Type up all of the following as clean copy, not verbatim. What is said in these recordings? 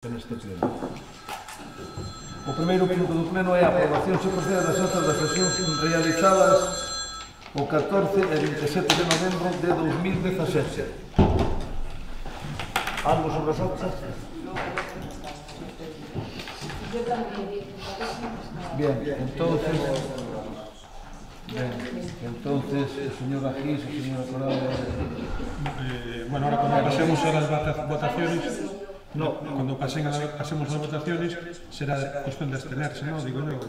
Neste pleno. O primeiro punto do pleno é a aprobación se procede das actas das sesións realizadas o 14 e 27 de novembro de 2017. Algo sobre as actas? Bien, entonces, el señor Agís, el señor Corado... Bueno, ahora cuando pasemos a las votaciones... No, cuando pasemos las votaciones será cuestión de abstenerse, ¿no? Digo yo.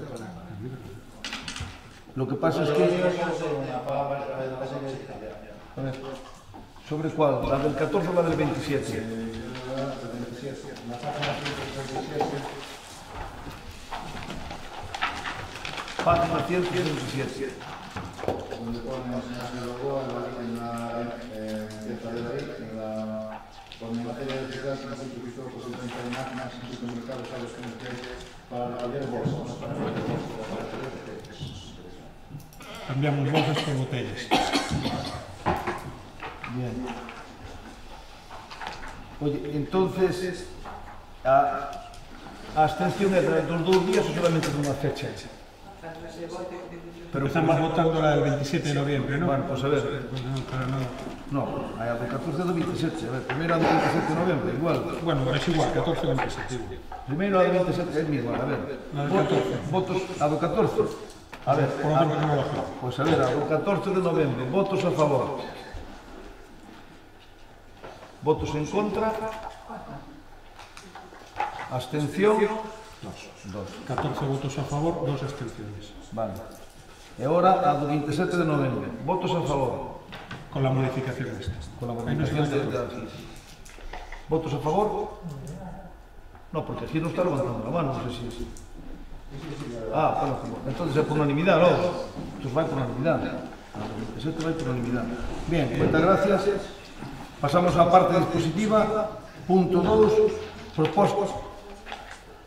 Lo que pasa es que... A ver, ¿sobre cuál? ¿La del 14 o la del 27? Página 127. Donde pone en la letra de la ley, en materia de seguridad, se nos ha utilizado posibilidad de máquinas en supermercados, salas comerciales, para vender bolsas. Cambiamos bolsas por botellas. Bien. Oye, entonces, a abstención é dos 2 días ou solamente dunha fecha? Pero estamos votando la del 27 de noviembre, ¿no? Bueno, pues a ver. No, hay a do 14 do 27. A ver, primeiro a do 27 de noviembre, igual. Bueno, es igual, 14 o 27. Primeiro a do 27 é igual, a ver. La del 14. Votos a do 14. A ver, Por orden cronológico. pues a ver, a do 14 de noviembre, votos a favor. Votos en contra. Abstención. 14 votos a favor, 2 abstenciones. Vale. E ahora a do 27 de novembro. Votos a favor. Con la modificación esta. Con la modificación de aquí. ¿Votos a favor? No, porque aquí no está levantando la mano, no sé si... Ah, bueno, entonces es por unanimidad, ¿no? Entonces va por unanimidad. El 27 va por unanimidad. Bien, muchas gracias. Pasamos a la parte dispositiva. Punto 2.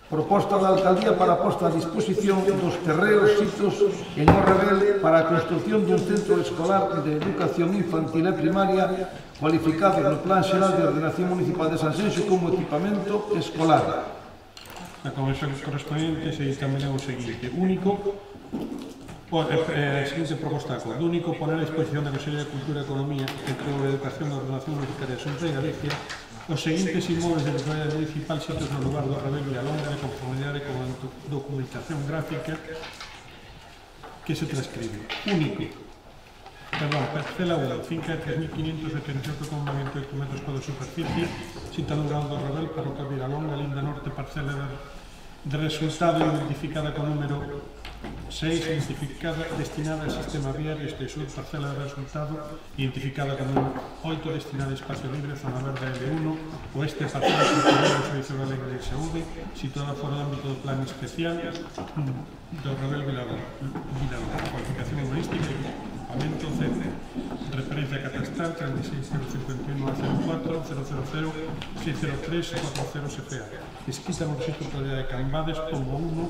Proposta da Alcaldía para a posta a disposición dos terreos sitos en O Rebel para a construción dun centro escolar de educación infantil e primaria cualificado no Plan Xeral de Ordenación Municipal de Sanxenxo como equipamento escolar. La convención correspondiente se dictamina o seguinte. Único, seguinte proposta, do único poner a disposición da Consellería de Cultura e Economía entre a Educación e a Ordenación Municipal de Xunta e Galicia os seguintes inmuebles de titularidade municipal sitios no lugar do Rebel Villalonga de conformidade con a documentación gráfica que se transcribe. Único. Parcela 1, finca de 3.578,28 metros cuadrados de superficie, sita no lugar do Rebel, parroquia Villalonga, Linda Norte, parcela de resultado identificada con número 6, identificada destinada al sistema viario, este sur, parcela de resultado, identificada con número 8, destinada a espacio libre, zona verde L1, oeste, parcela superior ao servicio da lei de saúde, situada fora do ámbito do plan especial do Rebel Villalonga, cualificación urbanística e equipamento CC, referencia catastral 36051 A04 000 603 40 SPA, escrita no registro de propiedade de Cambades, tomo 1,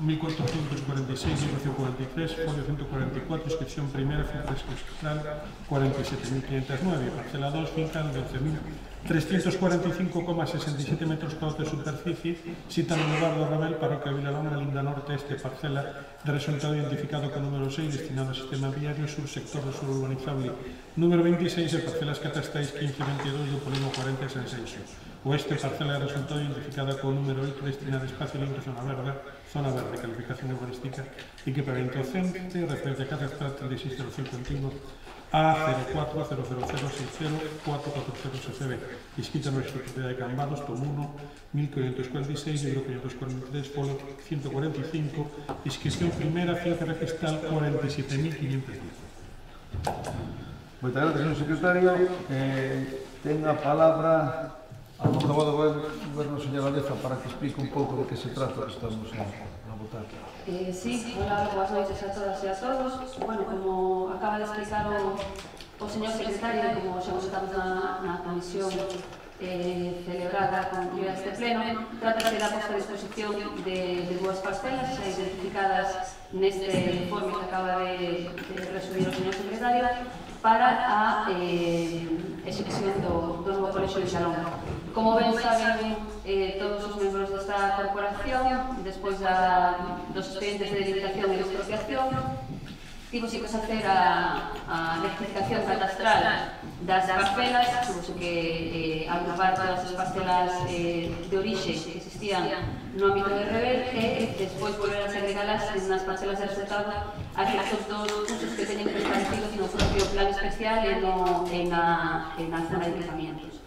1446, libro 143, folio 144, inscripción primera, finca escustral 47.509, parcela 2, finca de 11.345,67 metros cuadrados de superficie, sita no lugar do Rebel, parroquia Villalonga, Linda Norte, este, parcela de resultado identificado con número 6, destinado ao sistema viario, subsector do suelo urbanizable número 26 e parcelas catastrais 15 e 22 do polígono 40 de Sanxenxo. Oeste, parcela de resultado identificada con número 8, destinada a espacio libre, zona verde, calificación urbanística, equipamiento docente, referencia catastral 36051 A0400604440 SCB, inscrita no registro de propiedade de Cambados, tomo 1, 1546, libro 543, folio 145, inscripción primera, finca registral 47.510. Moitas gracias, señor secretario. Ten a palabra a portavoz do Goberno, señora Leza, para que explique un pouco de que se trata que estamos a votar. Sí, hola, boas noites a todas e a todos. Bueno, como acaba de explicar o señor secretario, como xa votamos na comisión celebrada con este pleno, trata de la posta a disposición de dúas parcelas xa identificadas neste informe que acaba de resumir o señor secretario para a exhibición do novo colexio de Villalonga. Como ben saben todos os membros desta corporación, despois dos expedientes de delimitación e de expropiación, tivose que facer a rectificación catastral das parcelas, tuvose que agrupar todas as parcelas de orixe que existían no ámbito de Rebel e despois volver a segregalas nas parcelas de resultado a efectos dos usos que teñen establecidos no propio plan especial e na zona de equipamientos.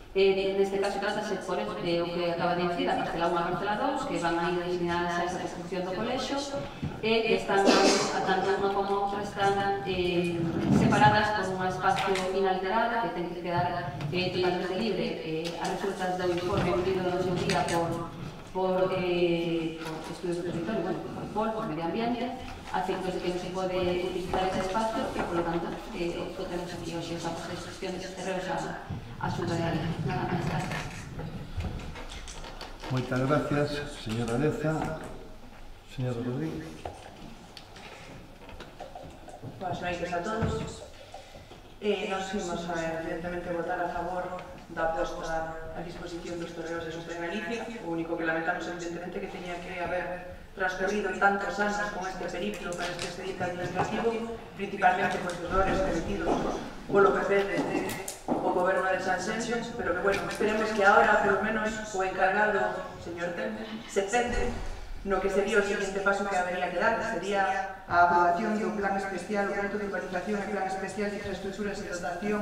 Neste caso trátase por o que acaba de dicir, a parcela 1 e a parcela 2, que van a ir destinadas a esa construcción do colexo e están, tanto unha como outra, están separadas por un espacio inalterado que ten que quedar totalmente libre a resultas do informe emitido no seu día por estudios de territorio, por medio ambiente, a efectos de que non se pode utilizar ese espacio e, por lo tanto, o que temos aquí hoxe, os apos de gestión de terreos a Xunta de Galicia. Nada máis, gracias. Moitas gracias, señora Leza. Señora Rodríguez. Boas noites a todos. Nos imos, evidentemente, votar a favor da posta a disposición dos terreos de Xunta de Galicia. O único que lamentamos, evidentemente, que teña que haber transcorrido tantos anos con este periplo para este expediente administrativo, principalmente por errores cometidos polo PP desde o goberno de Sanxenxo, pero que, bueno, esperemos que ahora, pelo menos, o encargado, señor Temme, se centre no que sería o seguinte paso que habería que dar, sería a aprobación do plan especial, o proxecto de urbanización e plan especial de infraestructuras e dotación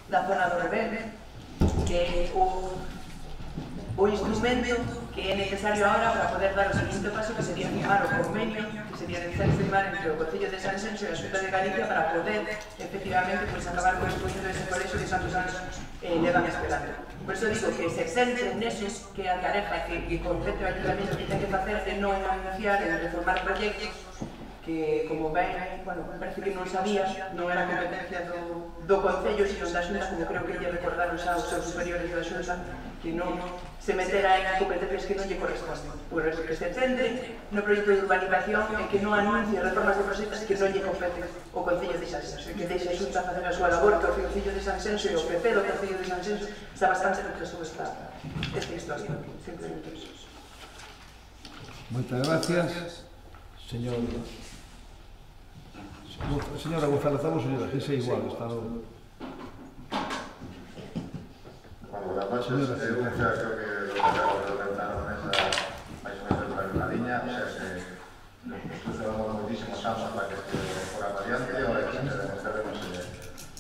da zona do Rebel, que é o instrumento que é necesario ahora para poder dar o seguinte paso, que sería firmar o convenio, que sería necesario firmar entre o Concello de Sanxenxo e a Xunta de Galicia para poder, efectivamente, acabar con o exposición dese colexo que tantos anos levan esperando. Por iso digo que se centren neso, que é a tarefa que concrete o ayuntamiento que ten que facer de non anunciar e reformar proxectos que, como ben, bueno, parece que non sabía, non era competencia do Concello, sino da Xunta, como creo que lle recordaron xa os seus superiores da Xunta, que non se metera en competencias que non lle corresponden. Por eso que se centre no proxecto de urbanización e que non anuncie reformas de proxectos que non lle competen o Concello de Sanxenxo, que deixe a Xunta facer a súa labor, que o Concello de Sanxenxo e o PP do Concello de Sanxenxo está bastante resuelta esta historia, simplemente eso. Moitas gracias, señora González Abos, señora, que é igual, está no... Buenas noches, creo que lo que acabo de comentar en esa máis ou menos na mesma liña, o sea que nosotros levamos moitísimos anos para que este fuera variante, ahora que demostraremos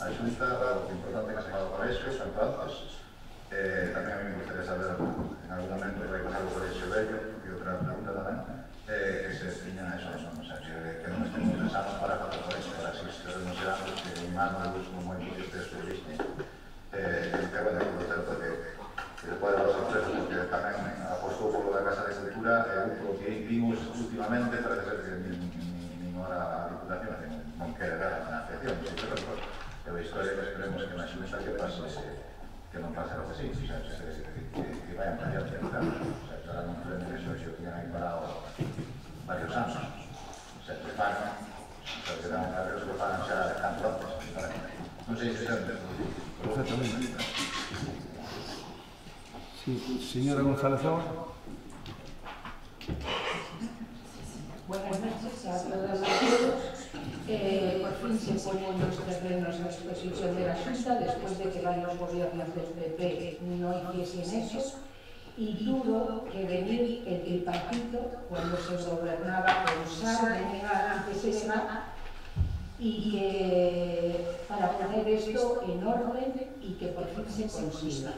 a Xunta o importante que se paga para eso, tanto antes. Tamén a mí me gustaría saber en algún momento vai pasar o colexio vello, e outra pregunta tamén, que se tiñan eso, o sea, que non estemos pensando para facer colexio, para así se demostramos que en mano de luz como en muchos textos viste. Que, bueno, por certo, que se pode dar sorpresa, porque tamén apostou polo da Casa de Cultura, o que vimos últimamente, parece ser que nin ahora a Diputación non quere dar a financiación, é a historia que esperemos que na Xunta que pase, que non pase algo así, que vayan para allá, claro, que ahora non creen que eso que tienen aí parado varios anos, se preparan, que dan carreros que pagan xa tanto antes, non sei se sente. Perfectamente. Sí, señora González Abos. Buenas noches a todas y a todos. Por fin se ponen los terrenos a disposición de la Xunta después de que varios gobiernos del PP no hiciesen eso, y tuvo que venir el tripartito cuando se gobernaba con Sá, Benegar y PSDG, y que para poner esto en orden y que por fin se consiga.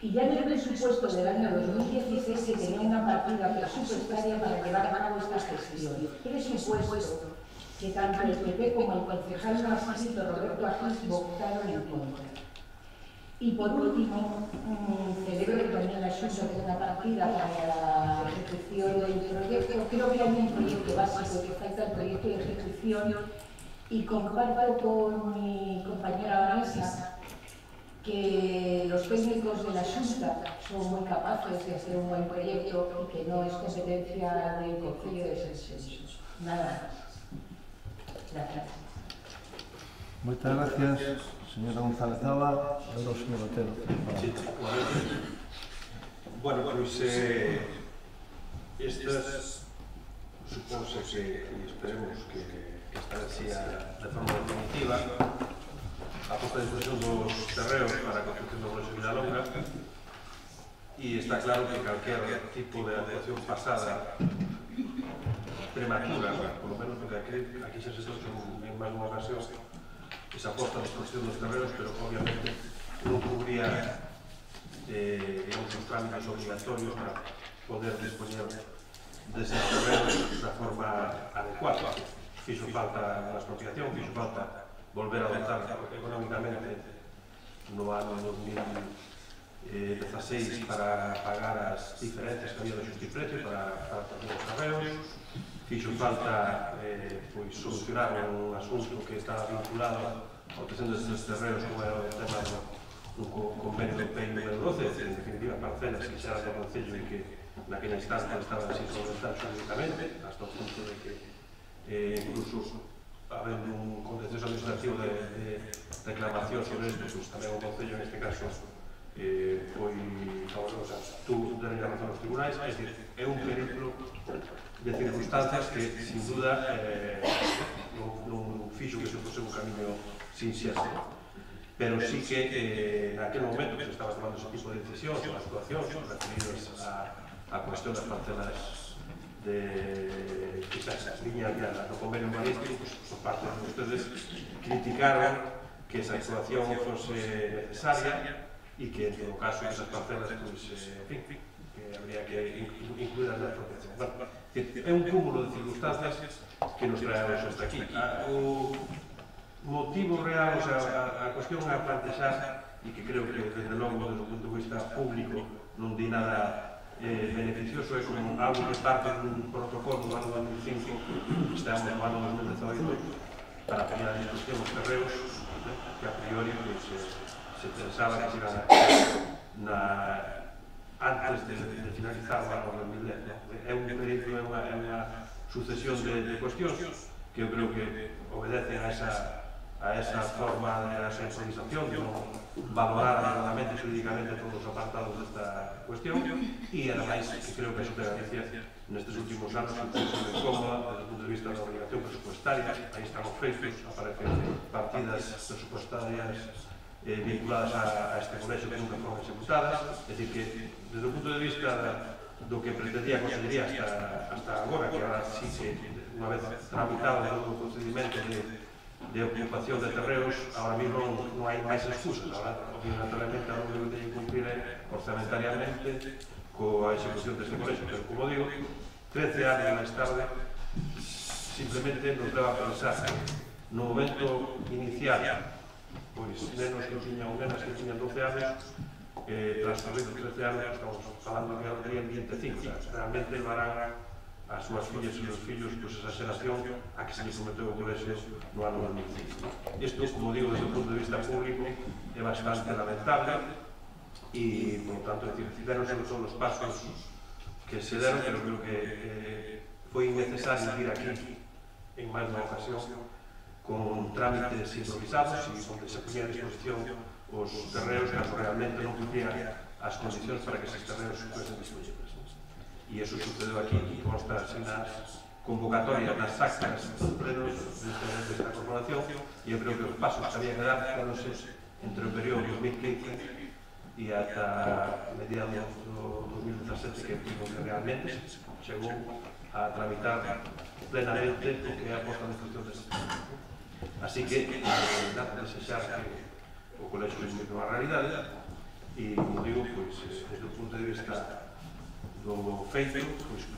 Y ya en el presupuesto del año 2016 se tenía una partida presupuestaria para llevar a cabo esta gestión. Presupuesto que tanto el PP como el concejal marxista Roberto Agis votaron en contra. Y por último, celebro que también la Xunta tenga una partida para la ejecución del proyecto. Creo que hay un proyecto básico que falta el proyecto de ejecución. Y comparto con mi compañera Vanessa que los técnicos de la Xunta son muy capaces de hacer un buen proyecto y que no es competencia del Concello de Sanxenxo. Nada más. Gracias. Moitas gracias, señora González Abos. Ahora o señor Otero. Bueno, pois estas supónse que, e esperemos que establecía de forma definitiva a posta de disposición dos terreos para a construcción do Colexio Vilalonga, e está claro que calquer tipo de actuación pasada prematura, por lo menos porque aquí xa se trouxe en máis unha ocasión esa posta de disposición dos terreos, pero obviamente non cubría os trámites obligatorios para poder dispoñer deses terrenos da forma adecuada. Fixo falta a expropiación, fixo falta volver a dotar económicamente no ano 2016 para pagar as diferencias que había de xustiprecio para facer os terrenos. Fixo falta solucionar un asunto que estaba vinculado ao cesión destes terrenos, como era o tema do convenio do PEI número 12, en definitiva parcelas que xa eran do Concello e que naquela instancia estaban sin solventar jurídicamente, hasta o punto de que incluso habendo un contencioso administrativo de reclamación sobre isto, pues tamén o Concello neste caso foi favorable, tuvo derecho razón aos tribunais, é dicir, é un periplo de circunstancias que, sin duda, non fixo que se fose un camiño sinxelo, pero sí que naquele momento que se estaba tomando ese tipo de decisións ou actuacións referidas á cuestión das parcelas que xa viñan no convenio urbanístico, por parte de ustedes criticaron que esa actuación fose necesaria e que, en todo caso, esas parcelas, en fin, que habría que incluir na expropiación. É un cúmulo de circunstancias que nos traemos hasta aquí. O motivo real, o sea, a cuestión a plantexar, e que creo que, desde logo, desde o punto de vista público, non di nada beneficioso, é como algo que parte dun protocolo do ano 2005, estamos no ano 2018, para poner a disposición os terreos, que a priori se pensaba que se iban antes de finalizar o ano 2010. É un periplo, é unha sucesión de cuestións que eu creo que obedecen a esa forma de esa improvisación, de non valorar adecuadamente jurídicamente todos os apartados desta cuestión, e ademais que creo que a Xunta de Galicia nestes últimos anos se puso moi cómoda desde o punto de vista da obligación presupuestaria. Aí están os feitos, aparecen partidas presupuestarias vinculadas a este colexio que nunca foron executadas, é dicir que desde o punto de vista do que pretendía a Consellería hasta agora, que agora sí que unha vez tramitado todo o procedimento de ocupación de terreos, ahora mismo non hai máis excusas. Ahora, obviamente, a único que teñen que cumplir é orzamentariamente coa execución deste colexio, pero, como digo, 13 anos máis tarde, simplemente nos leva a pensar que no momento inicial, pois nenos que tiñan ou nenas que tiñan 12 anos, transcorridos 13 anos, estamos falando que ahora tenían 25, realmente levarán as súas fillas e os fillos esa xeración a que se lles prometeu o colexio no ano 2005. Isto, como digo, desde o punto de vista público, é bastante lamentable e, por tanto, deron sobre todos os pasos que se deron, pero creo que foi innecesario ir aquí en máis unha ocasión con trámites improvisados e onde se ponía a disposición os terreos que realmente non cumplían as condicións para que esos terreos fuesen disponibles. E iso sucedeu aquí, e consta así nas convocatorias, nas actas dos plenos desta corporación, e eu creo que os pasos que había que dar fueronse entre o período 2015 e ata mediados do 2017, que realmente chegou a tramitar plenamente o que é a posta de función deste tema. Así que, nada, desexar que o colexio é unha realidade e, como digo, desde o punto de vista do feito,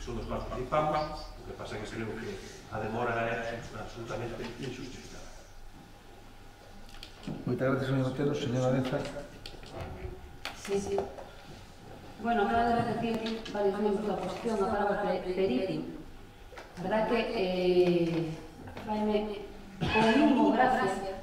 son os pasos que participamos, o que pasa é que creo que a demora é absolutamente injustificada. Moitas gracias, señor Otero. Señora Abenza. Sí. Bueno, acaba de repetir varios miembros da oposición a palabra periplo. A verdad que faime o mismo gracia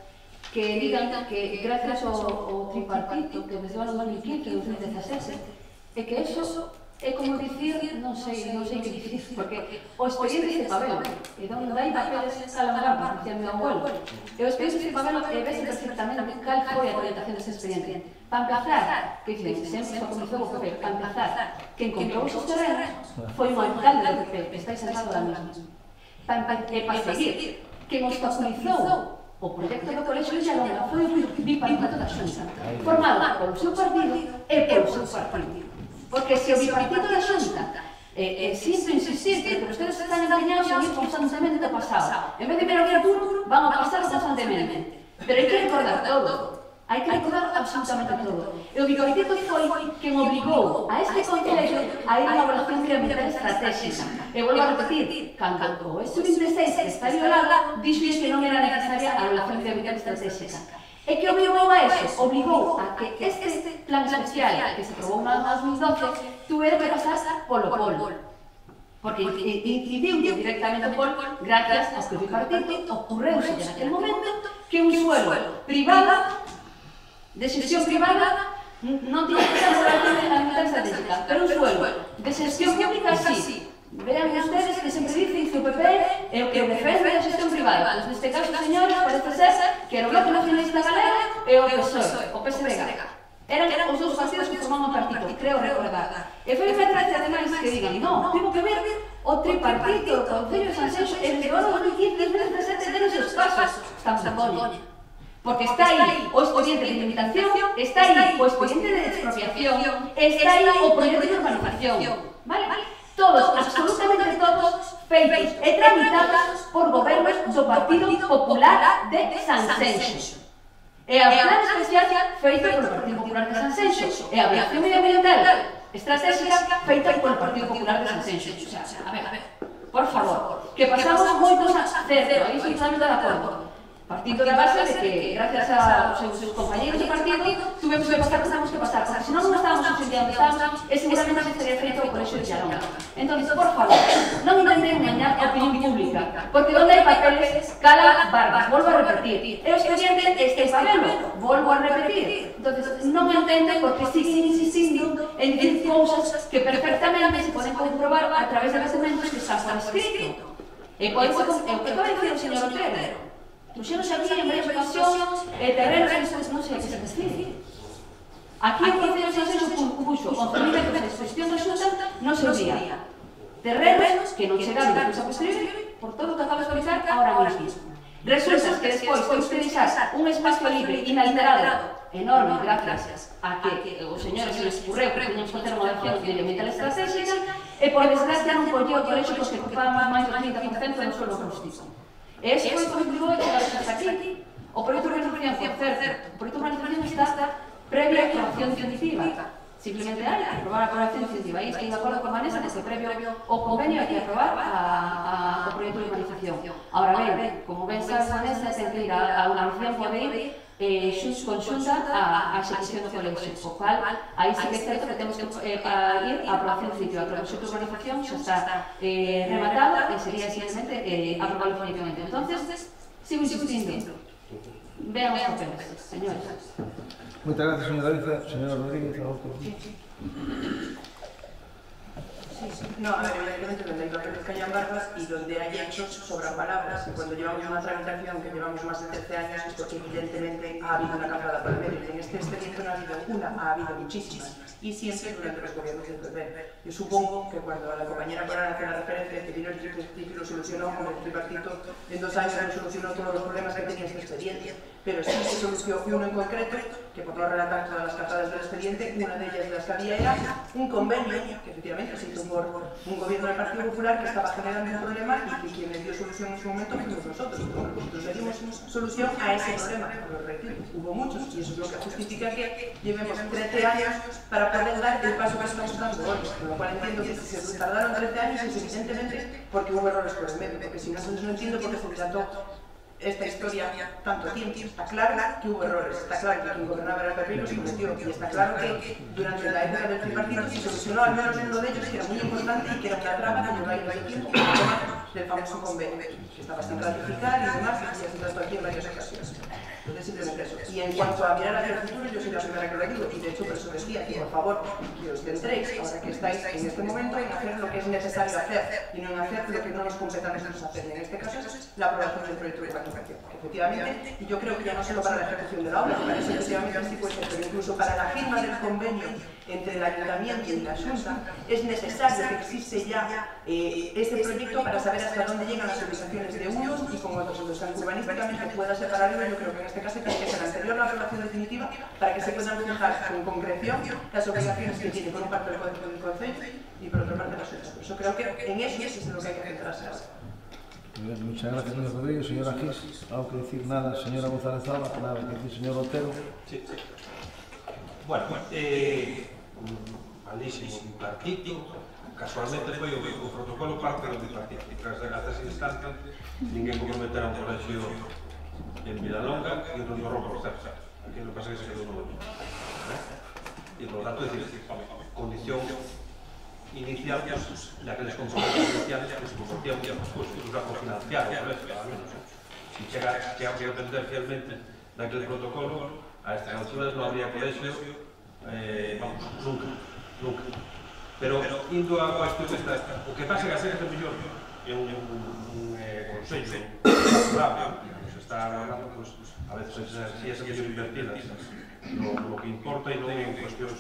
que digan que gracias ao tripartito que desde o ano 2015 e 2017 é que eso é como dicir, non sei que dicir, porque o expediente de Pabelo, e onde hai papeles calambramos, dicía meu abuelo, e o expediente de Pabelo vese perfectamente cal foi a tramitación dese expediente. Para empezar, que dicen, sempre só comezou o PP, para empezar, quen comprou esos terrenos foi un alcalde do PP, que está sentado da mesma. Para seguir, quen obstaculizou o proxecto do Colexio de Villalonga foi o bipartito da Xunta, formado polo seu partido e polo seu partido. Porque se o bipartito da Xunta sinto insistir que ustedes están empeñados en ir constantemente ao pasado, en vez de mirar o futuro, van ao pasado constantemente. Pero hai que recordar todo. Hai que recordar absolutamente todo. E o bipartito foi quen obligou a este Concello a ir a unha evaluación medioambiental estratégica. E volvo a repetir, cando o S26 que está violada, dixo que non era necesaria a evaluación medioambiental estratégica. E que obligou a eso? Obligou a que este plan especial que se aprobou en 2012 tuvera que pasar polo POL. Porque incidiu directamente o POL gracias ao que o bipartito ocurreuse en aquel momento que un suelo privado de xestión privada non tiene que ser ambiental estratégica, pero un suelo de xestión pública sí. Vean ustedes que sempre dicen que o PP é o que defende a xestión privada. Pues neste caso, señores, parece ser que era o Bloque Nacionalista Galego e o PSOE, o PSDG. Eran os dous partidos que formaban o partido, creo recordar. E foi unha gracia, ademais, que digan, non, tivo que ver o tripartito, o Concello de Sanxenxo, e desde o ano 2015 e 2017 denos os pasos. Estamos de coña. Porque está aí o expediente de limitación, está aí o expediente de expropiación, está aí o proxecto de urbanización, vale? Todos, absolutamente todos, feitos e tramitados por gobernos do Partido Popular de Sanxenxo. E a plan especial feito polo Partido Popular de Sanxenxo, e a aviación medioambiental estratégica feita polo Partido Popular de Sanxenxo. O sea, a ver, por favor, que pasamos moitos a cero, aí estou totalmente de acordo. Partindo da base de que, gracias aos seus compañeros de partido, tuvemos que pasar, porque senón non estábamos en sentido onde estábamos e seguramente se estaría feito o Colexio de Villalonga. Entón, por favor, non intenten engañar a opinión pública, porque onde hai papeles, cala barbas, volvo a repetir. E o expediente este papel, volvo a repetir. Entón, non entenden porque siguen insistindo en dicir cousas que perfectamente se poden comprobar a través de documentos que están por escrito. E poden ser, o que acaba de dicir o señor Otero, puxeronse aquí en varias ocasións terrenos que non sei a que se decide. Aquí o Concello de Sanxenxo puxo conformidade de exposición da Xunta no seu día. Terrenos que non chegaron a posteriori por todo o que acabo de explicar ahora mismo. Resulta que despois temos que deixar un espacio libre, inalterado, enorme, gracias a que os señores se les ocurreu que teníamos que facer unha evaluación medioambiental estratégica e por desgracia non colleu o Colexio porque ocupábamos máis do 30% do suelo rústico. E ese foi o que obligou a chegar hasta aquí. O proxecto de urbanización, por certo, o proxecto de urbanización está previa a aprobación definitiva. Simplemente hai que aprobar a aprobación definitiva. Aí estou de acordo con Vanessa, porque previo o convenio hai que aprobar o proxecto de urbanización. Ahora ben, como ben sabe Vanessa, ten que ir a unha moción pode ir conxunta a execución do Colexio, o cual aí sí que é certo que temos que ir a aprobación definitiva, pero o proxecto de urbanización xa está rematado e sería simplemente aprobarlo definitivamente. Entonces, sigo insistindo, vean os papeles, señores. Moitas gracias, señora Alicia. Señora Rodríguez, a vos. No, a ver, evidentemente donde hay papeles que hayan barbas y donde hay hechos sobran palabras, y cuando llevamos una tramitación que llevamos más de 13 años es porque evidentemente ha habido una cagada por el medio. En este expediente no ha habido una, ha habido muchísimas, y siempre durante los gobiernos del PP. Yo supongo que cuando la compañera Corán hace la referencia que vino el tripartito lo solucionó, con el tripartito en 2 años no solucionó todos los problemas que tenía este expediente, pero sí se solucionó uno en concreto, que por no relatar todas las cagadas del expediente, una de ellas de las que había era un convenio, que efectivamente se hizo por un gobierno del Partido Popular que estaba generando un problema y que quien le dio solución en su momento fuimos nosotros. Nosotros le dimos solución a ese problema, pero repito, hubo muchos y eso es lo que justifica que llevemos 13 años para poder dar el paso que estamos dando hoy, con lo cual entiendo que si se tardaron 13 años es evidentemente porque hubo errores por el medio, porque si no, no entiendo por qué se dilató esta historia tanto tiempo. Está claro que hubo errores, está claro que quien gobernaba era el PP y los cometió, y está claro que durante la época del tripartito se solucionó al menos uno de ellos que era muy importante y que era una traba que llevaba varios tiempo, el tema del famoso convenio, que estaba sin ratificar y demás, y se ha tratado aquí en varias ocasiones. Entonces, simplemente eso. Y en cuanto a mirar hacia el futuro, yo soy la primera que lo digo, y de hecho por eso decía que por favor que os centréis, ahora que estáis en este momento, en hacer lo que es necesario hacer y no en hacer lo que no nos compete a nosotros hacer. Y en este caso es la aprobación del proyecto de planificación. Efectivamente, y yo creo que ya no solo para la ejecución de la obra, para eso efectivamente sí puede ser, pero incluso para la firma del convenio entre el Ayuntamiento y la Xunta, es necesario que existe ya este proyecto para saber hasta dónde llegan las obligaciones de unos y con otros. Entonces, aunque urbanísticamente pueda ser paralelo, yo creo que en este caso tiene que ser anterior a la aprobación definitiva para que se puedan fijar con concreción las obligaciones que tiene por una parte el Código del Concello y por otra parte la Xunta. Por eso creo que en eso es en lo que hay que centrarse ahora. Muy bien, muchas gracias, señor Rodríguez. Señora Gis, ¿algo que decir? Nada. Señora González Alba, nada que decir. Señor Otero. Sí. Bueno, malísimo bipartito. Casualmente foi o protocolo parte do bipartito. Tras ese instante, ninguén comprometera un colegio en Vilalonga e outro no Rompo cerca. Aquí lo que pasa é que se quedou no domingo. E, por lo tanto, decir, condición inicial, pues, de aquellos compromisos iniciales, pues, comportían pues, una cofinanciar o colegio, al menos. Si llega a depender fielmente de aquel protocolo, a estas alturas no habría colegio, vamos, nunca. Pero, indo a cuestión esta, o que pasa é que a ser mellor é un consello natural, que se está hablando, pues, a veces as enerxías se mellor invertidas no que importa e non en cuestións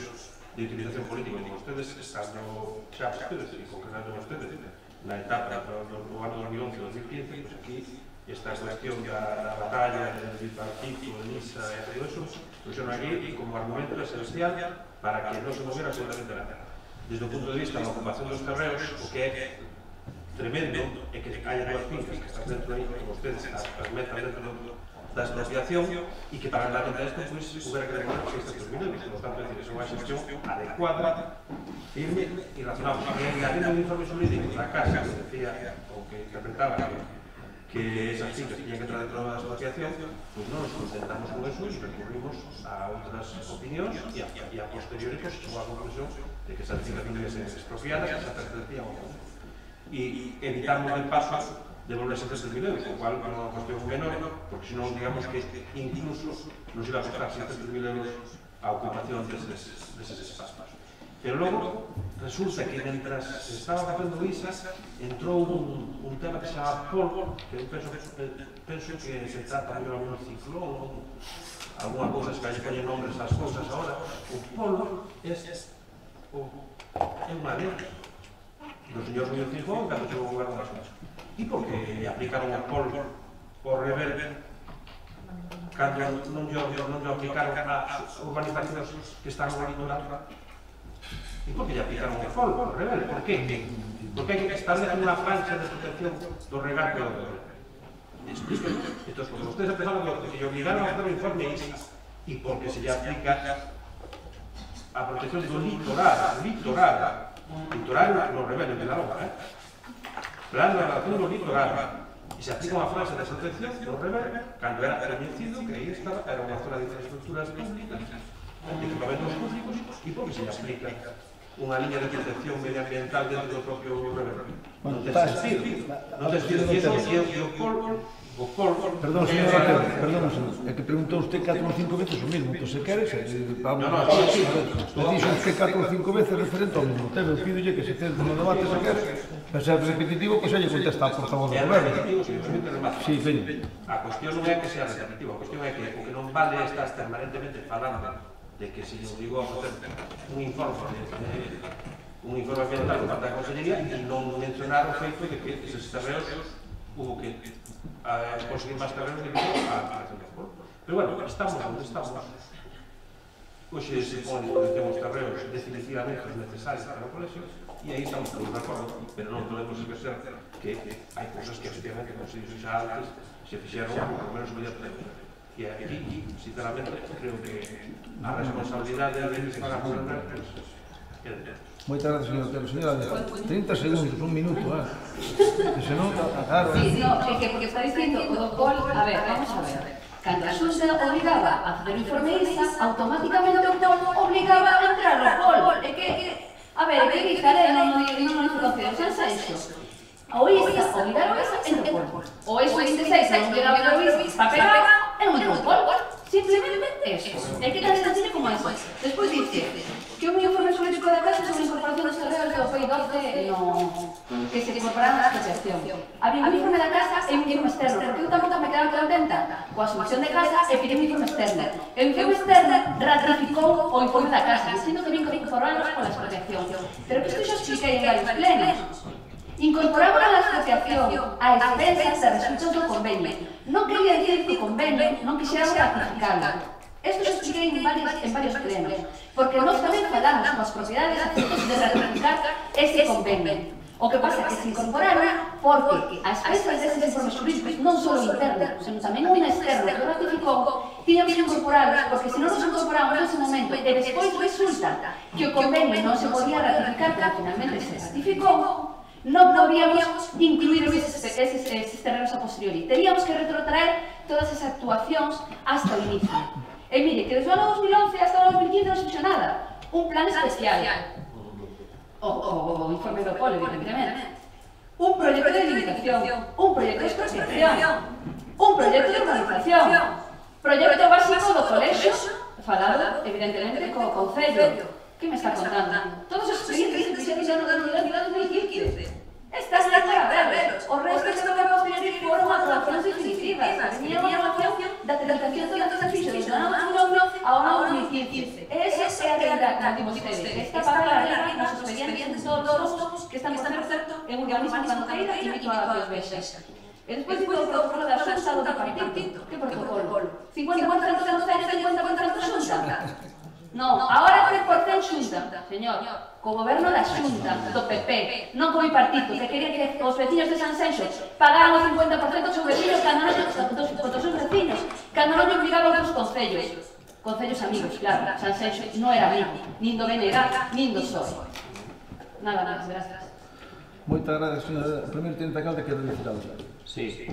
de utilización política, como ustedes, estando xa ustedes, e concretando ustedes, na etapa do ano 2011-2015, pues aquí, esta cuestión da batalla del bipartito, de Nisa e todo eso, pusieron aquí como argumento esencial para que non se moviera absolutamente nada. Desde o punto de vista da ocupación dos terreos, o que é tremendo é que haya dúas fincas que están dentro aí, como ustedes, as metan dentro da expropiación e que para dar conta isto, pues, hubiera que regular 600.000 euros. Por lo tanto, es unha xestión adecuada, firme e razonable. E habiendo un informe jurídico da Casa que decía, ou que interpretaba que esas fincas tenían que entrar dentro da expropiación, pues non nos contentamos con eso e recurrimos a outras opinións e a posteriori, pues, chegou a conclusión de que esas fincas non deben ser expropiadas, que se pertenecían ao mundo. E evitamos de paso devolver 700.000 euros, o cual é unha cuestión menor, porque senón, digamos que incluso nos iba a costar 700.000 euros a ocupación deses espacios. Pero logo, resulta que mentras se estaba facendo ISAS, entrou un tema que se chama polvo, que eu penso que se trata de algún ciclón, alguna cousa que hai que poñer nombres ás cousas agora. O polvo é unha lei dos señores Núñez Feijóo cando chegou o goberno das Xuntas. E por que aplicaron o polvo por rever cando non lle aplicaron as urbanizacións que están no litoral? E por que lle aplicaron o polvo por rever? Por que? Porque hai que establecer unha plancha de protección do regar que o rever. Entón, porque ustedes empezaron que lle obligaron a facer o informe e porque se lle aplica a protección do litoral no rever en Vilalonga, plan de relación do litoral, e se aplica unha frase de protección do rever cando era coñecido que aí estaba, era unha zona de infraestructuras públicas, de equipamentos públicos, e por que se aplica unha liña de protección medioambiental dentro do propio rever? Non ten sentido. Non ten sentido. E o polvo... Perdón, señor Otero, perdón, é que preguntou usted 4 ou 5 veces o mismo, entón se queres, vamos a decir, le dixo usted 4 ou 5 veces referente ao mismo tema, eu pídolle que se centre no debate se queres, para ser repetitivo, que xa lle contesta a portavoz do goberno. Sí, veña. A cuestión non é que sea repetitivo, a cuestión é que o que non vale é estar permanentemente falando de que se nos digo a facer un informe ambiental por parte da Consellería e non mencionar o feito de que eses terreos hubo que conseguir máis terrenos debido á aplicación do polvo. Pero bueno, estamos onde estamos. Hoxe se pone a disposición os terreos definitivamente necesarios para o colegio e aí estamos todos de acordo, pero non podemos esquecer que hai cousas que efectivamente, como se dixo xa antes, se fixeron por lo menos inmediatamente. E aquí, sinceramente, creo que a responsabilidade de que se van a poner é de todos. Moitas gracias, señor Otero. Señora, 30 segundos, un minuto, que se nota, claro. Sí, no, é que porque está dicindo o do POL, a ver, vamos a ver. Cando a Xunta obligaba a facer o informe ISA, automáticamente o POL obligaba a entrar ao POL. É que, a ver, que dixaré non información, xa xa iso. O ISA, obligaron ISA, entra o POL. O ISA 26, non obligaba o ISA, pegaba, é un monopol. Simplemente eso. É que tan sencillo como eso. Despois dice que un informe jurídico da Casa sobre a incorporación dos terreos do PEI 12 que se incorporaron na asociación. Había un informe da Casa e un informe externo, porque eu tampouco me quedaba contenta coa solución de Casa e pedi un informe externo. E o informe externo ratificou o informe da Casa, dicindo que vin que incorporarlos pola asociación. Pero que isto xa expliquei en varios plenos. Incorporamos a la asociación a expensas de resultados do convenio. Non quería decir que o convenio non quixéramos ratificarlo. Esto se expliquei en varios plenos, porque nós tamén falamos coas propiedades de ratificar ese convenio. O que pasa é que se incorporaron porque a expensas deses informes jurídicos non só interno, senón tamén un externo que o ratificou, tiña que incorporarlos, porque se non nos incorporamos nese momento e despois resulta que o convenio non se podía ratificar, pero finalmente se ratificou, non podíamos incluir eses terrenos a posteriori. Teríamos que retrotraer todas esas actuacións hasta o inicio. E mire, que desde o ano 2011 hasta o 2015 non se fixo nada. Un plan especial. O informe do polo, evidentemente. Un proxecto de limitación. Un proxecto de expropiación. Un proxecto de urbanización. Proxecto básico do colexio, falado, evidentemente, co Concello. ¿Qué me está contando? Todos os expedientes que se fixeron no ano 2015. Estas las para verlos. O resto que non vamos a tener foron aprobacións definitivas. Tenía unha aprobación da tramitación de todas as fichas do ano 2011 ao ano 2015. Esa é a realidade, como digo ustedes. Esta para arriba nos expedientes todos que están, por certo, en urbanismo cando caída e invito a que os vexas. E despois digo o protocolo da Xunta do Departamento. Que protocolo? 50% Concello, 50% Xunta? Non, agora 3% Xunta, señor, co goberno da Xunta, do PP, non co bipartito, que quería que os veciños de San Senxo pagaran o 50% dos seus veciños, dos seus veciños, cando non lle obligaban os concellos. Concellos amigos, claro, San Senxo non era amigo, nin do BNG, nin do PSOE. Nada máis, gracias. Moitas gracias, señora. Primeiro, tenente alcalde, quero dicir algo. Sí,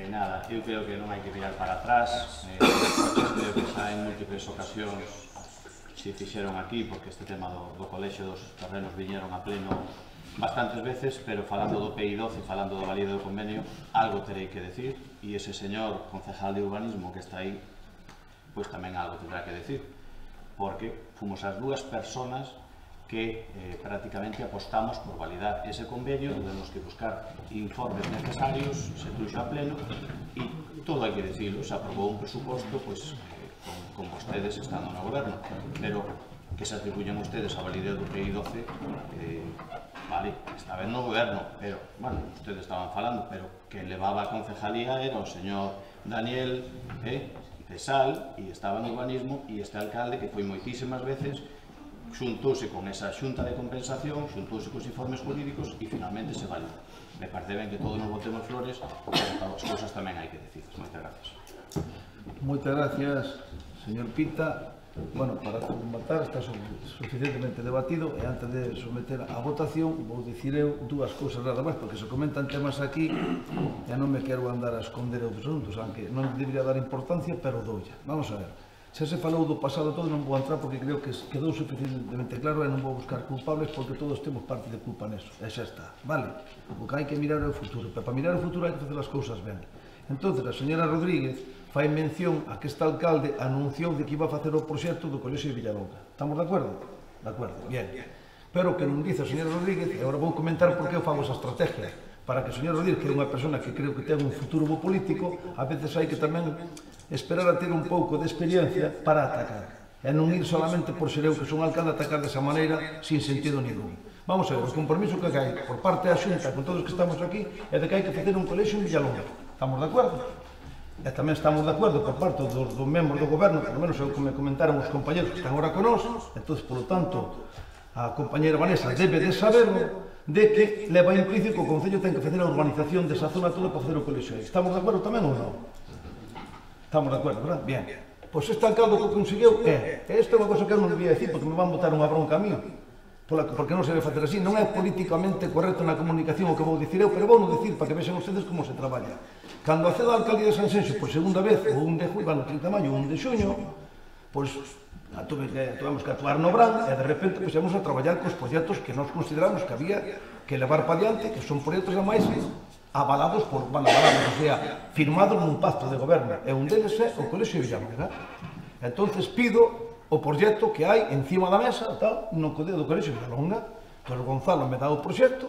nada, eu creo que non hai que mirar para atrás, creo que xa en múltiples ocasións se fixeron aquí, porque este tema do colexio dos terrenos viñeron a pleno bastantes veces, pero falando do PEI 12 e falando do valido do convenio, algo terei que decir, e ese señor concejal de urbanismo que está aí, pois tamén algo tendrá que decir, porque fomos as dúas personas que prácticamente apostamos por validar ese convenio, tuvemos que buscar informes necesarios, se truxo a pleno, e todo hai que decirlo, se aprobou un presuposto, pois, con vostedes estando no goberno, pero que se atribuyen ustedes a validez do PEI 12, vale, está ben no goberno, pero, bueno, ustedes estaban falando, pero quen levaba a concejalía era o señor Daniel de Sal, e estaba no urbanismo, e este alcalde que foi moitísimas veces, xuntouse con esa xunta de compensación, xuntouse cos informes jurídicos e finalmente se validou. Me parece ben que todos nos botemos flores, pero as cousas tamén hai que decir. Moitas gracias. Moitas gracias, señor Pita. Bueno, para rematar, está suficientemente debatido e antes de someter a votación vou dicir eu dúas cousas nada máis, porque se comentan temas aquí e non me quero andar a esconder os asuntos, aunque non debería dar importancia, pero doulla. Vamos a ver. Xa se falou do pasado todo, non vou entrar porque creo que quedou suficientemente claro e non vou buscar culpables porque todos temos parte de culpa neso, e xa está, vale? O que hai que mirar é o futuro, pero para mirar o futuro hai que facer as cousas ben. Entón, a señora Rodríguez fai mención a que este alcalde anunciou de que iba a facer o proxecto do Colexio de Villalonga. Estamos de acordo? De acordo, bien. Pero que non dice a señora Rodríguez, e agora vou comentar por que eu fago esa estrategia, para que a señora Rodríguez, que é unha persona que creo que ten un futuro político, a veces hai que tamén esperar a ter un pouco de experiencia para atacar. E non ir solamente por ser eu que son alcalde a atacar desa maneira sin sentido ningún. Vamos a ver, o compromiso que hai por parte da Xunta con todos que estamos aquí é de que hai que facer un colexio en Villalonga. Estamos de acordo? E tamén estamos de acordo por parte dos membros do goberno, pelo menos é o que me comentaron os compañeros que están agora con nós, entón, polo tanto, a compañera Vanessa debe de saberlo, de que leva implícito que o Concello ten que facer a urbanización desa zona toda para facer o colexio. Estamos de acordo tamén ou non? Estamos de acordo, verdad? Bien. Pois este alcalde que conseguiu é, esta é unha cosa que eu non debía decir porque me van botar unha bronca a mí, porque non se debe facer así, non é políticamente correcto na comunicación o que vou dicir eu, pero vou non dicir para que vexan ustedes como se traballa. Cando accedo a alcaldía de San Senxo por segunda vez, o 1 de julio, bueno, 30 de maio, 1 de xuño, pois tuvemos que actuar no Bran e de repente pusemos a traballar cos proxectos que nós consideramos que había que levar para diante, que son proxectos a máis avalados por, o sea, firmados nun pacto de goberno, e un deles é o Colexio de Villalonga. Entonces pido o proxecto que hai encima da mesa, tal, no do Colexio de Villalonga. Entón Gonzalo me dá o proxecto,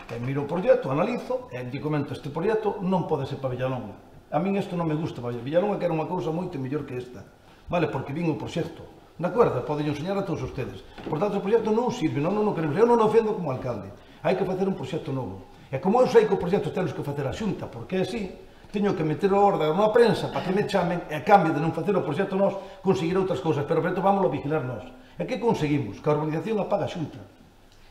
e miro o proxecto, analizo, e te comento, este proxecto non pode ser para Villalonga. A min isto non me gusta para Villalonga, que era unha cousa moito mellor que esta, vale, porque vin o proxecto. De acordo, poden enseñar a todos ustedes. Por tanto, o proxecto non sirve, non o queremos. Eu non o ofendo como alcalde. Hai que facer un proxecto novo. E como eu sei que o proxecto temos que facer a xunta, porque é así, teño que meter o orde na prensa para que me chamen e a cambio de non facer o proxecto nós, conseguir outras cousas. Pero, por tanto, vámoslo a vigilar nós. E que conseguimos? Que a urbanización a paga a xunta.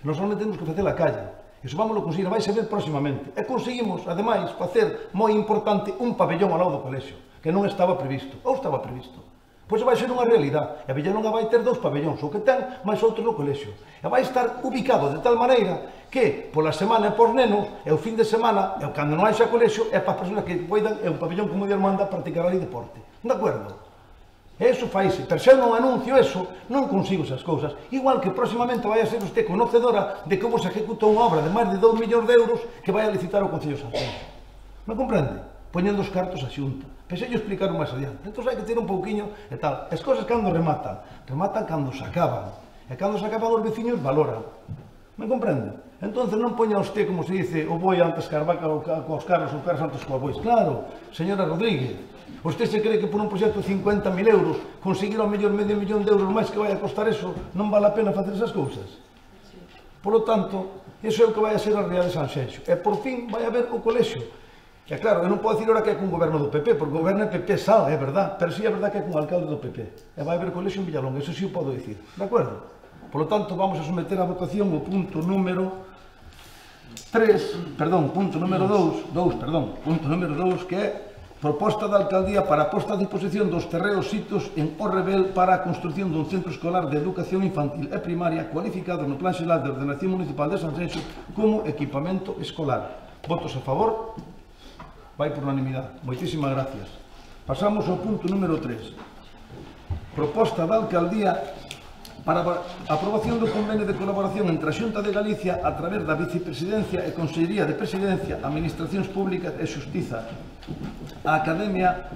Nós solamente temos que facer a calle. Iso vámoslo conseguir, vai ser ver próximamente. E conseguimos, ademais, facer moi importante un pabellón ao lado do colexio, que non estaba previsto, ou estaba previsto. Pois vai ser unha realidade, e a Villalonga vai ter 2 pabellóns, o que ten, máis outro no colexio. E vai estar ubicado de tal maneira que, pola semana e por nenos, e o fin de semana, e cando non haxa colexio, é para as persoas que poidan, é un pabellón como Dios manda, practicar ali deporte. De acordo? E iso faise, pero se eu non anuncio eso, non consigo esas cousas. Igual que próximamente vai a ser usted conocedora de como se ejecuta unha obra de máis de 2 millóns de euros que vai a licitar o Concello de Sanxenxo. Me comprende? Poñendo os cartos a xunta. Pensei yo explicar máis adiante. Entón hai que ter un pouquiño e tal. As cousas cando rematan? Rematan cando se acaban. E cando se acaban os veciños valoran. Me comprende? Entón non poña usted, como se dice, o boi antes que a vaca cos carros, ou carros antes coa bois. Claro, señora Rodríguez, usted se cree que por un proxecto de 50.000 euros conseguir ao mellor medio millón de euros máis que vai a costar eso, non vale a pena facer esas cousas? Por lo tanto, iso é o que vai a ser a realidade de Sanxenxo. E por fin vai haber o colexio. E claro, eu non podo dicir ahora que é cun goberno do PP, porque o goberno é PP sal, é verdad, pero sí é verdad que é cun alcalde do PP. E vai haber colexio en Villalonga, eso sí o podo dicir, de acordo? Por lo tanto, vamos a someter a votación o punto número 3, perdón, punto número 2, punto número 2, que é proposta da alcaldía para a posta a disposición dos terreos sitos en Orrebel para a construción dun centro escolar de educación infantil e primaria cualificado no Plan Xeral de Ordenación Municipal de Sanxenxo como equipamento escolar. Votos a favor? Vai por unanimidade. Moitísimas gracias. Pasamos ao punto número 3. Proposta da alcaldía para a aprobación do convenio de colaboración entre a Xunta de Galicia a través da Vicepresidencia e Consellería de Presidencia, Administracións Públicas e Xustiza, a Academia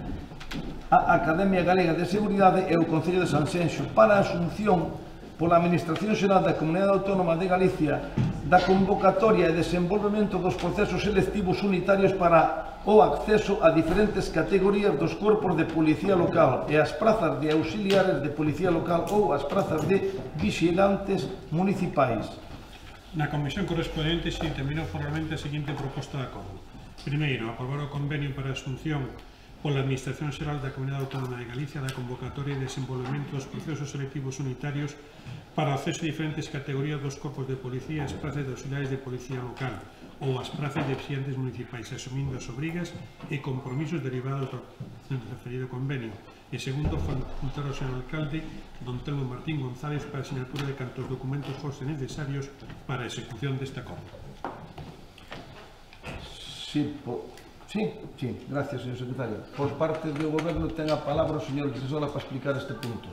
Galega de Seguridade e o Concello de Sanxenxo para a asunción pola Administración Xeral da Comunidade Autónoma de Galicia da convocatoria e desenvolvemento dos procesos selectivos unitarios para o acceso a diferentes categorías dos corpos de policía local e as prazas de auxiliares de policía local ou as prazas de vigilantes municipais. Na comisión correspondente se determinou formalmente a seguinte proposta de acordo. Primeiro, aprobar o convenio para a asunción pola Administración Xeral da Comunidade Autónoma de Galicia da convocatoria e desenvolvemento dos procesos selectivos unitarios para o acceso a diferentes categorías dos corpos de policía e as prazas de auxiliares de policía local ou as prazas de vigilantes municipais, asumindo as obrigas e compromisos derivados do referido convenio. E segundo, facultar ao señor alcalde don Telmo Martín González para a sinatura de cantos documentos fosen necesarios para a execución deste acordo. Sí, gracias, señor secretario. Por parte do Goberno ten a palabra o señor Grisola para explicar este punto.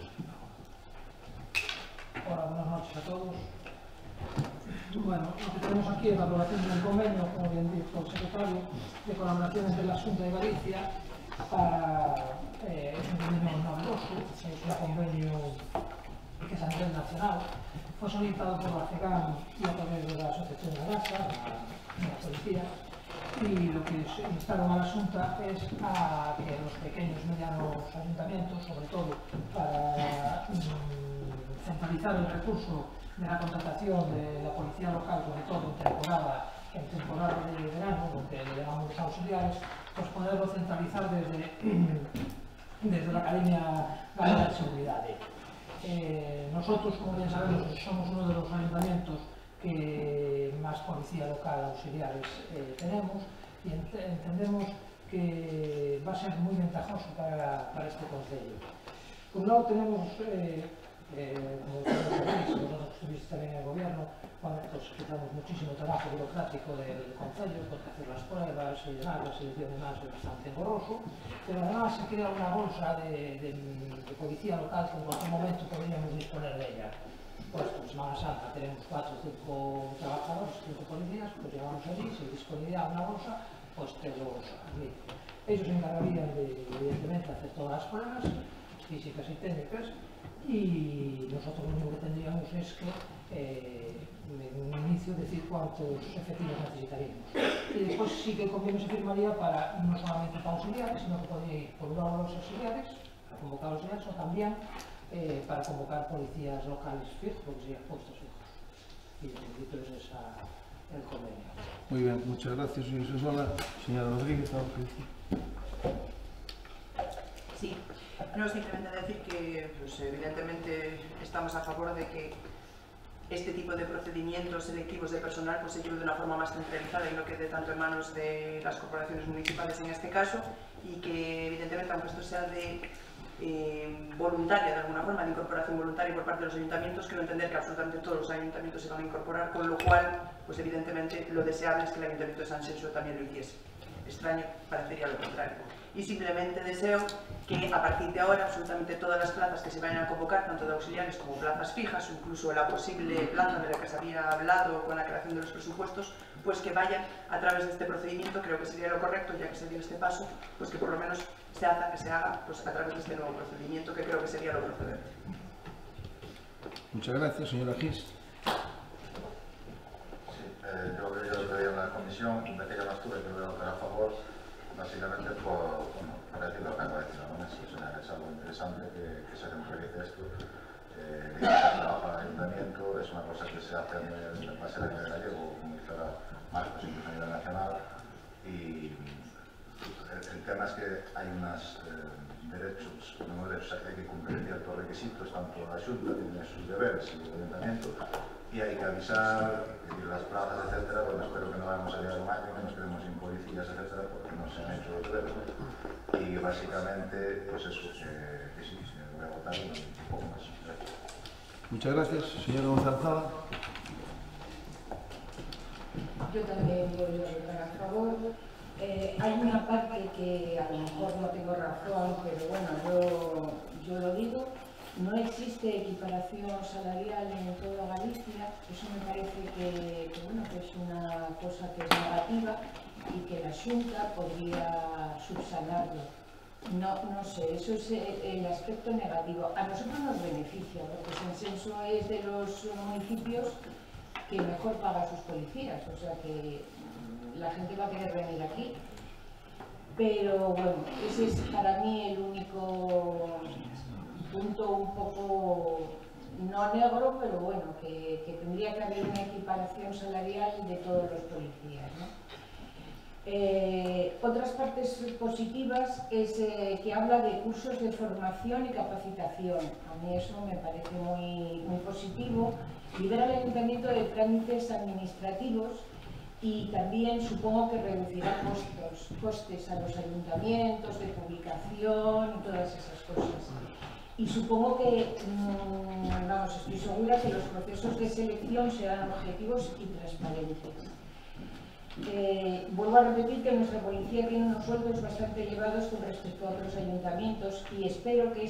Hola, buenas noches a todos. Bueno, lo que tenemos aquí es la aprobación de un convenio, como bien dijo el secretario, de colaboración entre la Xunta de Galicia para es un convenio novedoso, es un convenio que es a nivel nacional, fue solicitado por la CEGAM y a través de la Asociación de la GASA, la policía, y lo que instaron a la Xunta es a que los pequeños y medianos ayuntamientos, sobre todo para centralizar el recurso de la contratación de la policía local, sobre todo en temporada de verano, donde le llamamos auxiliares, pues poderlo centralizar desde la Academia Galega de Seguridad. Nosotros, como bien sabemos, somos uno de los ayuntamientos que más policía local auxiliares tenemos y entendemos que va a ser muy ventajoso para este concello. Por un lado tenemos como sabéis, vosotros estuviste también en el gobierno, cuando quitamos muchísimo trabajo burocrático del concello, porque hacer las pruebas y demás, la selección y demás es bastante engorroso, pero además se crea una bolsa de policía local que en cualquier momento podríamos disponer de ella. Pues en Semana Santa tenemos 4 o 5 trabajadores, 5 policías, pues llevamos allí, se disponibilidad una bolsa pues te los admite. Ellos se encargarían de, evidentemente, hacer todas las pruebas físicas y técnicas, y nosotros lo único que tendríamos es que en un inicio decir cuántos efectivos necesitaríamos. Y después sí que el convenio se firmaría para no solamente para auxiliares, sino que podría ir por un lado los auxiliares, para convocar auxiliares, o también para convocar policías locales fijos, policías puestos fijos. Y en principio es esa el convenio. Muy bien, muchas gracias, señor Sosola. Señora Rodríguez, ¿algo que decir? Sí, no, simplemente decir que pues, evidentemente estamos a favor de que este tipo de procedimientos selectivos de personal pues, se lleve de una forma más centralizada y no quede tanto en manos de las corporaciones municipales en este caso, y que evidentemente, aunque esto sea de voluntaria de alguna forma, de incorporación voluntaria por parte de los ayuntamientos, quiero entender que absolutamente todos los ayuntamientos se van a incorporar, con lo cual, pues evidentemente lo deseable es que el ayuntamiento de San Xenxo también lo hiciese. Extraño, parecería lo contrario. Y simplemente deseo que a partir de ahora absolutamente todas las plazas que se vayan a convocar, tanto de auxiliares como plazas fijas, o incluso la posible plaza de la que se había hablado con la creación de los presupuestos, pues que vayan a través de este procedimiento. Creo que sería lo correcto, ya que se dio este paso, pues que por lo menos se haga pues, a través de este nuevo procedimiento, que creo que sería lo procedente. Muchas gracias, señora Gis. Yo creo que pedí en la comisión, de aquella no estuve, que voy a votar a favor, básicamente por, bueno, para decir lo que acabo de decir, ¿no? Es algo interesante que se centralice esto. El trabajo al ayuntamiento es una cosa que se hace en base a la nivel gallego, como dice ahora Marcos, incluso a nivel nacional, y el tema es que hay unos derechos, hay que cumplir ciertos requisitos, tanto la Xunta tiene sus deberes y el ayuntamiento, y hay que avisar, pedir las plazas, etcétera. Bueno, espero que no vayamos a llegar un año, que nos quedemos sin policías, etcétera, porque no se han hecho los deberes. Y básicamente, pues eso, que sí, voy a votar un poco más. Gracias. Muchas gracias, señora González. Yo también voy a votar a favor. Hay una parte que a lo mejor no tengo razón, pero bueno, yo lo digo. No existe equiparación salarial en toda Galicia. Eso me parece que es una cosa que es negativa y que la Xunta podría subsanarlo. No sé, eso es el aspecto negativo. A nosotros nos beneficia, porque San Xenxo es de los municipios que mejor paga a sus policías, o sea que la gente va a querer venir aquí. Pero bueno, ese es para mí el único punto un poco, no negro, pero bueno, que tendría que haber una equiparación salarial de todos los policías, ¿no? Otras partes positivas es que habla de cursos de formación y capacitación. A mí eso me parece muy positivo. Libera al ayuntamiento de trámites administrativos y también supongo que reducirá costes a los ayuntamientos de publicación y todas esas cosas. Y supongo que, vamos, estoy segura que los procesos de selección serán objetivos y transparentes. Vuelvo a repetir que nuestra policía tiene unos sueldos bastante elevados con respecto a otros ayuntamientos, y espero que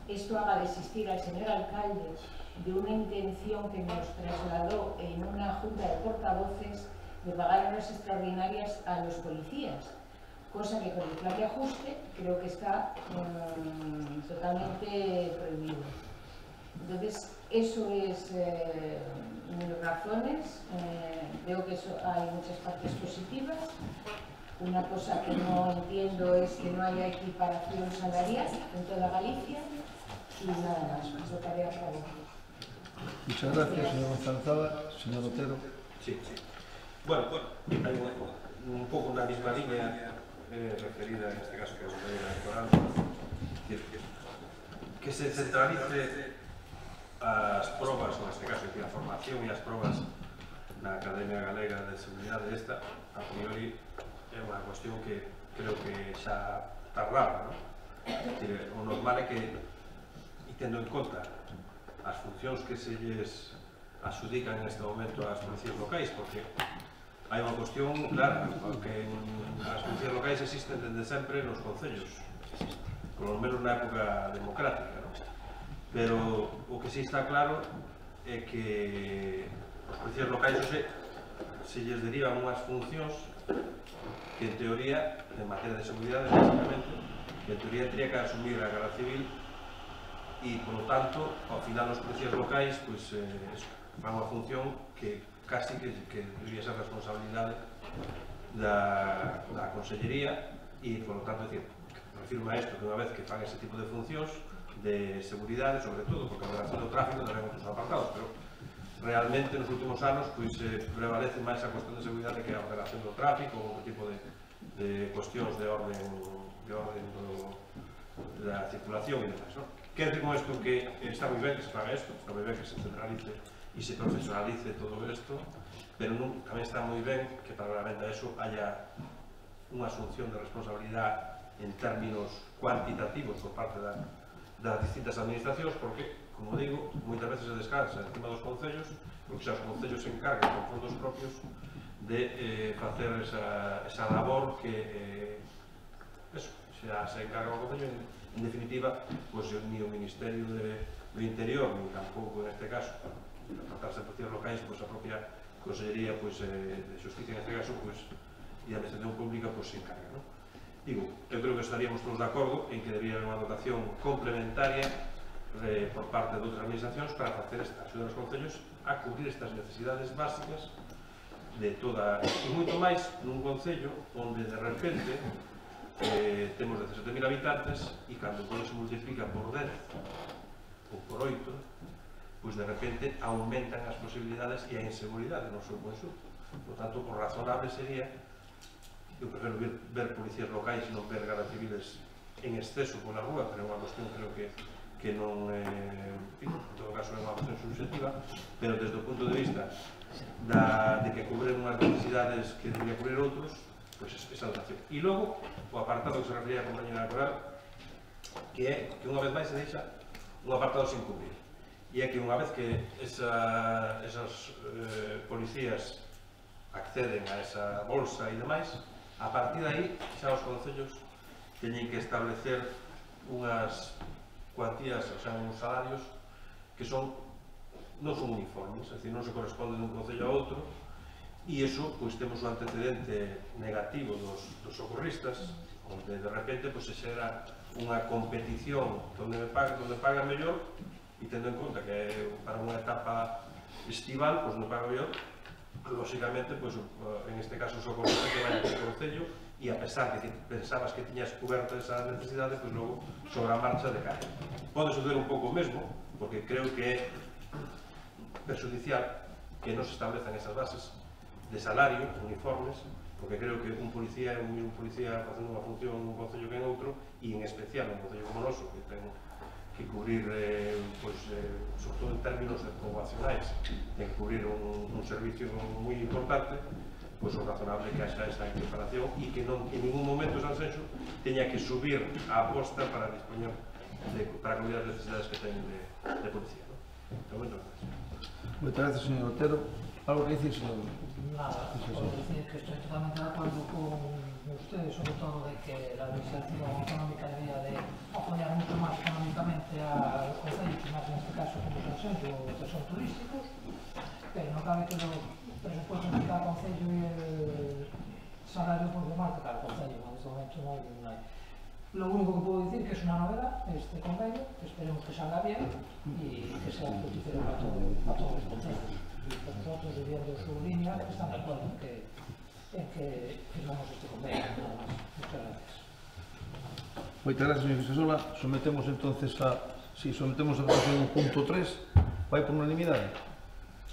esto haga desistir al señor alcalde de una intención que nos trasladó en una junta de portavoces de pagar horas extraordinarias a los policías, cosa que con el plan de ajuste creo que está totalmente prohibido. Entonces, eso es mis razones. Veo que hay muchas partes positivas. Una cosa que no entiendo es que no haya equiparación salarial en toda Galicia, y nada más, votaré a favor. Muchas gracias, señor González. Señor Otero. Sí. Bueno, hay un pouco na mesma línea referida, en este caso, que é o Consello Electoral, que se centralice as probas, ou neste caso, a formación e as probas na Academia Galega de Seguridade. Esta, a priori, é unha cuestión que creo que xa tardaba, non? O normal é que, e tendo en conta as funcións que se lles adxudican neste momento ás policías locais, porque hai unha cuestión clara, porque as policías locais existen desde sempre nos concellos, polo menos na época democrática, non? Pero o que sí está claro é que os policías locais hoxe se lles derivan unhas funcións que en teoría, en materia de seguridade, básicamente, que en teoría tendría que asumir a Garda Civil e, polo tanto, ao final os policías locais fan unha función que casi que debería ser responsabilidade da Consellería e, polo tanto, refirma isto que unha vez que fan ese tipo de funcións de seguridade, sobre todo, porque a ordenación do tráfico tamén outros apartados, pero realmente nos últimos anos prevalece máis a cuestión de seguridade que a ordenación do tráfico ou outro tipo de cuestións de orden da circulación e demais. Quero dicir con isto que está moi ben que se faga isto, está moi ben que se centralice e se profesionalice todo isto, pero tamén está moi ben que paralelamente a eso haya unha asunción de responsabilidade en términos cuantitativos por parte das distintas administracións, porque, como digo, moitas veces se descansa encima dos concellos, porque xa os concellos se encargan con fondos propios de facer esa labor que xa se encarga o concello. En definitiva, ni o Ministerio do Interior, ni tampouco neste caso, para tratarse de policías locais, a propia Consellería de Xusticia, neste caso, e a Administración Pública se encarga. Digo, eu creo que estaríamos todos de acordo en que debería haber unha dotación complementaria por parte de outras administracións para facer esta axuda aos concellos a cubrir estas necesidades básicas de toda, e moito máis nun concello onde de repente temos 17.000 habitantes e cando todo se multiplica por 10 ou por 8, pois de repente aumentan as posibilidades e a inseguridade no seu conxunto. Por tanto, o razonable sería, eu prefiro ver policías locais e non ver gardas civiles en exceso pola rúa, pero é unha cuestión creo que non, en todo caso é unha cuestión subjetiva, pero desde o punto de vista de que cubren unhas necesidades que debería cubrir outros, pois esa dotación. E logo, o apartado que se refería a compañera Coral, que é que unha vez máis se deixa un apartado sin cubrir. E é que unha vez que esas policías acceden a esa bolsa e demais, a partir de aí xa os concellos teñen que establecer unhas cuantías, o sea, uns salarios que non son uniformes, é dicir, non se corresponden dun concello a outro, e iso, pois, temos un antecedente negativo dos socorristas, onde de repente se xera unha competición onde pagan mellor, e tendo en conta que para unha etapa estival, pois non paga mellor, lógicamente, en este caso o socorrista que vai ao concello e a pesar de que pensabas que tiñas coberta esa necesidade, pois logo sobre a marcha decae. Pode suceder un pouco o mesmo, porque creo que é perjudicial que non se establezan esas bases de salario uniformes, porque creo que un policía é un policía facendo unha función nun concello que en outro, e en especial un concello como noso, que ten que cubrir, sobre todo en términos poboacionais, ten que cubrir un servicio moi importante, pois o razonable que haxa esa equiparación e que non en ningún momento Sanxenxo teña que subir a aposta para dispoñer para cubrir as necesidades que ten de policía. Moitas gracias. Moitas gracias, señor Otero. Algo que dicir, señor? Nada, por decir que estoy totalmente de acuerdo con ustedes, sobre todo de que la administración autonómica debería de apoyar mucho más económicamente a los concellos, más en este caso como Sanxenxo, que son turísticos, pero no cabe que los presupuestos de cada concello y el salario por demás de cada concello, en este momento no hay. Lo único que puedo decir que es una novedad este convenio, que esperemos que salga bien y que sea fructífero para todos los concellos. Nosotros, viviendo su línea, están de acuerdo en que firmamos este convenio. Nada más. Muchas gracias. Moitas gracias, señor Vicesola. Sometemos entonces sometemos a votación o punto 3. Vai por unanimidade?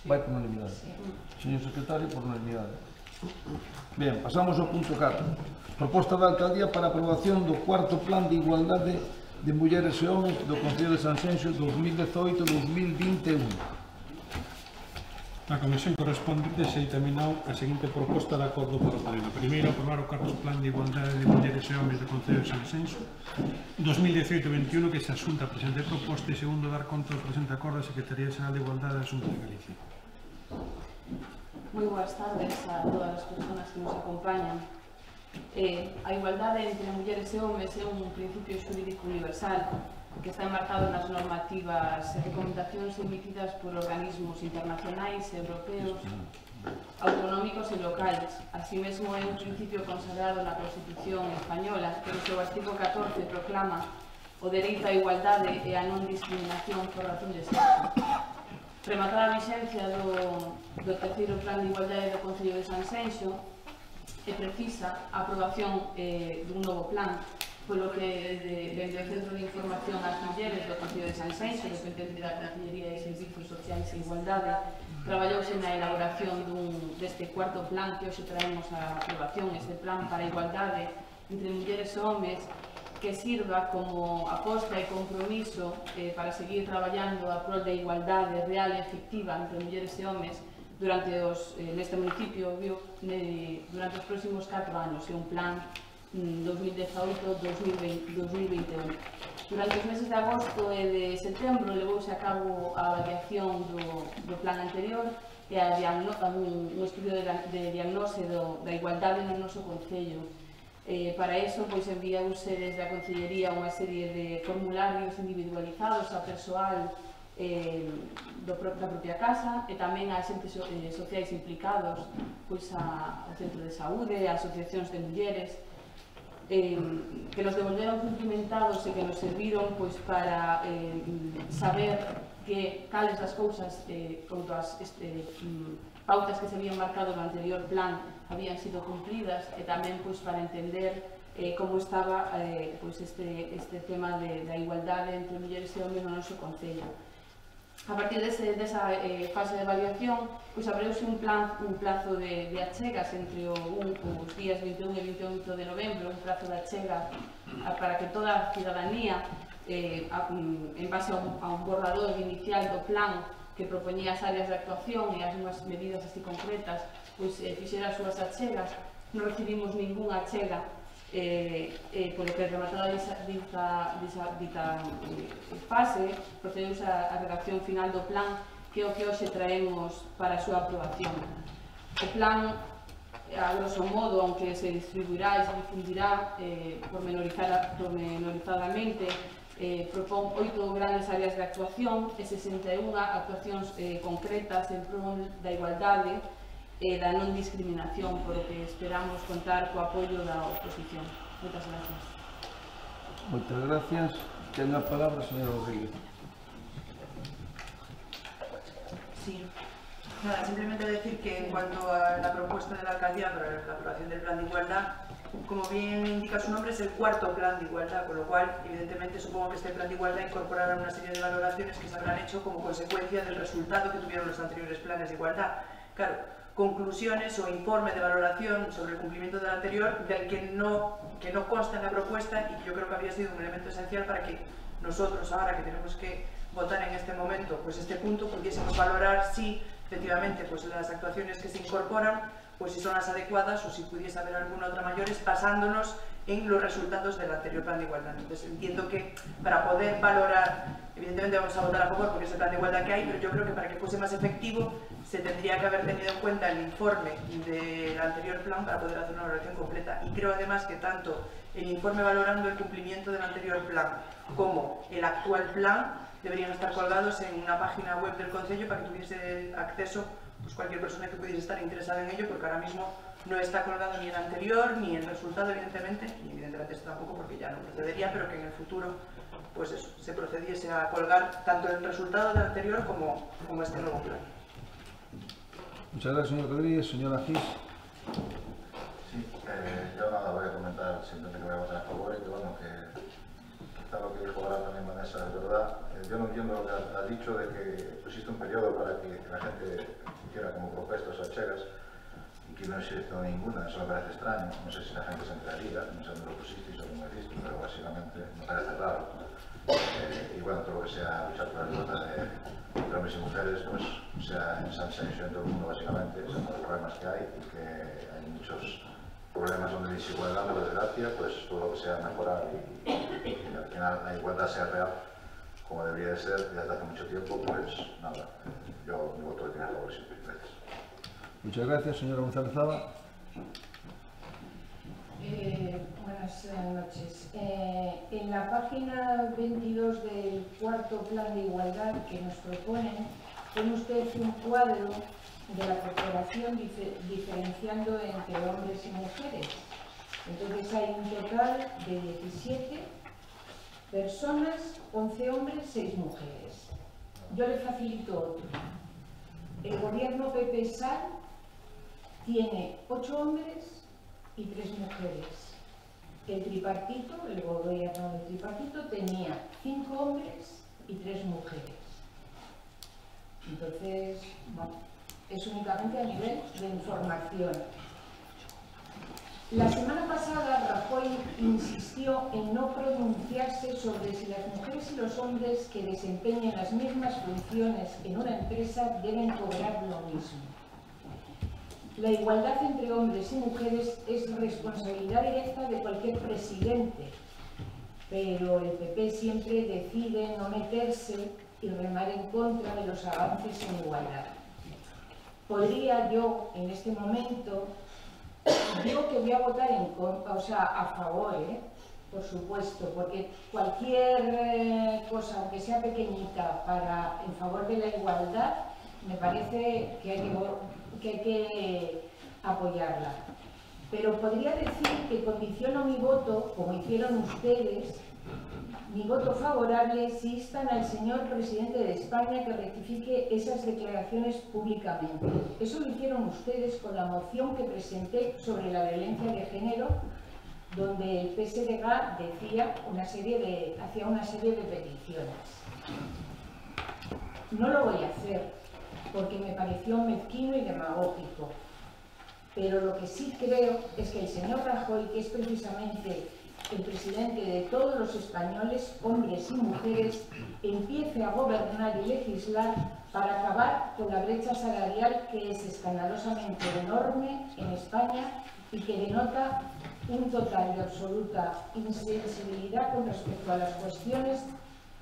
Vai por unanimidade. Señor secretario, por unanimidade. Ben, pasamos ao punto 4. Proposta da Alcaldía para a aprobación do cuarto Plan de Igualdade de Mulleres e Homes do Concello de Sanxenxo 2018-2021. A Comisión correspondente se determinou a seguinte proposta de acordo por o pleno. Primeiro, aprobar o cuarto Plan de Igualdade de Mulleres e Homes do Concello de Sanxenxo 2018-2021 que se asunta a presente proposta, e segundo, dar conta do presente acordo da Secretaría Xeral de Igualdade da Xunta de Galicia. Moi boas tardes a todas as persoas que nos acompañan. A igualdade entre mulleres e homes é un principio xurídico universal que está enmarcado nas normativas e recomendacións emitidas por organismos internacionais, europeos, autonómicos autonómicos e locales. Así mesmo é un principio consagrado na Constitución española, que no seu artigo 14 proclama o dereito á igualdade e a non discriminación por razón de sexo. Rematada a vixencia do terceiro Plan de Igualdade do Concello de Sanxenxo, é precisa a aprobación dun novo plan, polo que dende o Centro de Información ás Mulleres do Concello de Sanxenxo, dependente da Consellería de Servizos Sociais e Igualdade, traballouse na elaboración deste cuarto plan que hoxe traemos a aprobación, este plan para a igualdade entre mulleres e homes, que sirva como aposta e compromiso para seguir traballando a prol da igualdade real e efectiva entre mulleres e homes neste municipio durante os próximos 4 anos. É un plan 2018-2021. Durante os meses de agosto e de setembro levouse a cabo a avaliación do plan anterior e un estudio de diagnose da igualdade no noso concello. Para iso, enviouse desde a Concellería unha serie de formularios individualizados a persoal da propia casa e tamén a xentes sociais implicados, ao centro de saúde, a asociacións de mulleres, que nos devolveron cumplimentados e que nos serviron para saber cales das cousas conto as pautas que se habían marcado no anterior plan habían sido cumplidas e tamén para entender como estaba este tema da igualdade entre mulleres e homens no noso concello. A partir desa fase de evaluación, abriuse un plazo de achegas entre os días 21 e 28 de novembro, un plazo de achega para que toda a cidadanía, en base a un borrador inicial do plan que propoñía as áreas de actuación e as unhas medidas así concretas, fixera as súas achegas. Non recibimos ningunha achega, polo que rematada dita fase, procedeuse a redacción final do plan, que é o que hoxe traemos para a súa aprobación. O plan, a grosso modo, aunque se distribuirá e se difundirá pormenorizadamente, propón 8 grandes áreas de actuación e 61 actuacións concretas en prol da igualdade e da non discriminación, por o que esperamos contar co apoio da oposición. Moitas gracias. Moitas gracias. Ten a palabra, señora Rodríguez. Sí. Nada, simplemente decir que en cuanto a la propuesta de la alcaldía para la aprobación del plan de igualdad, como bien indica su nombre, es el cuarto plan de igualdad, con lo cual, evidentemente, supongo que este plan de igualdad incorporará una serie de valoraciones que se habrán hecho como consecuencia del resultado que tuvieron los anteriores planes de igualdad. Claro, conclusiones o informe de valoración sobre el cumplimiento del anterior, del que no consta en la propuesta y que yo creo que habría sido un elemento esencial para que nosotros, ahora que tenemos que votar en este momento este punto, pudiésemos valorar si efectivamente las actuaciones que se incorporan si son las adecuadas o si pudiese haber alguna otra mayores, basándonos en los resultados del anterior plan de igualdad. Entonces entiendo que para poder valorar, evidentemente vamos a votar a favor porque es el plan de igualdad que hay, pero yo creo que para que fuese más efectivo se tendría que haber tenido en cuenta el informe del anterior plan para poder hacer una valoración completa. Y creo además que tanto el informe valorando el cumplimiento del anterior plan como el actual plan deberían estar colgados en una página web del Concello para que tuviese acceso cualquier persona que pudiese estar interesada en ello, porque ahora mismo no está colgado ni el anterior, ni el resultado, evidentemente, y evidentemente esto tampoco porque ya no procedería, pero que en el futuro se procediese a colgar tanto el resultado del anterior como este nuevo plan. Muchas gracias, señor Rodríguez. Señora Gis. Sí, yo nada, voy a comentar simplemente que voy a votar a favor y que bueno, que quizá lo que dijo ahora también Vanessa es verdad. Yo no entiendo lo que ha dicho de que existe un periodo para que la gente hiciera como propuestas o achegas y que no existe ninguna. Eso me parece extraño. No sé si la gente se enteraría, no sé dónde lo pusisteis o dónde lo visto, pero básicamente me parece raro. Y bueno, todo lo que sea luchar por la igualdad de hombres y mujeres, sea en Sanxenxo, en todo el mundo básicamente, son los problemas que hay y que hay muchos problemas donde hay desigualdad, por desgracia, todo lo que sea mejorar y al final la igualdad sea real, como debería de ser desde hace mucho tiempo, nada, yo voto de a favor siempre. Gracias. Muchas gracias, señora González Zaba. Buenas noches. En la página 22 del cuarto plan de igualdad que nos proponen, pone usted un cuadro de la corporación diferenciando entre hombres y mujeres. Entonces hay un total de 17 personas, 11 hombres, 6 mujeres. Yo le facilito otro. El gobierno PP-SAL tiene 8 hombres y 3 mujeres. El tripartito, el gobierno del tripartito, tenía 5 hombres y 3 mujeres. Entonces, bueno, es únicamente a nivel de información. La semana pasada Rajoy insistió en no pronunciarse sobre si las mujeres y los hombres que desempeñen las mismas funciones en una empresa deben cobrar lo mismo. La igualdad entre hombres y mujeres es responsabilidad directa de cualquier presidente, pero el PP siempre decide no meterse y remar en contra de los avances en igualdad. Podría yo, en este momento, digo que voy a votar en contra, o sea, a favor, por supuesto, porque cualquier cosa, aunque sea pequeñita, en favor de la igualdad, me parece que hay que apoyarla. Pero podría decir que condiciono mi voto, como hicieron ustedes, mi voto favorable si instan al señor presidente de España que rectifique esas declaraciones públicamente. Eso lo hicieron ustedes con la moción que presenté sobre la violencia de género, donde el PSDG hacía una serie de peticiones. No lo voy a hacer porque me pareció mezquino y demagógico, pero lo que sí creo es que el señor Rajoy, que es precisamente el presidente de todos los españoles, hombres y mujeres, empiece a gobernar y legislar para acabar con la brecha salarial que es escandalosamente enorme en España y que denota un total y absoluta insensibilidad con respecto a las cuestiones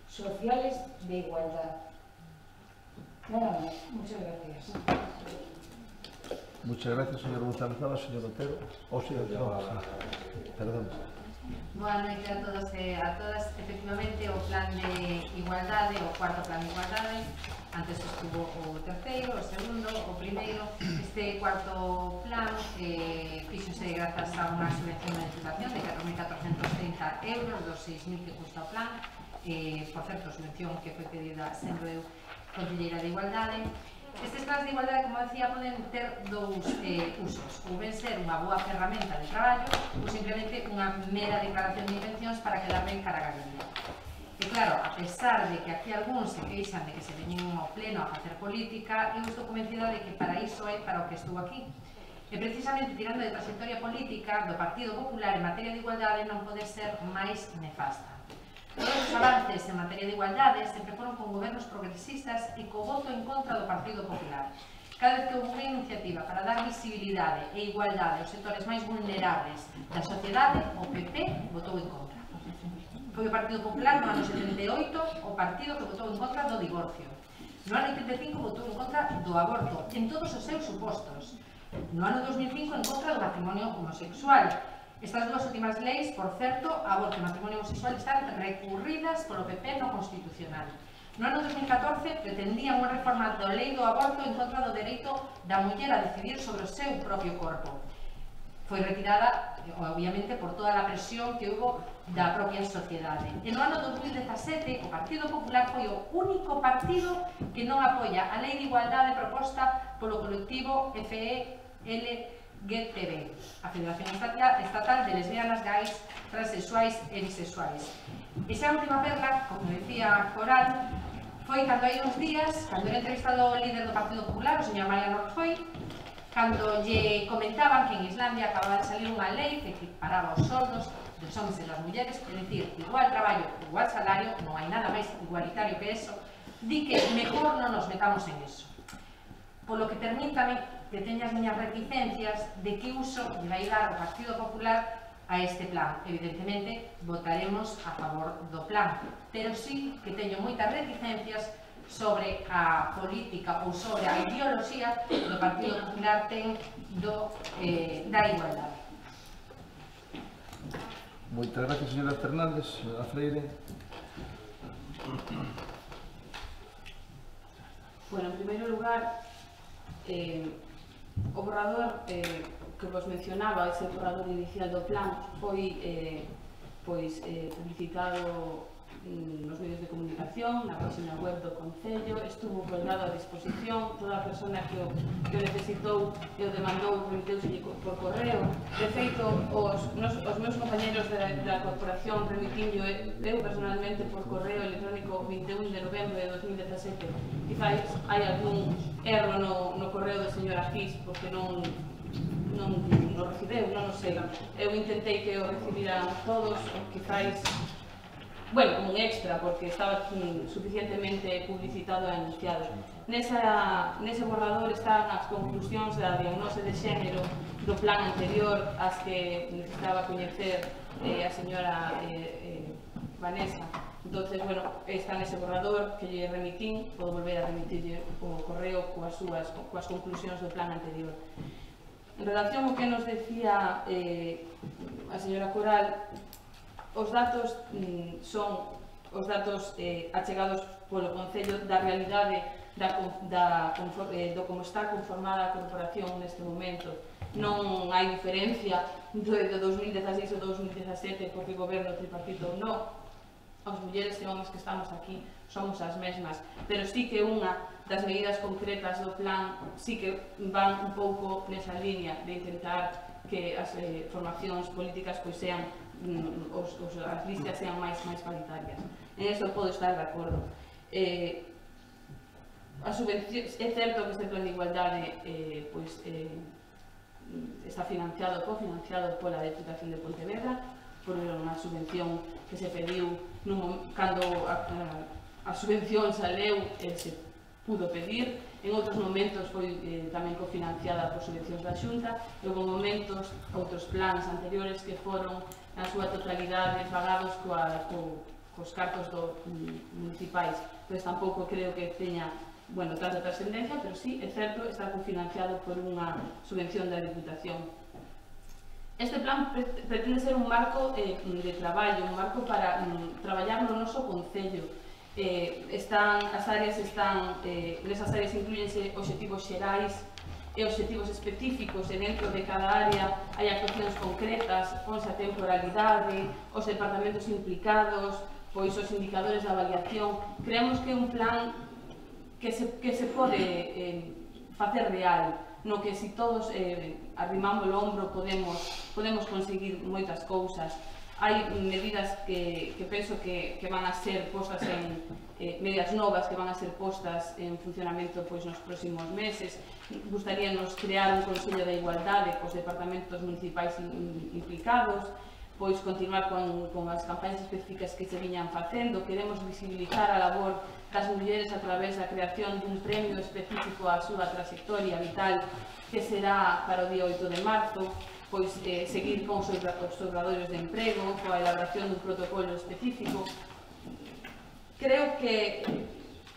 sociales de igualdad. Nada más. Muchas gracias. Muchas gracias, señor González Nava, señor Otero. Perdón. Boa noite a todos e a todas. Efectivamente, o plan de igualdade, o cuarto plan de igualdade, antes estuvo o terceiro, o segundo, o primeiro. Este cuarto plan fíxose grazas a unha subvención de educación de 4.430 euros, dos 6.000 que custa o plan. Por certo, subvención que foi pedida sendo eu conselleira de igualdade. Estes plans de igualdade, como decía, poden ter dous usos, ou ben ser unha boa ferramenta de traballo ou simplemente unha mera declaración de intencións para quedar ben cara a Galicia. E claro, a pesar de que aquí algúns se queixan de que se veñen ao pleno a facer política, eu estou convencida de que para iso é para o que estou aquí. E precisamente tirando de trayectoria política do Partido Popular en materia de igualdade non pode ser máis nefasta. Todos os avances en materia de igualdade sempre foron con gobernos progresistas e co voto en contra do Partido Popular. Cada vez que houve unha iniciativa para dar visibilidade e igualdade aos sectores máis vulnerables da sociedade, o PP votou en contra. Foi o Partido Popular no ano 78 o partido que votou en contra do divorcio. No ano 85 votou en contra do aborto, en todos os seus supostos. No ano 2005 en contra do matrimonio homosexual. Estas dúas últimas leis, por certo, aborto e matrimonio homosexual, están recurridas polo PP no Constitucional. No ano 2014 pretendían unha reforma da lei do aborto en contra do dereito da muller a decidir sobre o seu propio corpo. Foi retirada, obviamente, por toda a presión que hubo da propia sociedade. E no ano 2017, o Partido Popular foi o único partido que non apoia a lei de igualdade proposta polo colectivo FELGTB, a Federación Estatal de Lesbianas, Gais, Transexuais e Bisexuais. Esa última perla, como decía Coral, foi cando hai uns días, cando era entrevistado o líder do Partido Popular, o señor Mariano Rajoy, cando lle comentaban que en Islandia acababa de salir unha lei que equiparaba os soldos dos homens e das mulleres, é dicir, igual traballo, igual salario, non hai nada máis igualitario que eso, di que mejor non nos metamos en eso. Polo que permítame que teña as miñas reticencias de que uso lle vai dar o Partido Popular a este plan. Evidentemente, votaremos a favor do plan, pero sí que teño moitas reticencias sobre a política ou sobre a ideoloxía do Partido Popular ten da igualdade. Moitas gracias, señora Fernández. Señora Freire. Bueno, en primeiro lugar, O borrador que vos mencionaba, ese borrador inicial do plan, foi publicitado nos medios de comunicación, na página web do Concello, estuvo colgado a disposición, toda a persona que o necesitou e o demandou remiteuselle por correo. De feito, os meus compañeros da corporación remitinho eu personalmente por correo electrónico 21 de novembro de 2017. Quizás hai algún erro no correo do señor Agís, porque non o recibeu, non o sei. Eu intentei que o recibiran todos, quizás, bueno, como un extra, porque estaba suficientemente publicitado e anunciado. Nese borrador están as conclusións da diagnose de xénero do plan anterior, as que necesitaba coñecer a señora Vanessa. Entonces, bueno, está nese borrador que lle remitín, podo volver a remitirlle o correo coas conclusións do plan anterior. En relación ao que nos decía a señora Coral, os datos son os datos achegados polo Concello da realidade do como está conformada a corporación neste momento. Non hai diferencia de 2016 ou 2017 porque o goberno tripartito ou non. As mulleres e homens que estamos aquí somos as mesmas, pero sí que unha das medidas concretas do plan sí que van un pouco nesa línea de intentar que as formacións políticas pois sean as listas sean máis paritarias. En eso podo estar de acordo. É certo que este plan de igualdade está cofinanciado pola Deputación de Pontevedra por unha subvención que se pediu cando a subvención saleu se pudo pedir. En outros momentos foi tamén cofinanciada por subvencións da Xunta e houve momentos, outros plans anteriores que foron na súa totalidade pagados cos cartos municipais. Pois tampouco creo que teña tanta trascendencia, pero sí, é certo, está cofinanciado por unha subvención da Deputación. Este plan pretende ser un marco de traballo, un marco para traballar no noso Concello. Nesas áreas incluyense obxectivos xerais e obxectivos específicos, e dentro de cada área hai actuacións concretas, ponse a temporalidade, os departamentos implicados, pois os indicadores de avaliación. Creemos que é un plan que se pode facer real, no que se todos arrimamos o ombro podemos conseguir moitas cousas. Hai medidas que penso que van a ser postas medidas novas que van a ser postas en funcionamento nos próximos meses. Gustaríanos crear un Consello de Igualdade cos departamentos municipais implicados, pois continuar con as campañas específicas que se viñan facendo. Queremos visibilizar a labor das mulleres a través da creación dun premio específico á súa trayectoria vital que será para o día 8 de marzo, pois seguir con os observatorios de emprego, coa elaboración dun protocolo específico. Creo que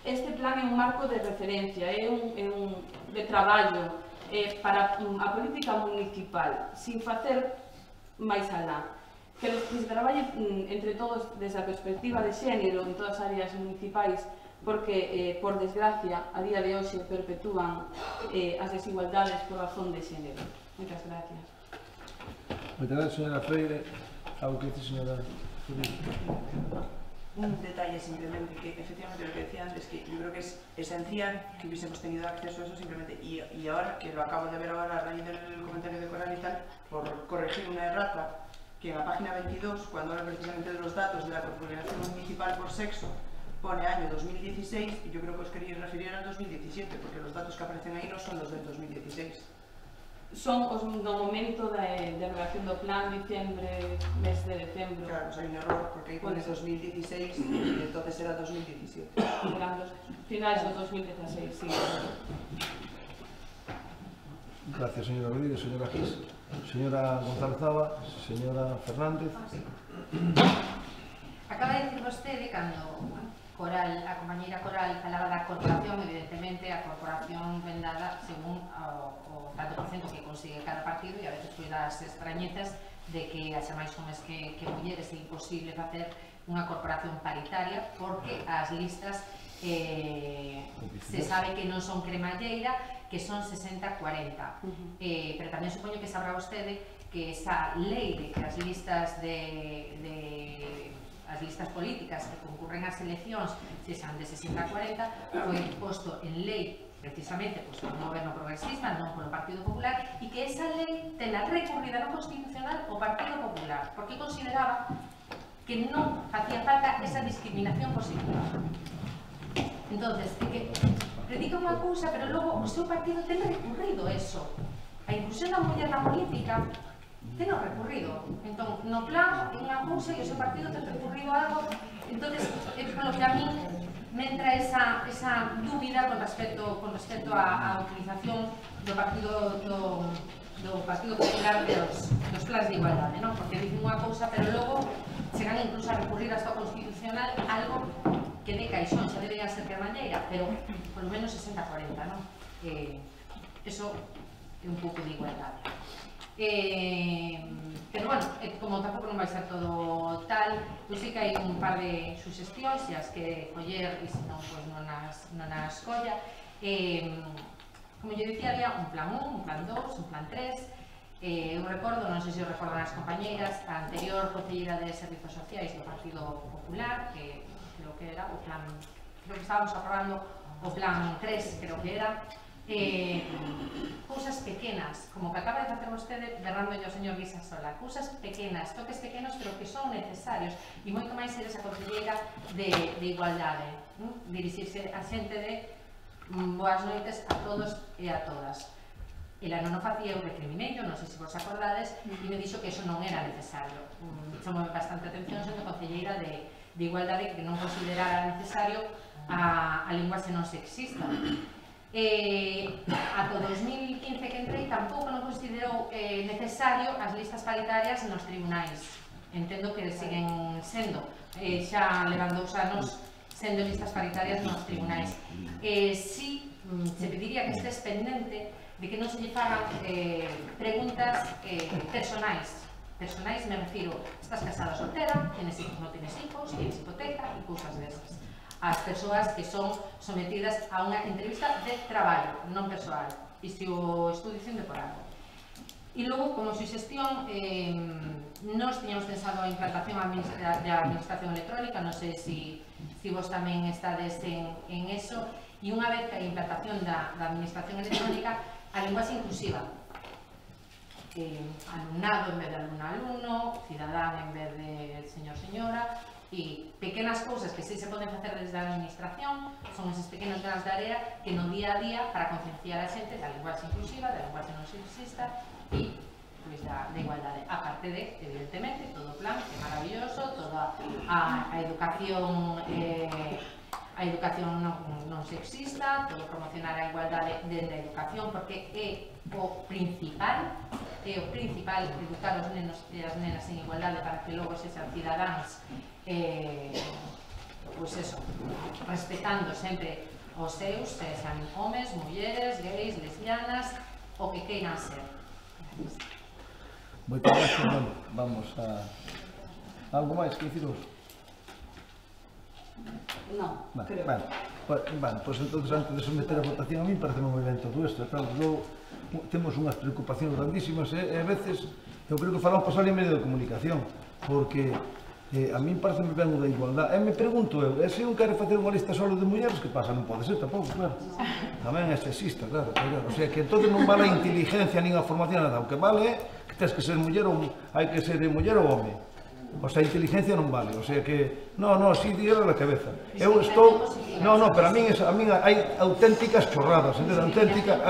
este plan é un marco de referencia, é un de traballo para a política municipal, sin facer máis alá. Que se traballe entre todos desde a perspectiva de xénero en todas as áreas municipais, porque, por desgracia, a día de hoxe perpetúan as desigualdades por razón de xénero. Moitas gracias. Moitas gracias, señora Freire. Algo que dice, señora Freire. Un detalle simplemente, que efectivamente lo que decía antes, que yo creo que es esencial que hubiésemos tenido acceso a eso simplemente, y ahora, que lo acabo de ver ahora a raíz del comentario de Coral y tal, por corregir una errata, que en la página 22, cuando habla precisamente de los datos de la corporación municipal por sexo, pone año 2016, y yo creo que os queréis referir al 2017, porque los datos que aparecen ahí no son los del 2016. Son os do momento de relación do plan, diciembre, mes de decembro. Claro, pues hay un error, porque ahí pone 2016 y entonces era 2017. Eran finais do 2016, sí. Gracias, señora Rodríguez, señora Gis, señora González Zaba, señora Fernández. Acaba de dicir vostede, cando Coral, a compañeira Coral falaba da corporación, evidentemente a corporación ven dada según o tanto por cento que consigue cada partido, e a veces foi das extrañezas de que haxa máis homes que mulleres. É imposible facer unha corporación paritaria porque as listas se sabe que non son cremalleira que son 60-40. Pero tamén supoño que sabrá vostede que esa lei de que as listas as listas políticas que concurren ás eleccións sexan de 60-40 foi posto en lei precisamente por un goberno progresista, non polo Partido Popular, e que esa lei tena recurrida no Constitucional o Partido Popular, porque consideraba que non facía falta esa discriminación positiva. Entonces, é que predica unha cousa, pero logo o seu partido ten recurrido eso. A inclusión da muller na política ten recurrido. Entón, no plan, é unha cousa e o seu partido ten recurrido algo. Entonces, é polo que a min me entra esa dúbida con respecto á utilización do Partido Popular dos plans de igualdade, non? Porque dicen unha cousa, pero logo chegan incluso a recurrir hasta o Constitucional algo que de caixón, xa debería ser que a maneira, pero polo menos 60-40, non? Eso é un pouco de igualdade. Pero bueno, como tampouco non vai ser todo tal, pois sí que hai un par de suxestións e as que coller, e senón pois non as colla. Como yo dicía, había un plan 1, un plan 2, un plan 3. Eu recordo, non sei se o recordan as compañeiras, a anterior concelleira de Servizos Sociais do Partido Popular, que creo que era o plan, creo que estábamos aprobando o plan 3, creo que era, cousas pequenas, como que acaba de facer vostede berrando ao señor Guisa Sola, cousas pequenas, toques pequenos, pero que son necesarios, e moito máis ser esa concelleira de igualdade, dirixirse a xente de boas noites a todos e a todas. Ela non o facía, eu recrimineio, non sei se vos acordades, e me dixo que eso non era necesario. Chamou bastante atención sendo concelleira de igualdade, que non considerara necesario a linguaxe non sexista. Ata 2015 que entrei tampouco non considerou necesario as listas paritarias nos tribunais. Entendo que seguen sendo, xa levan 2 anos sendo listas paritarias nos tribunais. Si se pediría que estés pendente de que non se lle fagan preguntas personais. Personais me refiro, estás casada soltera, tienes hijos, non tienes hijos, tienes hipoteca e cousas desas. As persoas que son sometidas a unha entrevista de traballo, non persoal, e se o estou dicindo por algo. E logo, como suxestión, nós tiñamos pensado a implantación de administración electrónica, non sei se vos tamén estades en eso, e unha vez que a implantación da administración electrónica, a linguaxe inclusiva, alumnado en vez de alumno-alumno, cidadán en vez de señor-señora, e pequenas cousas que se poden facer desde a administración son esos pequenos granos de area que no día a día para concienciar a xente da linguaxe inclusiva, da linguaxe non sexista e da igualdade, aparte de, evidentemente, todo o plan, que é maravilloso, toda a educación non sexista, todo promocionar a igualdade dentro da educación, porque é o principal educar os nenos e as nenas en igualdade para que logo sexan cidadáns, pois eso, respetando sempre os seus, sexan homes, mulleres, gays, lesbianas, o que queiran ser. Moitas gracias, bueno, vamos a... Algo máis que deciros? No, creo. Bueno, pues entonces antes de someter a votación, a mí parece moi ben todo isto, logo temos unhas preocupacións grandísimas e a veces eu creo que falamos pasar en medio de comunicación, porque a mí parece moi ben o da igualdade. E me pregunto eu, se un quere facer unha lista solo de mulleres, que pasa? Non pode ser tampouco, claro. Tamén é sexista, claro. O sea, que entonces non vale a inteligencia nin a formación, nada. O que vale é que tens que ser muller ou hai que ser muller ou home. O sea, a inteligencia non vale, o sea que... No, así dira na cabeza. Eu estou... No, pero a min hai auténticas chorradas, entende? Auténticas...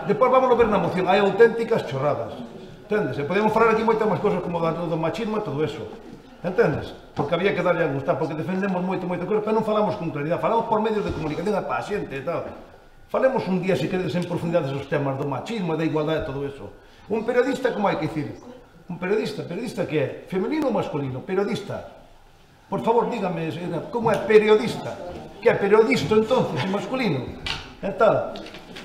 Depois vamos a ver na moción, hai auténticas chorradas. Entendes? E podemos falar aquí moitas máis cosas como do machismo e todo eso. Entendes? Porque había que darlle a gustar, porque defendemos moita coisa, pero non falamos con claridade, falamos por medios de comunicación para a xente e tal. Falemos un día, se queredes, en profundidade os temas do machismo, da igualdade e todo eso. Un periodista, como hai que dicir? Un periodista que é femenino ou masculino? Periodista. Por favor, dígame, como é periodista? Que é periodista, entonces, en masculino? E tal.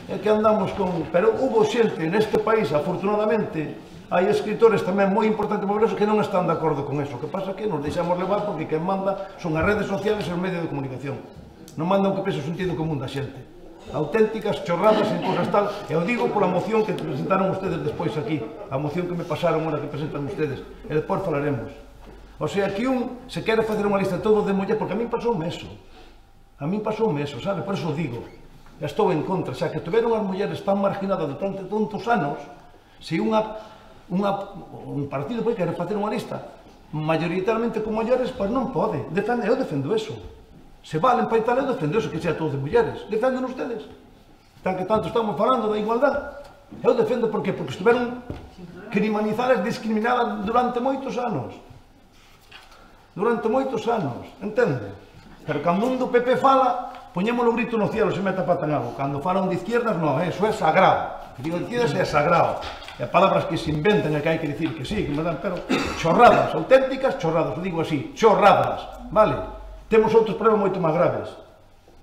É que andamos con... Pero hubo xente neste país, afortunadamente, hai escritores tamén moi importantes que non están de acordo con eso. O que pasa é que nos deixamos levar porque quen manda son as redes sociales e os medios de comunicación. Non mandan o que pensa o sentido común da xente. auténticas chorradas en cosas tal, e o digo pola moción que presentaron ustedes despois aquí, a moción que me pasaron ahora que presentan ustedes, e despois falaremos. O sea, que un se quere facer unha lista todo de muller, porque a min pasoume eso, sabe, por eso digo, estou en contra, xa que tuveron as mulleres tan marginadas durante tantos anos, se un partido pode querer facer unha lista maioritariamente con mulleres, pois non pode, eu defendo eso. Se valen para tal, eu defendo eso, que sea todo de mulleres. Defenden ustedes. Tan que tanto estamos falando da igualdade. Eu defendo porque estiveron criminalizadas, discriminadas durante moitos anos. Entende? Pero cando un do PP fala, poñémolo grito no cielo, se mete a pata en agua. Cando falan de izquierdas, non, eso é sagrado. Que digo de izquierdas é sagrado. E palabras que se inventan e que hai que dicir que sí, pero chorradas, auténticas chorradas, o digo así, chorradas, vale? Temos outros problemas moito máis graves,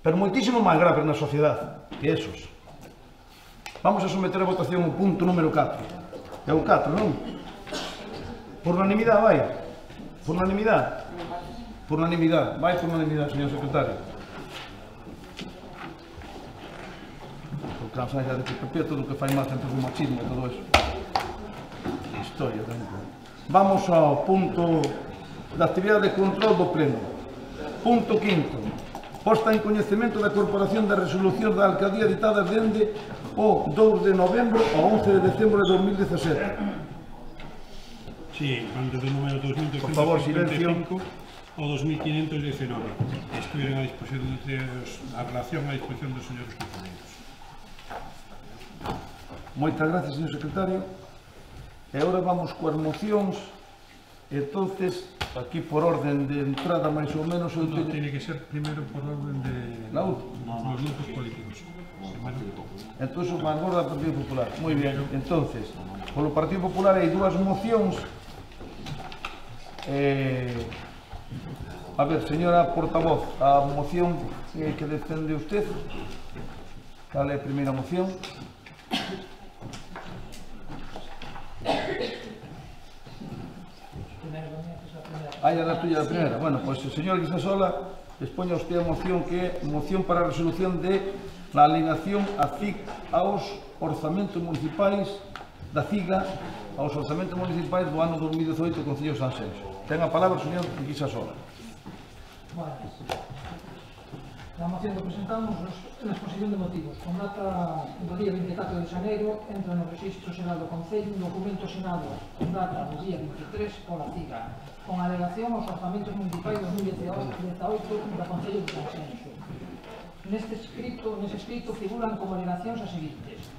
pero moitísimo máis graves na sociedade que esos. Vamos a someter a votación o punto número 4. É o 4, non? Por unanimidade, vai? Por unanimidade? Por unanimidade, vai por unanimidade, señor secretario. Porque a sanidade de PP, todo o que fai máis dentro do machismo e todo eso. Historia, dentro. Vamos ao punto da actividade de control do pleno. Punto 5. Posta en coñecemento da Corporación das Resolucións da Alcaldía ditadas dende o 2 de novembro ao 11 de decembro de 2017. Sí, antes do número 2255 por favor, silencio. o 2519. Estuvieron a disposición a relación a disposición dos señores compañeros. Moitas gracias, señor secretario. E agora vamos coas mocións. Entonces, aquí por orden de entrada, máis ou menos... No, tiene que ser primero por orden de los grupos políticos. Entonces, o máis gordo do Partido Popular. Moi bien, entonces, polo Partido Popular hai dúas mocións. A ver, señora portavoz, a moción que defende usted, cal é a primeira moción? Hai a tuya da primeira. Bueno, pois o señor Guisasola expoña usted a moción que é moción para a resolución de la alineación a CIC aos orzamentos municipais da CIGA aos orzamentos municipais do ano 2018 do Concello de Sanxenxo. Ten a palabra o señor Guisasola. Bueno, la moción que presentamos na exposición de motivos. Con data do día 24 de xaneiro entra no Registro Xeral do Concello un documento sinado con data do día 23 pola CIGA con alegación aos orzamentos municipais 2018 da Concello de Sanxenxo. Nese escrito figuran como alegacións as seguintes: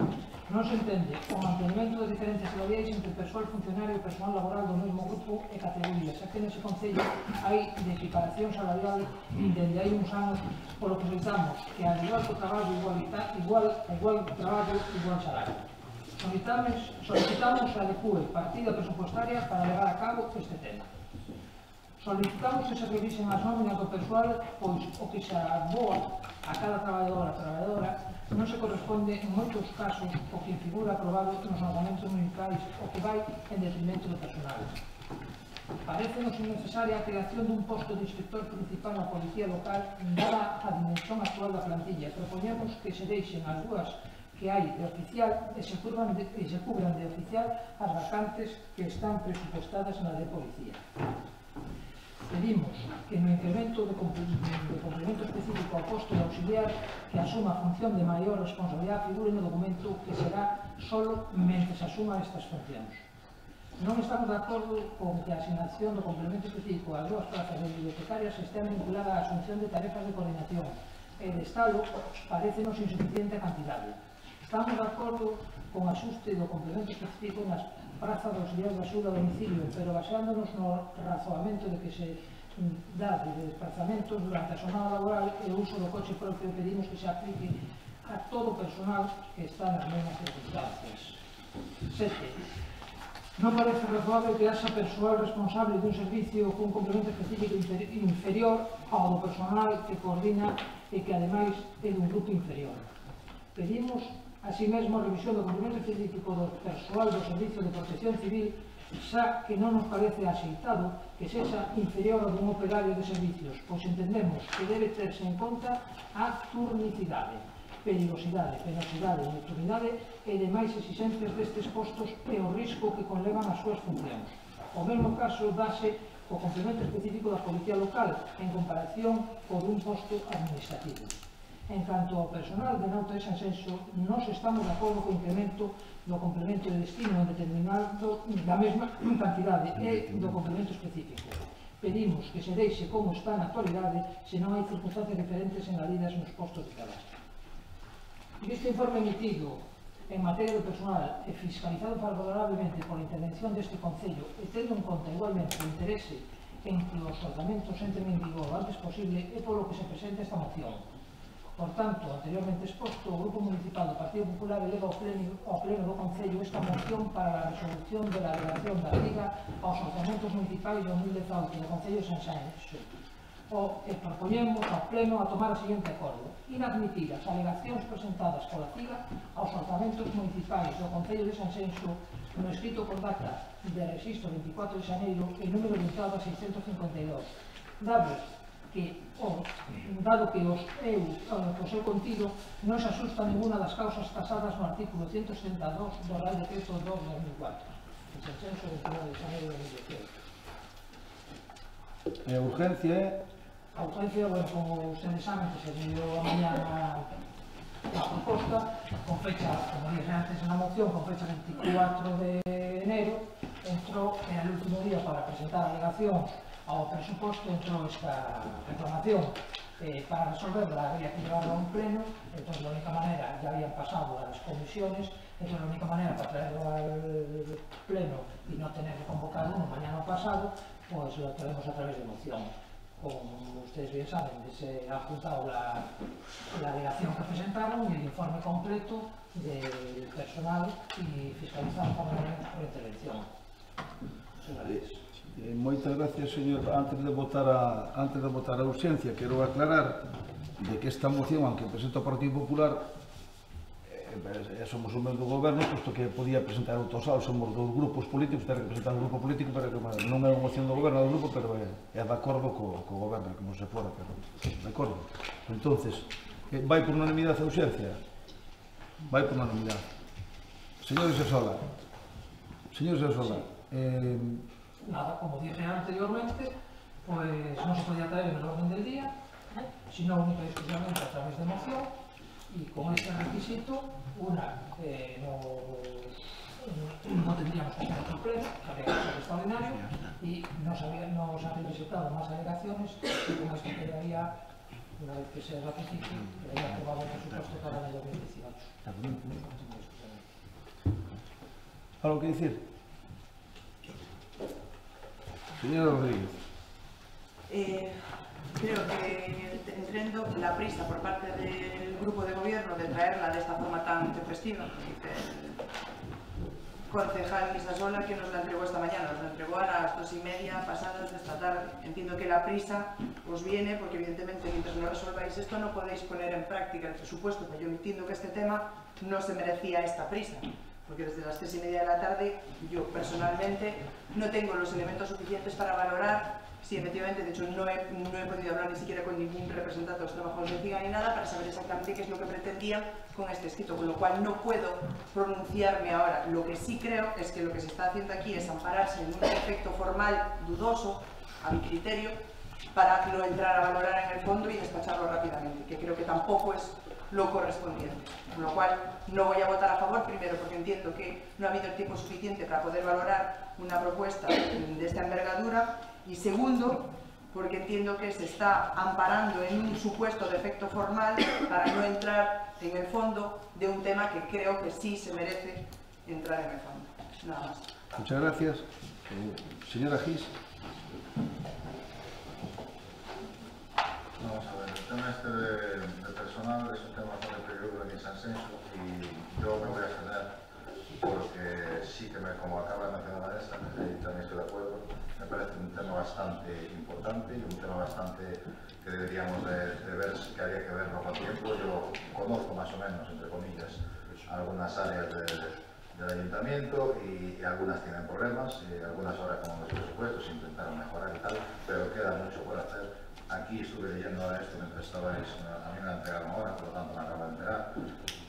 non se entende o mantenimento de diferencias salariais entre persoal funcionario e persoal laboral do mesmo grupo e categoría, xa que nese Concello hai desequiparación salarial dende hai uns anos, polo que solicitamos que al igual que o traballo igual traballo, igual salario. Solicitamos a adecue partida presupuestaria para levar a cabo este tema. Solicitamos que se revisen as nóminas do persoal, pois o que se aboa a cada traballadora non se corresponde en moitos casos o que figura aprobado nos orzamentos municipais, o que vai en detrimento do personal. Parece-nos innecesaria a creación dun posto de inspector principal na Policía Local dada a dimensión actual da plantilla. Propoñemos que se deixen as dúas que hai de oficial e se cubran de oficial as vacantes que están presupuestadas na de Policía. Pedimos que no incremento de complemento específico ao posto de auxiliar que asuma a función de maior responsabilidade figure no documento que será solo mentre se asuma estas funcións. Non estamos de acordo con que a asignación do complemento específico ás dúas plazas de bibliotecarias estea vinculada á asunción de tarefas de coordinación e de estado parecenos insuficiente a cantidade. Estamos de acordo con o axuste do complemento específico nas praza dos días de axuda a domicilio, pero baseándonos no razoamento de que se dá de desplazamentos durante a jornada laboral e o uso do coche propio, pedimos que se aplique a todo o personal que está nas mesmas circunstancias. 7. Non parece razoable que haxa persoal responsable dun servicio con complemento específico inferior ao do personal que coordina e que ademais é dun grupo inferior. Pedimos así mesmo a revisión do complemento específico do persoal do Servicio de Protección Civil, xa que non nos parece axeitado que sexa inferior ao dun operario de servicios, pois entendemos que debe terse en conta a turnicidade. perigosidade, penosidade e nocturnidade e demais exixentes destes postos e o risco que conlevan as súas funcións. O mesmo caso dase o complemento específico da Policía Local en comparación con un posto administrativo. En canto ao personal de Nauta de Sanxenxo, nós estamos de acordo co incremento do complemento de destino en determinado da mesma cantidade e do complemento específico. Pedimos que se deixe como está na actualidade se non hai circunstancias diferentes engadidas nos postos de cadastro. Este informe emitido en materia de personal e fiscalizado favorablemente pola intervención deste Concello e tendo en conta igualmente o interese en que os orzamentos entren en vigor o antes posible é polo que se presenta esta moción. Por tanto, anteriormente exposto, o Grupo Municipal do Partido Popular eleva ao pleno do Concello esta moción para a resolución de la delegación da Liga aos orzamentos municipais do 2018 do Concello de Sanxenxo. Propoñemos ao pleno a tomar o seguinte acordo: inadmitir as alegacións presentadas pola CIGA aos orzamentos municipais do Concello de Sanxenxo no escrito por data de registro 24 de xaneiro e número de entrada 652, dado que o seu contido non se asusta a ninguna das causas tasadas no artículo 162 do Real Decreto 2/2004, de Sanxenxo 29 de xaneiro de 2018. A urgencia é? A urgencia, bueno, como ustedes saben, que se dio a mañana a proposta, con fecha, como dije antes na moción, con fecha 24 de enero, entrou en el último día para presentar alegacións ao presuposto, entrou esta reclamación para resolverla, había que llevarla a un pleno, entonces la única manera, ya habían pasado a las comisiones, entonces la única manera para traerlo al pleno y no tener que convocar uno mañana pasado, pues lo traemos a través de moción. Como ustedes bien saben, se ha juntado la alegación que presentaron y el informe completo del personal y fiscalizado por la intervención. Moitas gracias, señor. Antes de votar a urxencia, quero aclarar de que esta moción, aunque presenta o Partido Popular, somos o mesmo goberno, posto que podía presentar outros aos, somos dos grupos políticos, ten que presentar un grupo político, pero que non é unha moción do goberno do grupo, pero é de acordo co goberno, como se fora, pero de acordo. Entonces, vai por unanimidade a urxencia? Vai por unanimidade. Señor Isasola, Nada, como dije anteriormente, pues no se podía traer en el orden del día, sino única y exclusivamente a través de moción, y con este requisito, no tendríamos que hacer otro pleno, que habría que ser extraordinario, y no se habían visitado más alegaciones, y con esto quedaría, una vez que se ratifique, quedaría aprobado el presupuesto para el año 2018. ¿Algo que decir? Señora Rodríguez. Creo que entiendo la prisa por parte del grupo de gobierno de traerla de esta forma tan tempestiva. El concejal Isasola, que nos la entregó esta mañana, nos la entregó a las 2:30 pasadas de esta tarde. Entiendo que la prisa os viene porque evidentemente mientras no resolváis esto no podéis poner en práctica el presupuesto, pero yo entiendo que este tema no se merecía esta prisa, porque desde las 3:30 de la tarde yo personalmente no tengo los elementos suficientes para valorar si efectivamente, de hecho no he podido hablar ni siquiera con ningún representante de los trabajadores de CIGA ni nada para saber exactamente qué es lo que pretendían con este escrito, con lo cual no puedo pronunciarme ahora. Lo que sí creo es que lo que se está haciendo aquí es ampararse en un efecto formal dudoso, a mi criterio, para no entrar a valorar en el fondo y despacharlo rápidamente, que creo que tampoco es lo correspondiente. Con lo cual no voy a votar a favor, primero porque entiendo que no ha habido el tiempo suficiente para poder valorar una propuesta de esta envergadura, y segundo porque entiendo que se está amparando en un supuesto de efecto formal para no entrar en el fondo de un tema que creo que sí se merece entrar en el fondo. Nada más. Muchas gracias. Señora Gis. Vamos a ver, el tema este de personal es un tema con el que yo creo que es Sanxenxo y yo me voy a abstener porque sí que como acaba de mencionar Vanessa, y también estoy de acuerdo, me parece un tema bastante importante y un tema bastante que deberíamos de ver, que habría que verlo con tiempo. Yo conozco más o menos, entre comillas, algunas áreas del ayuntamiento y algunas tienen problemas, y algunas ahora con los presupuestos intentaron mejorar y tal, pero queda mucho por hacer. Aquí aquí estuve leyendo ahora esto mientras estabais, a mí me la entregaron ahora, por lo tanto me acabo de enterar,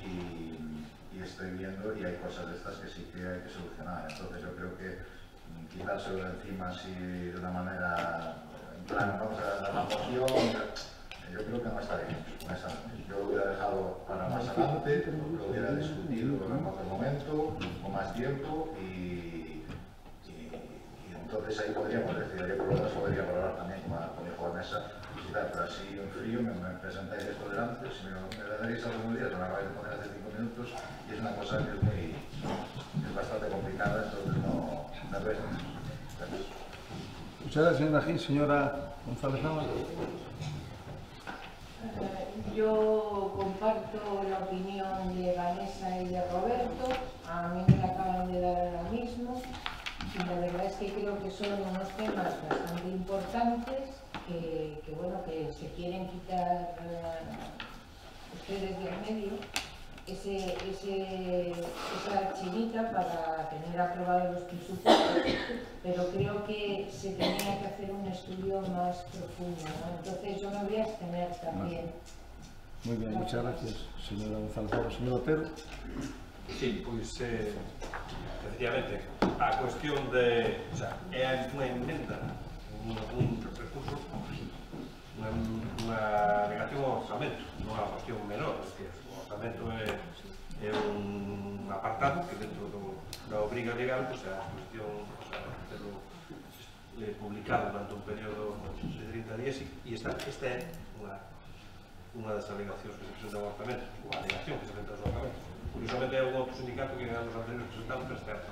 y estoy viendo y hay cosas de estas que sí que hay que solucionar. Entonces yo creo que quitárselo de encima así de una manera, en plan, vamos a dar la moción, yo creo que no está bien, honestamente. Yo lo hubiera dejado para más adelante, lo hubiera discutido en otro momento, con más tiempo y entonces ahí podríamos decir, yo por lo menos podría valorar también con mi juego de mesa, pero así en frío me presentáis esto delante, si me daréis algunos días, me acabáis de poner hace 5 minutos y es una cosa que es bastante complicada, entonces no me parece. Gracias. Muchas gracias, señora Gil. Señora González Ámaz. Yo comparto la opinión de Vanessa y de Roberto, a mí me la acaban de dar ahora mismo y la verdad es que creo que son unos temas bastante importantes que bueno, que se quieren quitar ustedes del medio esa chinita para tener aprobados los presupuestos, pero creo que se tenía que hacer un estudio más profundo, ¿no? Entonces yo me voy a abstener también. Muy bien, muchas gracias, señora González Ámaz. Señor Otero. Sí, pois, efectivamente, a cuestión de, o sea, é unha emenda, un recurso, unha negación ao orzamento, non é unha cuestión menor, é que o orzamento é un apartado que dentro da obriga legal, pois a cuestión, o sea, telo publicado durante un período de 30 días e esta é unha das alegacións que se presenta ao orzamento, ou a alegación que se presenta ao orzamento. Curiosamente é un outro sindicato que en anos anteriores presentamos esta erra.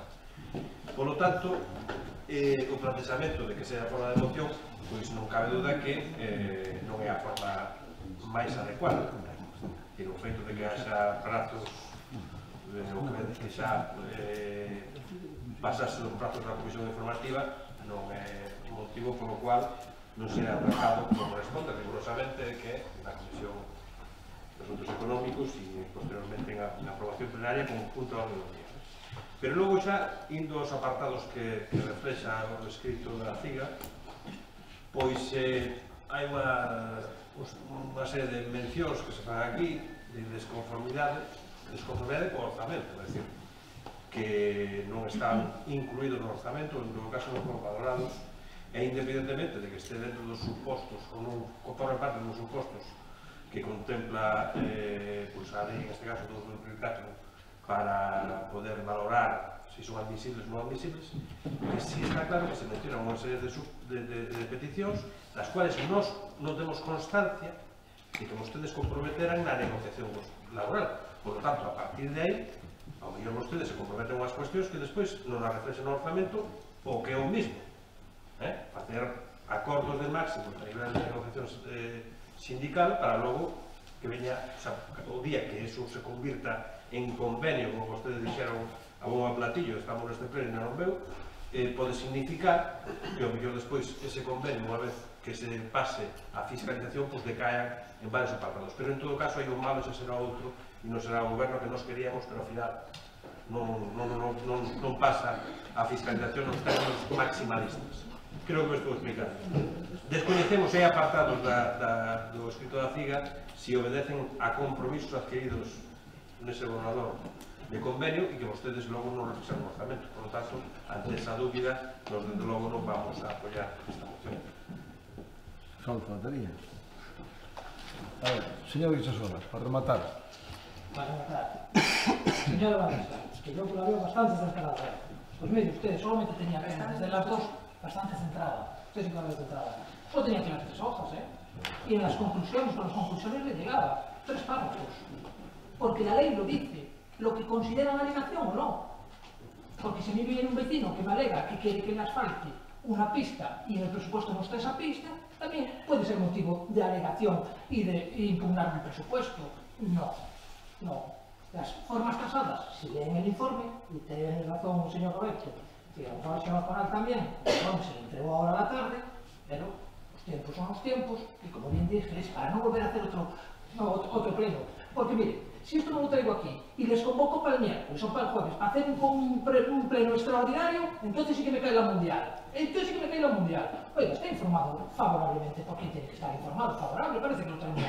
Por lo tanto, o planteamento de que sea a forma de moción, pois non cabe duda que non é a forma máis adecuada. E o feito de que haxa prazos, o que xa pasase os prazos da Comisión Informativa non é motivo polo cual non será tratado como corresponde rigurosamente que na Comisión de Asuntos Económicos e posteriormente na aprobación plenaria conjunto da Unión Europea. Pero logo xa, indo aos apartados que reflexa o escrito da CIGA, pois hai unha serie de mencións que se fan aquí de desconformidade co orzamento, é dicir, que non están incluídos no orzamento, en todo caso non foron valorados, e independentemente de que este dentro dos supostos ou non forme parte dos supostos que contempla pois a lei, en este caso, do 2004, para poder valorar se son admisibles ou non admisibles, que si está claro que se mencionan unha serie de peticións das cuales nós non temos constancia de que vostedes comprometeran na negociación laboral. Por lo tanto, a partir de aí, ao mellor vostedes se comprometen unhas cuestións que despois non as reflexen no orzamento ou que é o mismo. Facer acordos de máximo a nivel de negociación sindical para logo que veña, o día que eso se convirta en convenio, como vostedes dixeron a bombo a platillo, estamos neste pleno e non veu, pode significar que ao mellor despois ese convenio, unha vez que se pase a fiscalización, pois decaen en varios apartados. Pero en todo caso hai un malo, ese será outro, e non será o goberno que nos queríamos, pero ao final non pasa a fiscalización nos términos maximalistas. Creo que me estou explicando. Descoñecemos se hai apartados do escrito da CIGA se obedecen a compromisos adquiridos nese borrador de convenio e que vostedes logo non reflexan no orzamento. Por lo tanto, ante esa dúbida, nos desde logo non vamos a apoiar esta moción. Só faltaría. A ver, señor Guisasola, para rematar. Para rematar. Señora Vanessa, que yo la veo bastante centrada. Pues mire, ustedes solamente tenían que, desde las dos, bastante centrada. Usted sí que la veo centrada. Solo tenía que las 3 hojas, Y en las conclusiones, con las conclusiones le llegaba 3 párrafos. Porque la ley lo dice, lo que consideran alegación o no. Porque si me viene un vecino que me alega que quiere que le asfalte una pista y en el presupuesto no está esa pista, también puede ser motivo de alegación y de impugnar un presupuesto. No, no. Las formas tasadas, si leen el informe, y tiene razón el señor Roberto, y a lo mejor el señor Conal también, bueno, se le entregó ahora a la tarde, pero los tiempos son los tiempos, y como bien dije, es para no volver a hacer otro pleno. Porque mire, si esto no lo traigo aquí y les convoco para el miércoles o para el jueves para hacer un pleno extraordinario, entonces sí que me cae la mundial. Oiga, está informado favorablemente. ¿Por qué tiene que estar informado favorable? Parece que lo tenemos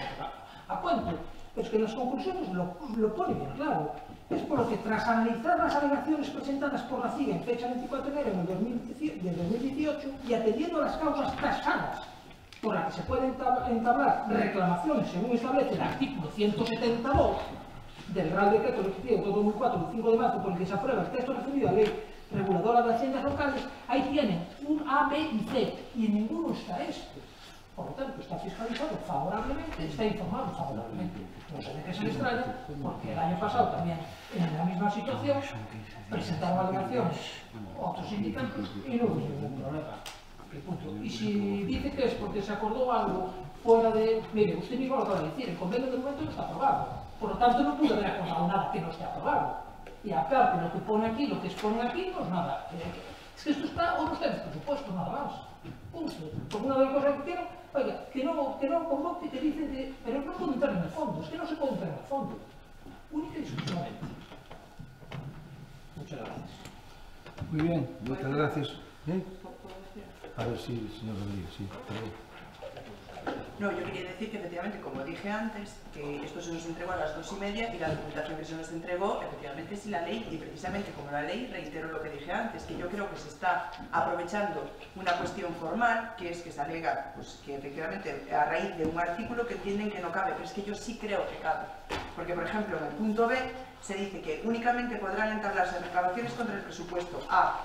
a cuento. Pero es que en las conclusiones lo pone bien claro. Es por lo que, tras analizar las alegaciones presentadas por la CIGA en fecha 24 de enero de 2018 y atendiendo a las causas tasadas por las que se pueden entablar reclamaciones según establece el artículo 172 del Real Decreto Legislativo 2004 del 5 de marzo por el que se aprueba el texto referido a la Ley Reguladora de Haciendas Locales, ahí tienen un A, B y C, y en ninguno está este. Por lo tanto, está fiscalizado favorablemente, está informado favorablemente. No sé de qué se le extraña, porque el año pasado también, en la misma situación, presentaron alegaciones otros sindicatos y no hubo ningún problema. Y si dice que es porque se acordó algo fuera de... Mire, usted mismo lo acaba de decir, el convenio de momento no está aprobado. Por lo tanto, no pudo haber acordado nada que no esté aprobado. Y aparte, lo que pone aquí, lo que exponen aquí, no es nada. Es que esto está o no está en el presupuesto, nada más. Punto. Porque una de las cosas que quiero, oiga, que no convoque, que dicen que... Pero no puede entrar en el fondo, es que no se puede entrar en el fondo. Única y exclusivamente. Muchas gracias. Muy bien, muchas gracias. A ver si, señor Rodríguez, sí, perdón. No, yo quería decir que efectivamente, como dije antes, que esto se nos entregó a las 2:30 y la documentación que se nos entregó, efectivamente, es la ley, y precisamente como la ley, reitero lo que dije antes, que yo creo que se está aprovechando una cuestión formal, que es que se alega, pues que efectivamente a raíz de un artículo que entienden que no cabe, pero es que yo sí creo que cabe. Porque, por ejemplo, en el punto B se dice que únicamente podrán entablarse reclamaciones contra el presupuesto A.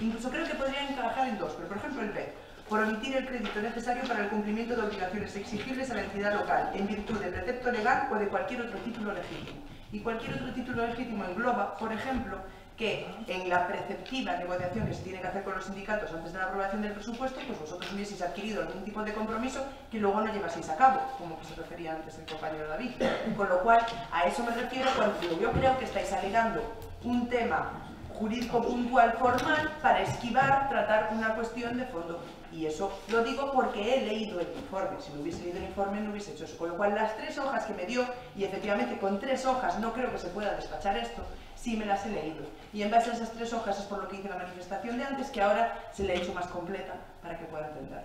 Incluso creo que podrían encajar en dos, pero por ejemplo el B, por omitir el crédito necesario para el cumplimiento de obligaciones exigibles a la entidad local, en virtud de precepto legal o de cualquier otro título legítimo. Y cualquier otro título legítimo engloba, por ejemplo, que en la preceptiva negociación que se tiene que hacer con los sindicatos antes de la aprobación del presupuesto, pues vosotros hubieseis adquirido algún tipo de compromiso que luego no llevaseis a cabo, como que se refería antes el compañero David. Con lo cual, a eso me refiero cuando yo creo que estáis alegando un tema jurídico puntual formal para esquivar tratar una cuestión de fondo. Y eso lo digo porque he leído el informe. Si no hubiese leído el informe no hubiese hecho eso. Con lo cual las 3 hojas que me dio, y efectivamente con 3 hojas no creo que se pueda despachar esto, sí me las he leído. Y en base a esas 3 hojas es por lo que hice la manifestación de antes, que ahora se le ha hecho más completa para que pueda entender.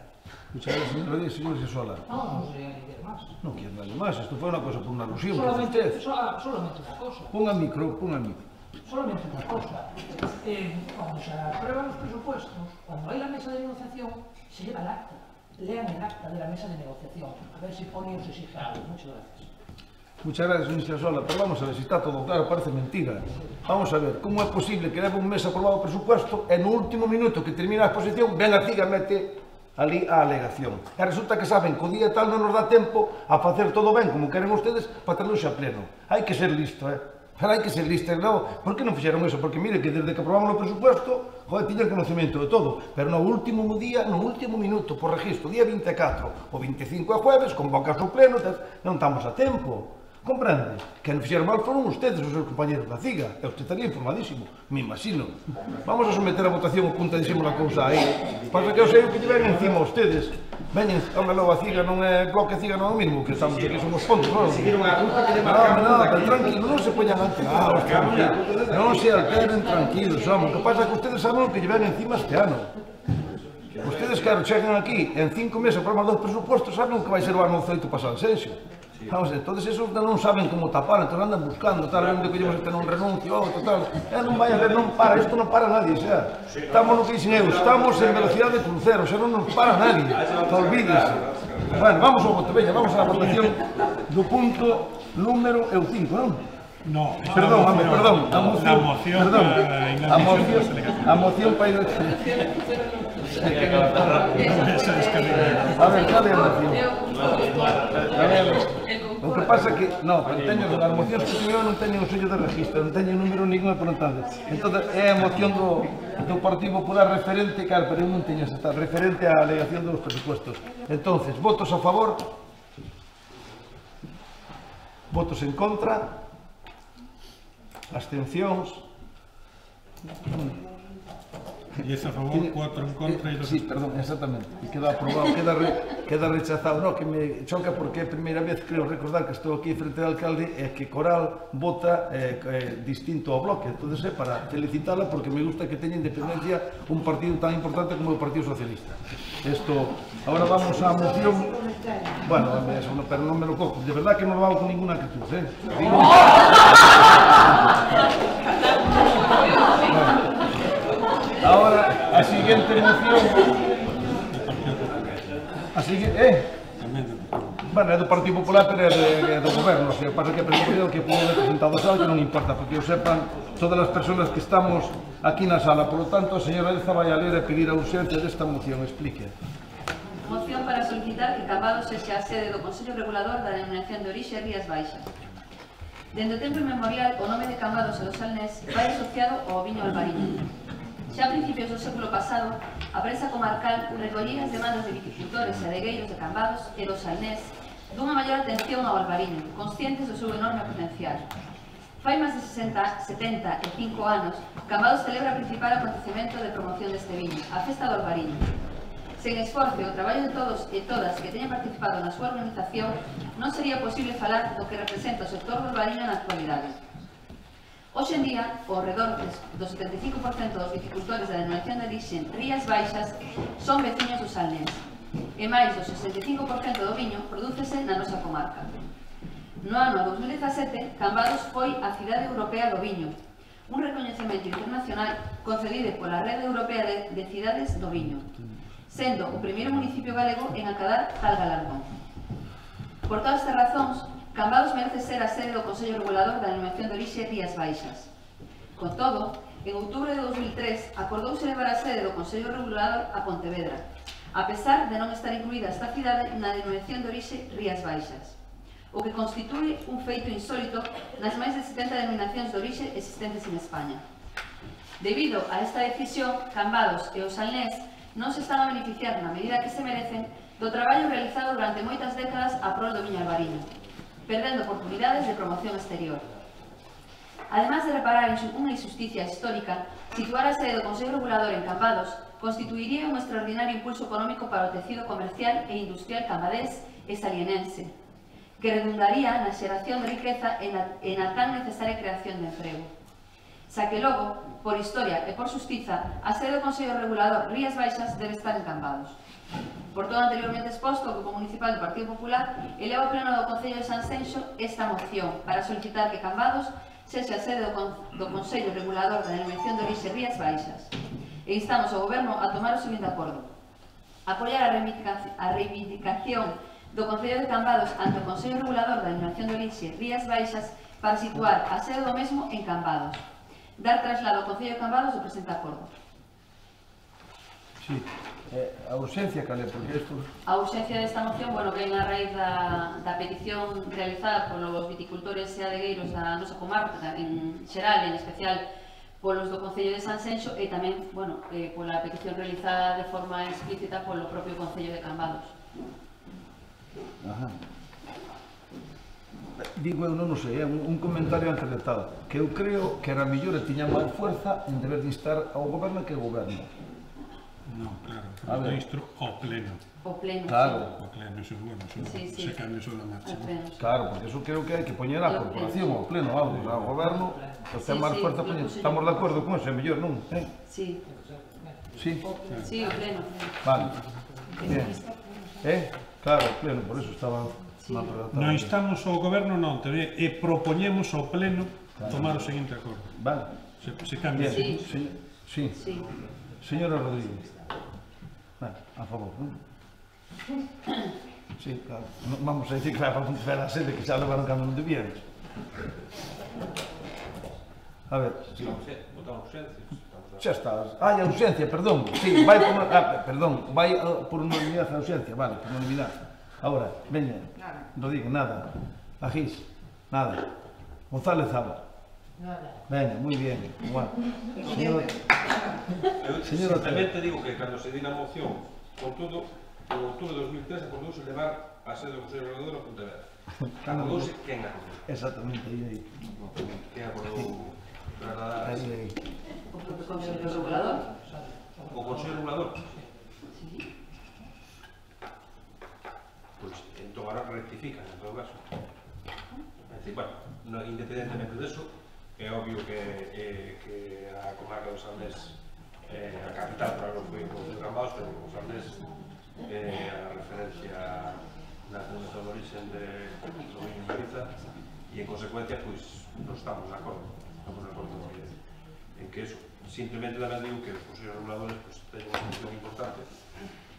Muchas gracias, señor Rodríguez. Señor Gesuala. No sé añadir más. No quiero nada más. Esto fue una cosa por una alusión. Solamente una cosa. Ponga el micro, ponga el micro. Solamente una cosa. Cuando se aprueban los presupuestos, cuando hay la mesa de negociación, se lleva el acta. Lean el acta de la mesa de negociación. A ver si pone o se exige algo. Muchas gracias. Muchas gracias, señor Gesuala. Pero vamos a ver, si está todo claro, parece mentira. Vamos a ver, como é posible que leve un mes aprobado o presupuesto e no último minuto que termina a exposición, ven a CIGA e mete ali a alegación. E resulta que saben que o día tal non nos dá tempo a facer todo ben, como queren ustedes, para terlo xa pleno. Hai que ser listo, Pero hai que ser listas, non? Por que non fixeron eso? Porque mire que desde que aprobamos o presupuesto, joder, tiñan conocimiento de todo. Pero no último día, no último minuto, por registro, día 24 o 25 é jueves, convocas o pleno, non estamos a tempo. Comprende? Que non fixeron mal foron ustedes, os seus compañeros da CIGA. E usted estaría informadísimo, me imagino. Vamos a someter a votación apuntadísimo a cousa aí. Pasa que eu sei o que lle ven encima a ustedes. Veñen, home, logo a CIGA non é bloque, CIGA non é o mismo, que estamos aquí, somos pontos, non? Pero tranquilo, non se poñan alterados, non se alteren, tranquilos, home. O que pasa é que ustedes saben o que lle ven encima este ano. Ustedes, claro, chegan aquí, en 5 meses aproban 2 presupuestos, saben o que vai ser o ano 18 pasado, Asensio. Vamos, entonces esos non saben como tapar, entonces andan buscando, tal, onde que llevamos este non renuncio, outro, tal. Non vai a ver, non para, isto non para nadie, xa. Estamos no que dicen eu, estamos en velocidade de crucero, xa non nos para nadie, olvídese. Bueno, vamos ao voto, veña, vamos á votación do punto número 5, non? No, perdón, a moción para ir... A ver, dale a moción. O que pasa que, no, teño as mocións que teño non teñen o sello de registro, non teñen número ningún e por non tal. Entón, é a moción do Partido Popular referente, claro, pero eu non teño esa, referente á alegación dos presupuestos. Entonces, votos a favor, votos en contra, abstencións, 10 a favor, 4 en contra e 2 Sí, perdón, exactamente. E queda aprobado, queda rechazado. No, que me choca porque é a primeira vez, creo recordar que estou aquí frente ao alcalde, é que Coral vota distinto ao Bloque. Entón, é para felicitala porque me gusta que teña independencia un partido tan importante como o Partido Socialista. Ahora vamos á moción. Bueno, pero non me lo cojo. De verdad que non lo hago con ninguna actitud, Digo... Ahora, a siguiente moción... A siguiente... Bueno, é do Partido Popular, pero é do Goberno. O sea, pasa que é o que puedo haber presentado xa, que non importa, porque o sepan todas as persoas que estamos aquí na sala. Por lo tanto, a señora Elza vai a ler e pedir a urxencia desta moción. Explique. Moción para solicitar que Cambados sexa a sede do Consello Regulador da Denominación de Orixe Rías Baixas. Dende o tempo inmemorial, o nome de Cambados e do Salnés vai asociado ao viño albariño. Xa a principios do século pasado, a prensa comarcal recollía as demandas de viticultores e adegueiros de Cambados e do Salnés dunha maior atención ao albariño, conscientes do seu enorme potencial. Fai máis de 75 anos, Cambados celebra o principal acontecemento de promoción deste viño, a Festa do Albariño. Sen esforzo e o traballo de todos e todas que teñan participado na súa organización, non sería posible falar do que representa o sector do albariño na actualidade. Hoxe en día, ao redor do 75% dos viticultores da denominación de orixe Rías Baixas son veciños do Salnés, e máis do 65% do viño prodúcese na nosa comarca. No ano 2017, Cambados foi a Cidade Europea do Viño, un recoñecemento internacional concedido pola Rede Europea de Cidades do Viño, sendo o primeiro municipio galego en acadar tal galardón. Por todas estas razóns, Cambados merece ser a sede do Consello Regulador da Denominación de Orixe Rías Baixas. Con todo, en outubro de 2003 acordouse levar a sede do Consello Regulador a Pontevedra, a pesar de non estar incluída esta cidade na Denominación de Orixe Rías Baixas, o que constitúe un feito insólito nas máis de 70 denominacións de orixe existentes en España. Debido a esta decisión, Cambados e o Salnés non se están a beneficiar na medida que se merecen do traballo realizado durante moitas décadas a prol do viño albariño, perdendo oportunidades de promoción exterior. Además de reparar unha injusticia histórica, situar a sede do Consello Regulador en Cambados constituiría un extraordinario impulso económico para o tecido comercial e industrial cambadés e salienense, que redundaría na xeración de riqueza e na tan necesaria creación de emprego. Xa que logo, por historia e por xustiza, a sede do Consello Regulador Rías Baixas debe estar en Cambados. Por todo anteriormente exposto, o Grupo Municipal do Partido Popular eleva ao Pleno do Concello de Sanxenxo esta moción para solicitar que Cambados sexa a sede do Consello Regulador da Denominación de Orixe Rías Baixas. E instamos ao Goberno a tomar o seguinte acordo: apoiar a reivindicación do Concello de Cambados ante o Consello Regulador da Denominación de Orixe Rías Baixas para situar a sede do mesmo en Cambados. Dar traslado ao Concello de Cambados do presente acordo. Sí. A urxencia, cale, porque isto... A urxencia desta moción, bueno, ven a raíz da petición realizada polos viticultores e adegueiros da nosa comarca, en xeral, en especial polos do Concello de Sanxenxo, e tamén, bueno, pola petición realizada de forma explícita polo propio Concello de Cambados. Ajá. Digo, eu non o sei, é un comentario antes de tal, que eu creo que era mellor e tiña máis fuerza en deber de instar ao goberno que o goberno. No, claro, o ministro ao pleno. O pleno, claro. O pleno, eso, bueno, eso se cambia sobre a marcha. Claro, porque eso creo que hai que poñer a corporación, ao pleno, ao goberno, que ten máis fuerza poñer. Estamos de acordo con eso, é mellor, non? Sí. Sí? Sí, o pleno. Vale. Bien. Claro, o pleno, por eso estaba... Non instamos ao goberno, non, e propoñemos ao pleno tomar o seguinte acordo. Vale. Se cambia. Sí. Señora Rodríguez, a favor, non? Sí, claro. Vamos a decir que vai para Pontevedra a sede, que xa levaron cando non debían. A ver, sí. Votar urxencias. Xa estás. A urxencia, perdón. Sí, vai por... perdón, vai por unanimidade a urxencia, vale, por unanimidade. Ahora, veña. Rodríguez, nada. Agís, nada. González Zaba. Venga, muy bien. Bueno. Simplemente digo que cando se di na moción, con todo, en outubro de 2003 acordouse levar a sede do Consello Regulador a Pontevedra. Acordouse quen acordou? Exactamente, aí. Quen acordou trasladar? O propio Consello Regulador. o Consello Regulador. Pois, entón ahora rectifican, en todo caso. É dicir, bueno, independentemente deso, é obvio que a comarca do Salnés, a capital para non foi con os Cambados, pero o Salnés a referencia na denominación de origen do viño en Galiza, e en consecuencia, pois, non estamos de acordo en que eso. Simplemente tamén digo que os consellos reguladores teñen unha función importante.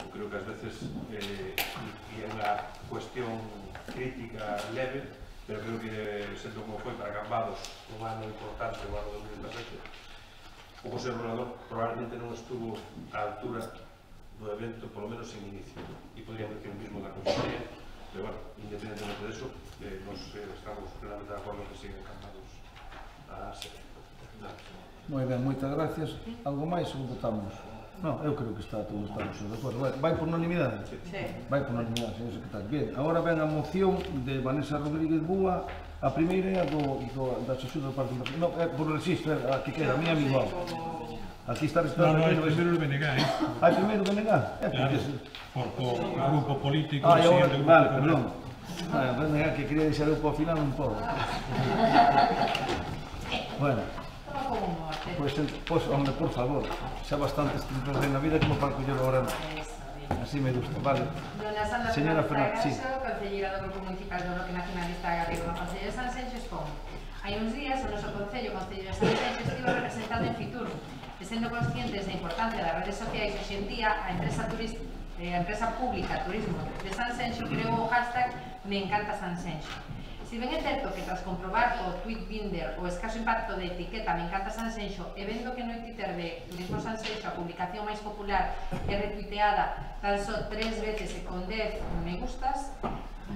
Eu creo que ás veces é unha cuestión crítica leve, pero creo que, sendo como foi para Cambados un ano importante, o ano 2017, o Consello Regulador probablemente non estuvo á altura do evento, polo menos en inicio, e podríamos decir o mismo da Consellería, pero, bueno, independentemente de eso, nos estamos plenamente de acordo que siguen Cambados a ser. Moi ben, moitas gracias. Algo máis ou votamos? Non, eu creo que está todo, estamos de acordo. Vai por unanimidade? Sí. Vai por unanimidade, señor secretario. Bien, agora ven a moción de Vanessa Rodríguez Búa. A primeira é a da sesión do Parque Nacional. Non, é por registro, aquí queda, a mía igual. Aquí está registrado. No, é primeiro o BNG, Ah, primeiro o BNG? É porque... Por grupo político, Ah, eu, siguiente grupo vale, político. perdón. O BNG que quería deixar eu para o final non podo. Bueno. Pois, hombre, por favor, xa bastantes tiempos na vida como para coller ahora. Así me gusta, vale. Dona Sandra Señora Fernández Fernández, sí. Concelleira do Grupo Municipal do Bloque Nacionalista Galego no Concello de Sanxenxo expón. Hai uns días o noso Concello de Sanxenxo estivo representado en Fitur, e sendo conscientes da importancia das redes sociais hoxe en día, a empresa pública Turismo de Sanxenxo creou o hashtag Me encanta Sanxenxo. Si ben é certo que tras comprobar o Tweetbinder o escaso impacto de etiqueta Me encanta Sanxenxo e vendo que no Twitter de Turismo Sanxenxo a publicación máis popular é retuiteada tan só 3 veces e con 10 me gustas,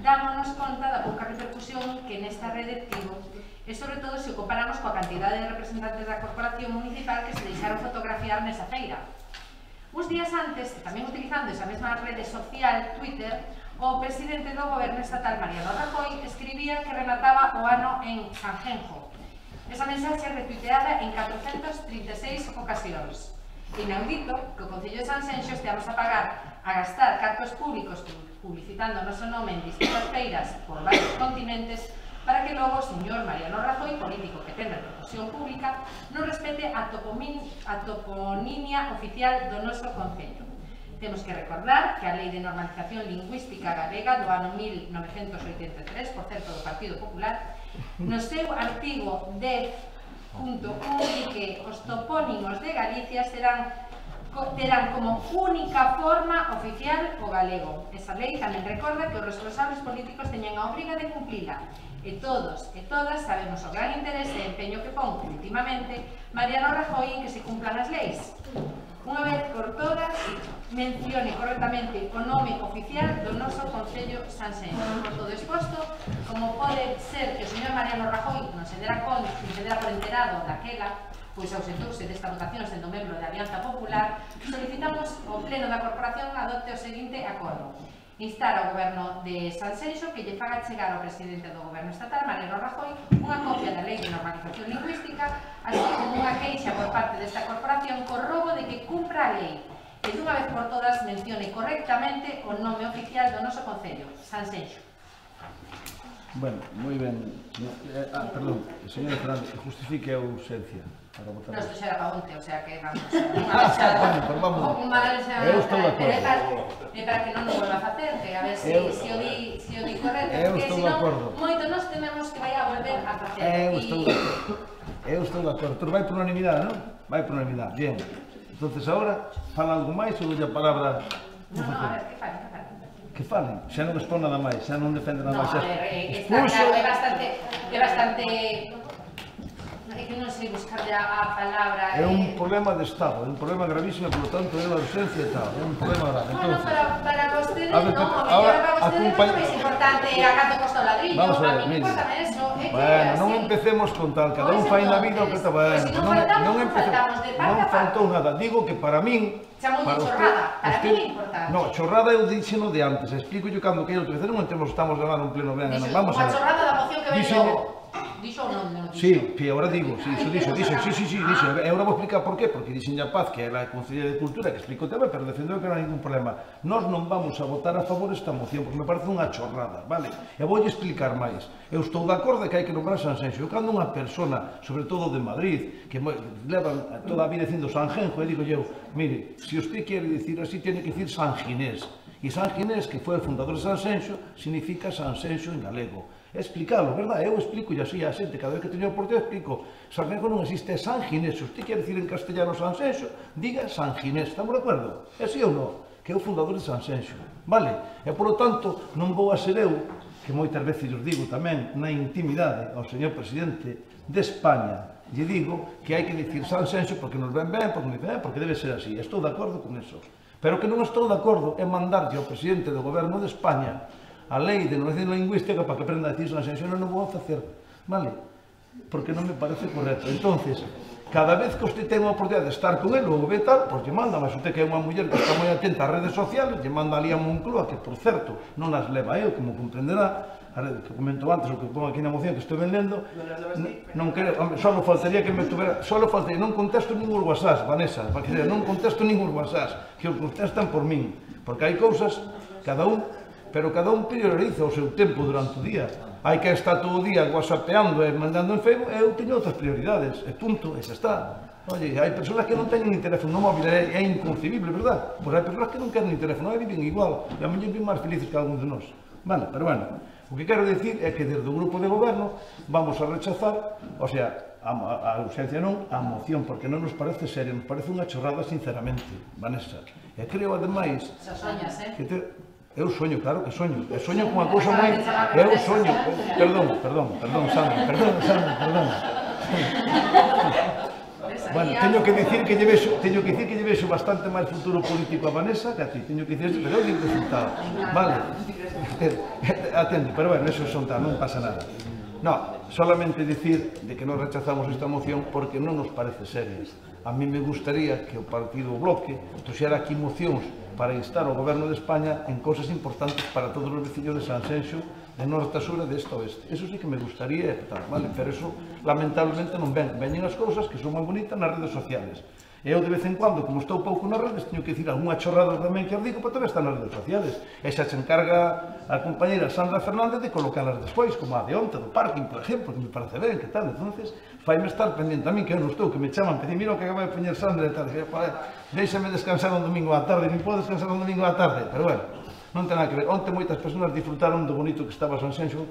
dámonos conta da pouca repercusión que nesta rede tivo e sobre todo se o comparamos coa cantidade de representantes da corporación municipal que se deixaron fotografiar nesa feira. Uns días antes, tamén utilizando esa mesma rede social, Twitter, o presidente do goberno estatal, Mariano Rajoy, escribía que remataba o ano en Sanxenxo. Esa mensaxe retuiteada en 436 ocasións. Inaudito que o Concello de Sanxenxo esteamos a gastar cartos públicos publicitando o noso nome en distintas feiras por varios continentes para que logo o señor Mariano Rajoy, político que ten repercusión pública, non respete a toponimia oficial do noso Concello. Temos que recordar que a Lei de Normalización Lingüística Galega do ano 1983, por certo do Partido Popular, no seu artigo 10.1 di que os topónimos de Galicia terán como única forma oficial o galego. Esa lei tamén recorda que os responsables políticos teñen a obriga de cumplila. E todos e todas sabemos o gran interese e empeño que pon últimamente Mariano Rajoy en que se cumplan as leis. Unha vez por todas, mencione correctamente o nome oficial do noso Concello Sanxenxo. Por todo exposto, como pode ser que o señor Mariano Rajoy non se dera por enterado daquela, pois ausentouse desta votación sendo membro da Alianza Popular, solicitamos ao Pleno da Corporación adopte o seguinte acordo. Instar ao Goberno de Sanxenxo que lle faga chegar ao presidente do Goberno estatal, Mariano Rajoy, unha copia da Lei de Normalización Lingüística, así como unha queixa por parte desta corporación co robo de que cumpra a lei e dunha vez por todas mencione correctamente o nome oficial do noso Concello, Sanxenxo. Bueno, moi ben. Perdón, señora Fernández, justifique a ausencia para votar. Non, isto xa era para onte, o sea que vamos, unha baixada. Bueno, pero vamos. Eu estou de acordo. É para que non nos volva a facer, que a ver se o di correcto, porque senón moito nos tememos que vai a volver a facer. Eu estou de acordo. Pero vai por unanimidade, non? Vai por unanimidade, bien. Entonces agora, fala algo máis ou dolle a palabra? Non, a ver, que falen. Que falen, xa non expón nada máis, xa non defende nada máis. Non, está claro, é bastante... É que non sei buscar a palabra... É un problema de Estado, é un problema gravísimo, por lo tanto, é unha urgencia e tal, é un problema grave. Bueno, para vostedes non, o mellor para vostedes non é máis importante a canto costa o ladrillo, a mí me importa eso, é que... Bueno, non empecemos con tal, cada un fai na vida o que está ben. Non faltou nada, digo que para min... Chamou de chorrada, para mí é importante. No, chorrada eu dixeno de antes, explico yo cando que outra vez non estamos a ganar un pleno ben. Vamos a chorrada da moción que ven logo. Dixo o non dixo? Sí, agora digo, sí, dixo. E agora vou explicar por qué, porque dixen a Paz, que é a Conselleira de Cultura, que explicou tamén, pero defendeu que non hai ningún problema. Nós non vamos a votar a favor esta moción, porque me parece unha chorrada, vale? E vou explicar máis. Eu estou de acordo que hai que nombrar Sanxenxo. Cando unha persona, sobre todo de Madrid, que levan toda a vida dicindo Sanjenjo, e digo eu, mire, se usted quere dicir así, tiene que dicir San Ginés. E San Ginés, que foi o fundador de Sanxenxo, significa Sanxenxo en galego. É explicalo, verdad? Eu explico así a xente, cada vez que teño oportunidade explico. Sanxenxo non existe, é San Ginés. Se usted quere dicir en castellano Sanxenxo, diga San Ginés, estamos de acordo? É así ou non? Que é o fundador de Sanxenxo, vale? E polo tanto, non vou a ser eu, que moitas veces os digo tamén na intimidade ao señor presidente de España, lle digo que hai que dicir Sanxenxo porque nos ven ben, porque debe ser así. Estou de acordo con eso. Pero que non estou de acordo é mandarlle ao presidente do goberno de España a lei de normación lingüística para que aprenda a decir Sanxenxo. Non vou a facer, vale? Porque non me parece correcto. Entonces, cada vez que usted ten a oportunidade de estar con ele ou ve tal, pois lle manda, mas usted que é unha muller que está moi atenta ás redes sociales, lle manda ali a Moncloa, que por certo non as leva eu, como comprenderá, que comento antes, o que pongo aquí na moción que estou vendendo, non quero, só faltaría que me tuvera, non contesto ningún WhatsApp, Vanessa, non contesto ningún WhatsApp, que os contestan por min, porque hai cousas, cada un, pero cada un prioriza o seu tempo durante o día. Hai que estar todo o día whatsappeando e mandando en Facebook, eu teño outras prioridades, e punto, e xa está. Oye, hai persoas que non teñen nin teléfono móvil, é inconcebible, verdad? Pois hai persoas que non queren nin teléfono, viven igual, e a mellor viven máis felices que algún de nós. Vale, pero bueno, o que quero dicir é que desde o grupo de goberno vamos a rechazar, o sea, a ausencia non, a moción, porque non nos parece seria, nos parece unha chorrada sinceramente, Vanessa. E creo, ademais, que eu soño, claro que soño, e soño con unha cousa moi... Eu soño, perdón, Sandra, perdón. Bueno, teño que dicir que lle vexo bastante máis futuro político a Vanessa que a ti, teño que dicir, pero eu digo resultado, vale? Atende, pero bueno, eso son tal, non pasa nada. No, solamente dicir de que non rechazamos esta moción porque non nos parece seria. A mí me gustaría que o partido Bloque trouxera aquí mocións para instar ao goberno de España en cousas importantes para todos os veciños de Sanxenxo, de norte a sur e de este a oeste. Eso sí que me gustaría, vale? Pero eso, lamentablemente, non ven. Veñen as cousas que son moi bonitas nas redes sociales. E eu, de vez en cuando, como estou pouco nas redes, teño que dicir algunha chorrada tamén que os digo, pero tamén están nas redes sociales. E xa se encarga a compañera Sandra Fernández de colocalas despois, como a de onte, do parking, por exemplo, que me parece ben, que tal. Entonces, faime estar pendente a mí, que eu non estou, que me chaman, que mira o que acaba de poñer Sandra e tal. Déixame descansar un domingo á tarde, non podo descansar un domingo á tarde, pero bueno, non ten nada que ver. Onte moitas persoas disfrutaron do bonito que estaba Sanxenxo,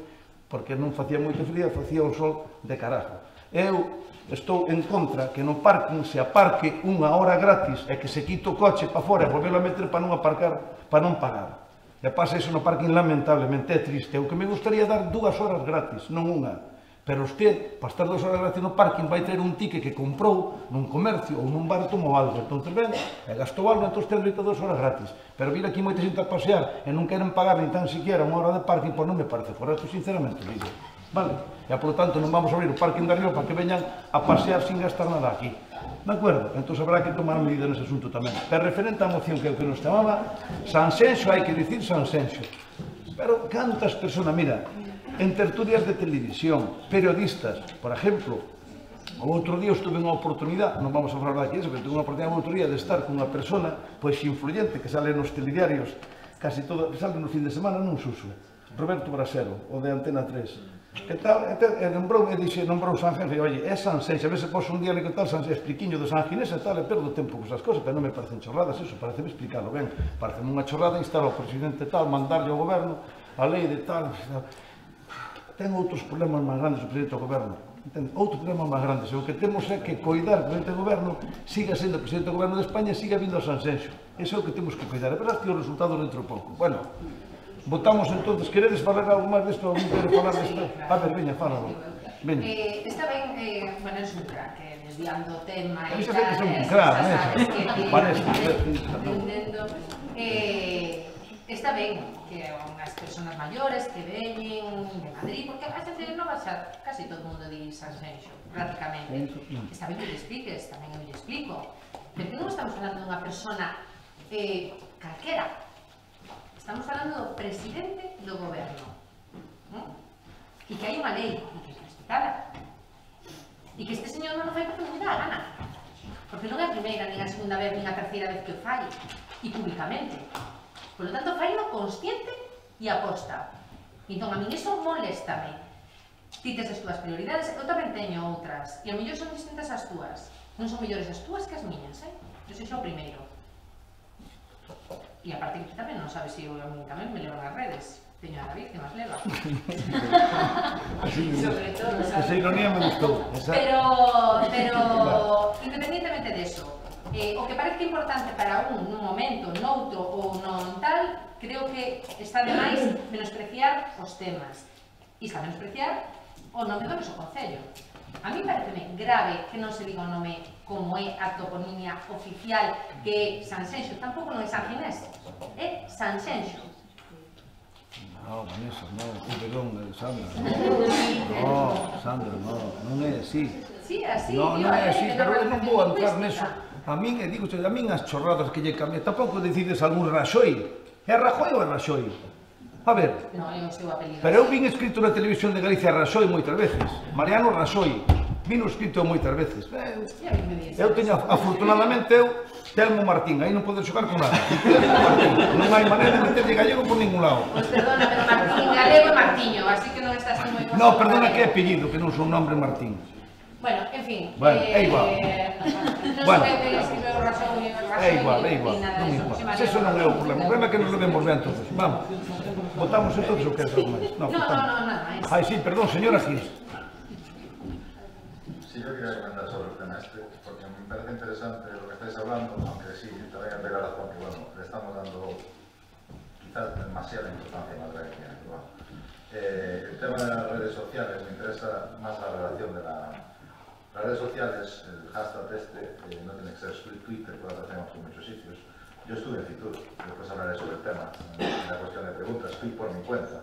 porque non facía moito frío, facía un sol de carajo. Eu estou en contra que no parking se aparque unha hora gratis e que se quite o coche para fora e volvelo a meter para non aparcar, para non pagar. E pasa iso no parking, lamentablemente, é triste. O que me gustaría dar 2 horas gratis, non unha. Pero usted, para estar 2 horas gratis no parking, vai ter un ticket que comprou nun comercio ou nun bar, tomou algo. Entón, ven, e gastou algo, entón ten 2 horas gratis. Pero vir aquí moita xente a pasear e non queren pagar ni tan siquiera unha hora de parking, pois non me parece correcto, sinceramente, digo. Vale? E, por lo tanto, non vamos a abrir o parking de arriba para que veñan a pasear sin gastar nada aquí. De acordo? Entón, habrá que tomar medidas nese asunto tamén. Pero referente á moción que nos chamaba, Sanxenxo, hai que dicir Sanxenxo. Pero cantas persoas, mira, en tertulias de televisión, periodistas, por exemplo, o outro día estuve unha oportunidade, non vamos a falar daqui, pero tuve unha oportunidade outro día de estar con unha persona, pois, influyente, que sale nos telediarios, casi todo, que sale no fin de semana, non suso, Roberto Brasero, o de Antena 3. E tal, e nombrou Sanxenxo, e oye, é Sanxenxo, a veces poso un día que tal, expliquiño de San Ginés e tal, e perdo tempo con esas cosas, pero non me parecen chorradas, eso, pareceme explicarlo ben, pareceme unha chorrada instar ao presidente tal, mandarlle ao goberno a lei de tal, ten outros problemas máis grandes o presidente do goberno, entende? Outros problemas máis grandes, e o que temos é que coidar que o presidente do goberno siga sendo presidente do goberno de España e siga vindo a Sanxenxo, ese é o que temos que coidar, e verás que os resultados dentro de pouco. Bueno, votamos entonces, queredes falar algo máis desto, ou non queres falar desto? A ver, veña, fálalo. Está ben, bueno, es un crack, desviando o tema e tal, que son un crack, está ben que unhas persoas maiores que veñen de Madrid, porque a xente non vai xa, casi todo o mundo di Sanxenxo, prácticamente. Está ben que lle expliques, tamén eu lle explico, pero que non estamos falando dunha persona calquera. Estamos falando do presidente do goberno, e que hai unha lei, e que complicada. E que este señor non o fai porque non lle dá a gana. Porque non é a primeira, nin a segunda vez, nin a terceira vez que o fai. E públicamente. Por lo tanto, fai no consciente e aposta. Entón, a min iso moléstame. Ti tes as túas prioridades, eu tamén teño outras. E a mellor son distintas as túas. Non son mellores as túas que as miñas, Eu sei xa o primeiro. E aparte que tamén non sabes se eu a min tamén me levan as redes. Teño a David que máis leva. Sobre todo, sabes? Esa ironía me gustou. Pero, independientemente de eso, o que parece importante para un nun momento, noutro ou non tal, creo que está de máis menospreciar os temas. E está menospreciar o nome do noso concello. A mí pareceme grave que non se diga o nome como é a toponimia oficial que é Sanxenxo. Tampouco non é San Ginés, é Sanxenxo. No, Vanessa, no, perdón, Sandra. No, Sandra, non é así. Sí, así, non é así, pero eu non vou entrar neso. A min, digo, a min as chorradas que lle cambian, tampouco decides algún Raxoi. É Rajoy ou é Raxoi? A ver, no, é o seu apelido. Pero eu vin escrito na televisión de Galicia Raxoi moitas veces. Mariano Raxoi. Vino escrito moitas veces. Eu teño, afortunadamente, Telmo Martín, aí non podes xogar con nada. Non hai maneira de meterlle gallego por ningún lado. Pois perdona, pero Martín galego é Martiño, así que non estás moi... No, perdona que é apellido, que non son nombre Martín. Bueno, en fin... Bueno, é igual. Non sei que escribeu o Raxoi, é igual, non igual. Se eso non é o problema. O problema é que nos levemos ben todos. Vamos, votamos entonces o que é algo máis. No, nada máis. Ai, sí, perdón, señora Gis. Sí, yo quería comentar sobre el tema este, porque me parece interesante lo que estáis hablando, aunque sí, también me da razón que, bueno, le estamos dando quizás demasiada importancia a la que actual. El tema de las redes sociales, me interesa más la relación de las redes sociales, el hashtag este, no tiene que ser Twitter, que lo hacemos en muchos sitios. Yo estuve en Fitur, después hablaré sobre el tema, en la cuestión de preguntas, fui por mi cuenta,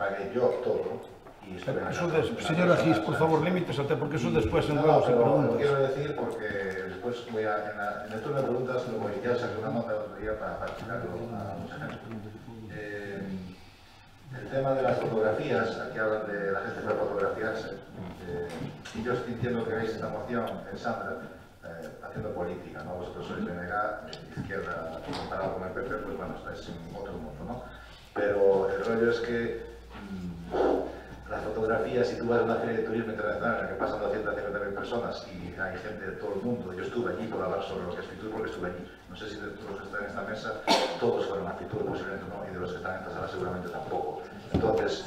pagué yo todo. Señora Gis, por favor, límites até porque eso después entramos en preguntas. Lo quiero decir porque después voy en el turno de preguntas lo voy a sacar una nota otro día para explicarlo a mucha gente. El tema de las fotografías, aquí hablan de la gente puede fotografiarse. Y yo entiendo que veis esta moción, Sandra, haciendo política, ¿no? Vosotros sois BNG, izquierda, comparado con el PP, pues bueno, estáis en otro mundo, ¿no? Pero el rollo es que las fotografías, si tú vas a una feria de turismo internacional en la que pasan 250.000 personas y hay gente de todo el mundo, yo estuve allí por hablar sobre lo que es Fitur porque estuve allí. No sé si de todos los que están en esta mesa, todos fueron a Fitur, posiblemente no, y de los que están en esta sala seguramente tampoco. Entonces,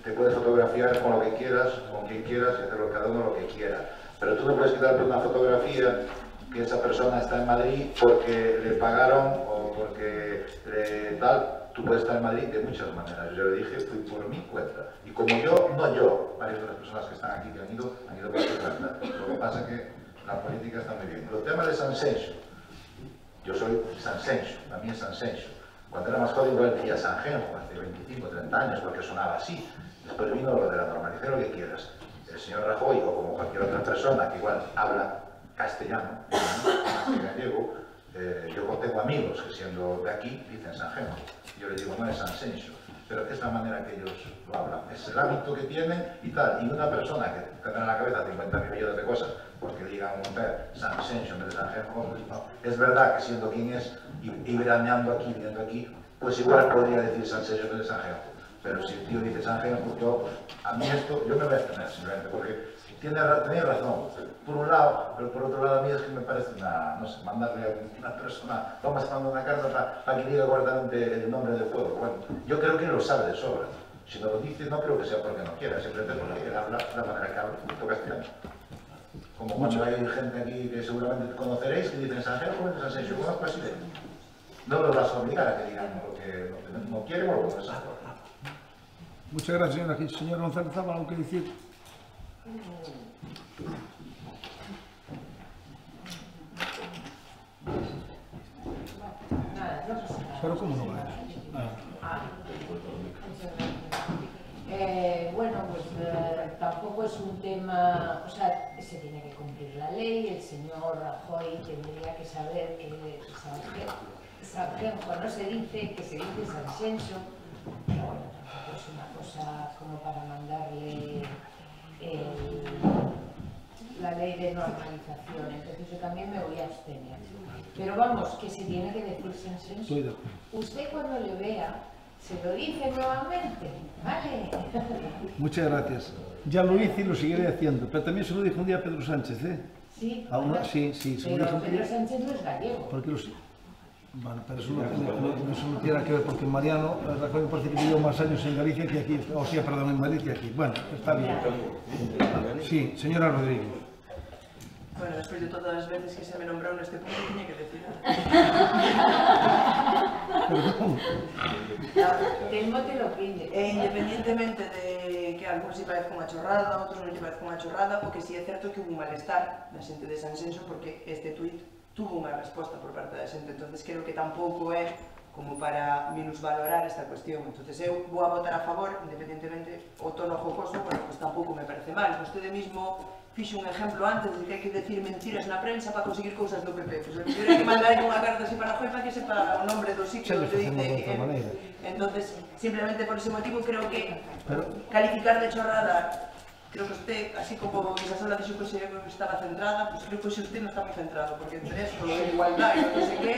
te puedes fotografiar con lo que quieras, con quien quieras y hacerlo cada uno lo que quiera. Pero tú no puedes quitarte una fotografía que esa persona está en Madrid porque le pagaron o porque tal. Tú puedes estar en Madrid de muchas maneras. Yo le dije, fui por mi cuenta. Y como yo, no yo, varias de las personas que están aquí que han ido por su cuenta. Lo que pasa es que la política está muy bien. El tema de Sanxenxo. Yo soy Sanxenxo, a mí es Sanxenxo. Cuando era más joven igual decía Sangenjo, hace 25, 30 años, porque sonaba así. Después vino lo de la normalización, lo que quieras. El señor Rajoy, o como cualquier otra persona que igual habla castellano, más que gallego, yo tengo amigos que siendo de aquí dicen Sangenjo. Yo les digo, no es Sanxenxo, pero es la manera que ellos lo hablan. Es el hábito que tienen y tal. Y una persona que tendrá en la cabeza 50.000 millones de cosas, porque digan Sanxenxo en vez de Sangenjo, no. Es verdad que siendo quien es y veraneando aquí, viviendo aquí, pues igual podría decir Sanxenxo en vez de Sangenjo. Pero si el tío dice Sangenjo, a mí esto, yo me voy a abstener simplemente, porque tenía razón, por un lado, pero por otro lado a mí es que me parece una, no sé, mandarle a una persona, vamos mandando una carta para que diga correctamente el nombre del pueblo. Bueno, yo creo que lo sabe de sobra. Si no lo dice, no creo que sea porque no quiera, simplemente porque él habla de la manera que habla, en castellano. Como cuando hay gente aquí que seguramente conoceréis que dicen Sangenjo o Sanxenxo, yo conozco así de... No los vas a obligar a que digan lo que no quieren o lo que no saben. Muchas gracias, señora Gis. Señora González, ¿estaba algo que decir? Pero ¿cómo no va eso? Bueno, pues tampoco es un tema, o sea, se tiene que cumplir la ley, el señor Rajoy tendría que saber que Sangenjo no se dice, que se dice Sanxenxo, pero bueno, tampoco es una cosa como para mandarle la ley de normalización, entonces yo también me voy a abstener. Pero vamos, que se tiene que decir Sansenso. Usted cuando le vea, se lo dice nuevamente, ¿vale? Muchas gracias. Ya lo hice y lo seguiré haciendo, pero también se lo dije un día a Pedro Sánchez, ¿eh? Sí, sí, se lo dije un día. Pedro Sánchez no es gallego. Porque los... Bueno, pero eso no tiene que ver, porque Mariano Rajoy me parece que vivió más años en Galicia que aquí, o sea, perdón, en Madrid que aquí. Bueno, está bien. Sí, señora Rodríguez. Bueno, despois de todas as veces que se me nombrou neste punto, tiña que decir Perdón. Telmo te lo pide. Independientemente de que a algún si parezca unha chorrada, outros non lle parezca unha chorrada, o que si é certo que hubo un malestar na xente de Sansenso porque este tuit tuvo unha resposta por parte da xente, entonces creo que tampouco é como para minusvalorar esta cuestión. Entonces eu vou a votar a favor, independientemente o tono jocoso, bueno, pues tampouco me parece mal. Vostede mismo fixo un exemplo antes de que hai que decir mentiras na prensa para conseguir cousas do PP. Pues eu teria que mandar unha carta así para a Rajoy para que sepa o nombre do sitio onde dice. Entonces, simplemente por ese motivo creo que calificar de chorrada, creo que usted, así como Isasola dixo que estaba centrada, pues creo que usted non está moi centrado, porque entre esto, de igualdad e non sei que,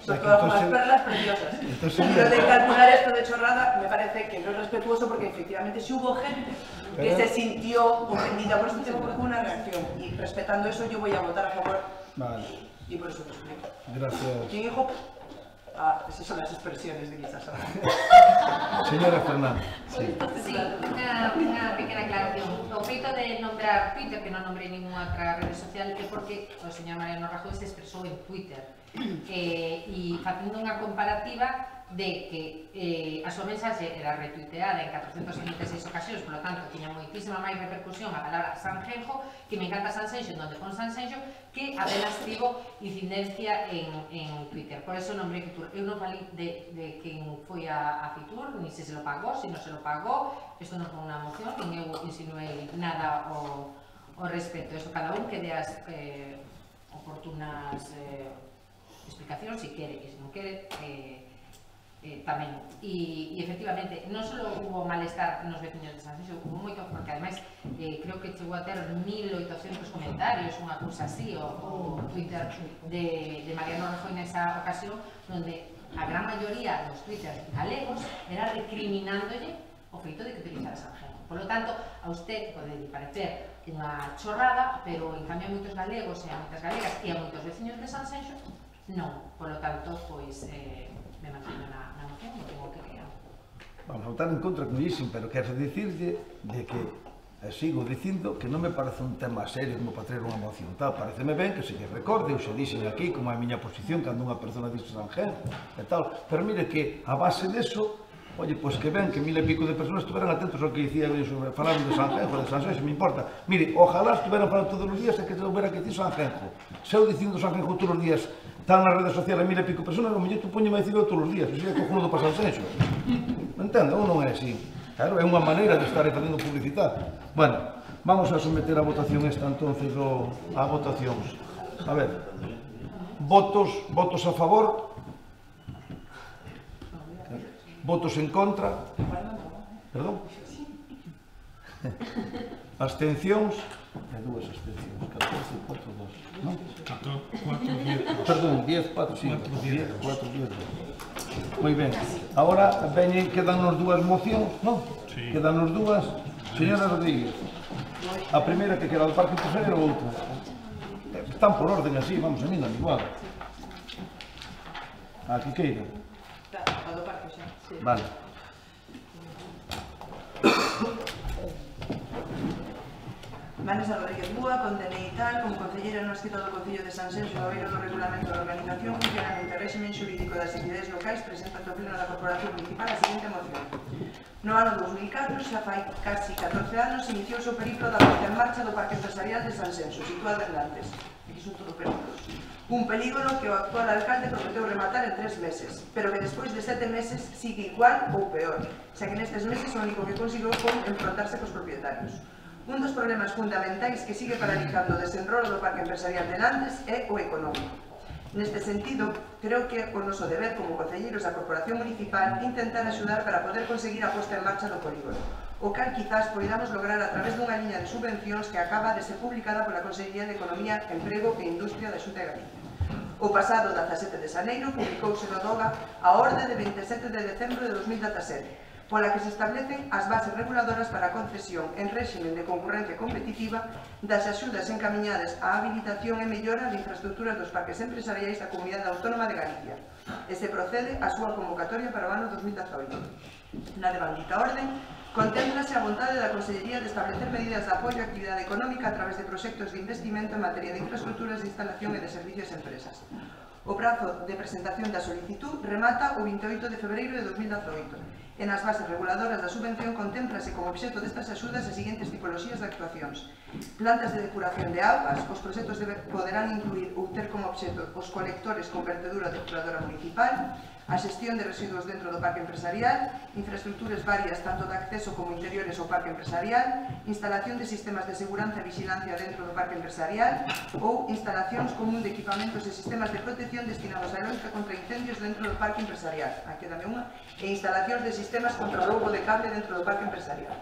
son todas unhas perlas preciosas. Pero de calcular esto de chorrada, me parece que no es respetuoso, porque efectivamente si hubo gente que se sintió ofendida, por eso tengo una reacción, y respetando eso yo voy a votar a favor, y por eso lo explico. Gracias. ¿Quién dijo? Ah, esas son las expresiones de Isasola. Señora Fernández. Sí, unha pequena aclaración. O feito de nombrar Twitter, que non nombrei ninguna outra rede social, é porque o señor Mariano Rajoy se expresou en Twitter e facendo unha comparativa de que a súa mensaxe era retuiteada en 476 ocasións, polo tanto, tiña moitísima máis repercusión a palabra Sanjenjo, que me encanta Sansenxo, donde pon Sansenxo, que apenas tivo incidencia en Twitter. Por eso nombrei Fitur. Eu non falei de quen foi a Fitur, ni se lo pagou, se non se lo pagou, isto non foi unha moción, nin eu insinuei nada ao respecto. Eso cada un que dé as oportunas explicacións, se quere, e se non quere, tamén. E efectivamente, non só hubo malestar nos veciños de Sansenxo, hubo moito, porque ademais creo que chegou a ter 1800 comentarios, unha cousa así, o Twitter de Mariano Rajoy nesa ocasión, onde a gran maioría dos twitters galegos era recriminándolle o feito de que utilizara Sanjenjo. Por lo tanto, a usted pode parecer unha chorrada, pero en cambio a moitos galegos e a moitas galegas e a moitos veciños de Sansenxo non. Por lo tanto, pois me mantengo na moción, non tengo que crear. Vamos a votar en contra, como dixen, pero quero dicirlle de que sigo dicindo que non me parece un tema serio como para traer unha moción. Pareceme ben que se lle recorde, ou se dixen aquí como a miña posición cando unha persona dixe Sanjenjo e tal, pero mire que a base deso, oye, pois que ben que 1000 e pico de persoas estuveran atentos ao que dicía sobre falaron de Sanjenjo, de Sansenxo, me importa. Mire, ojalá estuveran falando todos os días e que se houbera que dicir Sanjenjo. Se eu dicindo Sanjenjo todos os días, están nas redes sociales 1000 e pico personas, o mellor tú poñeme a dicirlo todos os días, que sería cojonudo para Sansenxo. Entende? Ou non é así? Claro, é unha maneira de estar facendo publicidade. Bueno, vamos a someter a votación esta entonces a votacións. A ver, votos a favor, votos en contra, perdón, abstencións, e dúas abstencións, 14, 4, 2, non? 4, 10. Perdón, 10, 4, sí, 4, 10, 2. Moi ben, agora quedannos dúas mocións, non? Sí. Quedannos dúas. Señora Rodríguez, a primeira que queda do Parque Empresarial ou outra? Están por orden así, vamos, a mí non igual. A que queira. A do parque xa. Vale. Vanessa Rodríguez Búa, con DNI tal, como concelleira no escrito do Concello de Sansenxo do Aveiro do Regulamento da Organización, Funcionamento e Réximen Xurídico das Entidades Locais, presenta ao Pleno da Corporación Municipal a seguinte moción. No ano 2004, xa fai casi 14 anos, iniciouse o periplo da posta en marcha do Parque Empresarial de Sansenxo, situado en Nantes. Aquí son todo peligros. Un peligro que o actual alcalde prometeu rematar en 3 meses, pero que despois de 7 meses sigue igual ou peor, xa que nestes meses o único que conseguiu foi enfrontarse cos propietarios. Un dos problemas fundamentais que sigue paralizando o desenrolo do Parque Empresarial de Nantes é o económico. Neste sentido, creo que é o noso deber como concelleiros da Corporación Municipal intentar axudar para poder conseguir a posta en marcha do polígono. o cal quizás poidamos lograr a través dunha liña de subvencións que acaba de ser publicada pola Consellería de Economía, Emprego e Industria da Xunta de Galicia. O pasado 17 de xaneiro publicouse no DOGA a orde de 27 de decembro de 2017, pola que se establecen as bases reguladoras para a concesión en réximen de concurrencia competitiva das axudas encamiñadas á habilitación e mellora de infraestructuras dos parques empresariais da Comunidade Autónoma de Galicia e se procede á súa convocatoria para o ano 2018. Na devandita orden, contémplase a vontade da Consellería de establecer medidas de apoio á actividade económica a través de proxectos de investimento en materia de infraestructuras de instalación e de servicios a empresas. O prazo de presentación da solicitud remata o 28 de febreiro de 2018. E nas bases reguladoras da subvención contémplase como obxecto destas axudas as seguintes tipoloxías de actuacións: plantas de depuración de augas, os proxectos poderán incluir ou ter como obxecto os colectores con vertedura depuradora municipal, a xestión de residuos dentro do parque empresarial, infraestructuras varias tanto de acceso como interiores ao parque empresarial, instalación de sistemas de seguranza e vigilancia dentro do parque empresarial ou instalacións común de equipamentos e sistemas de protección destinados á loita contra incendios dentro do parque empresarial. Aquí dame unha. E instalacións de sistemas contra o roubo de cable dentro do parque empresarial.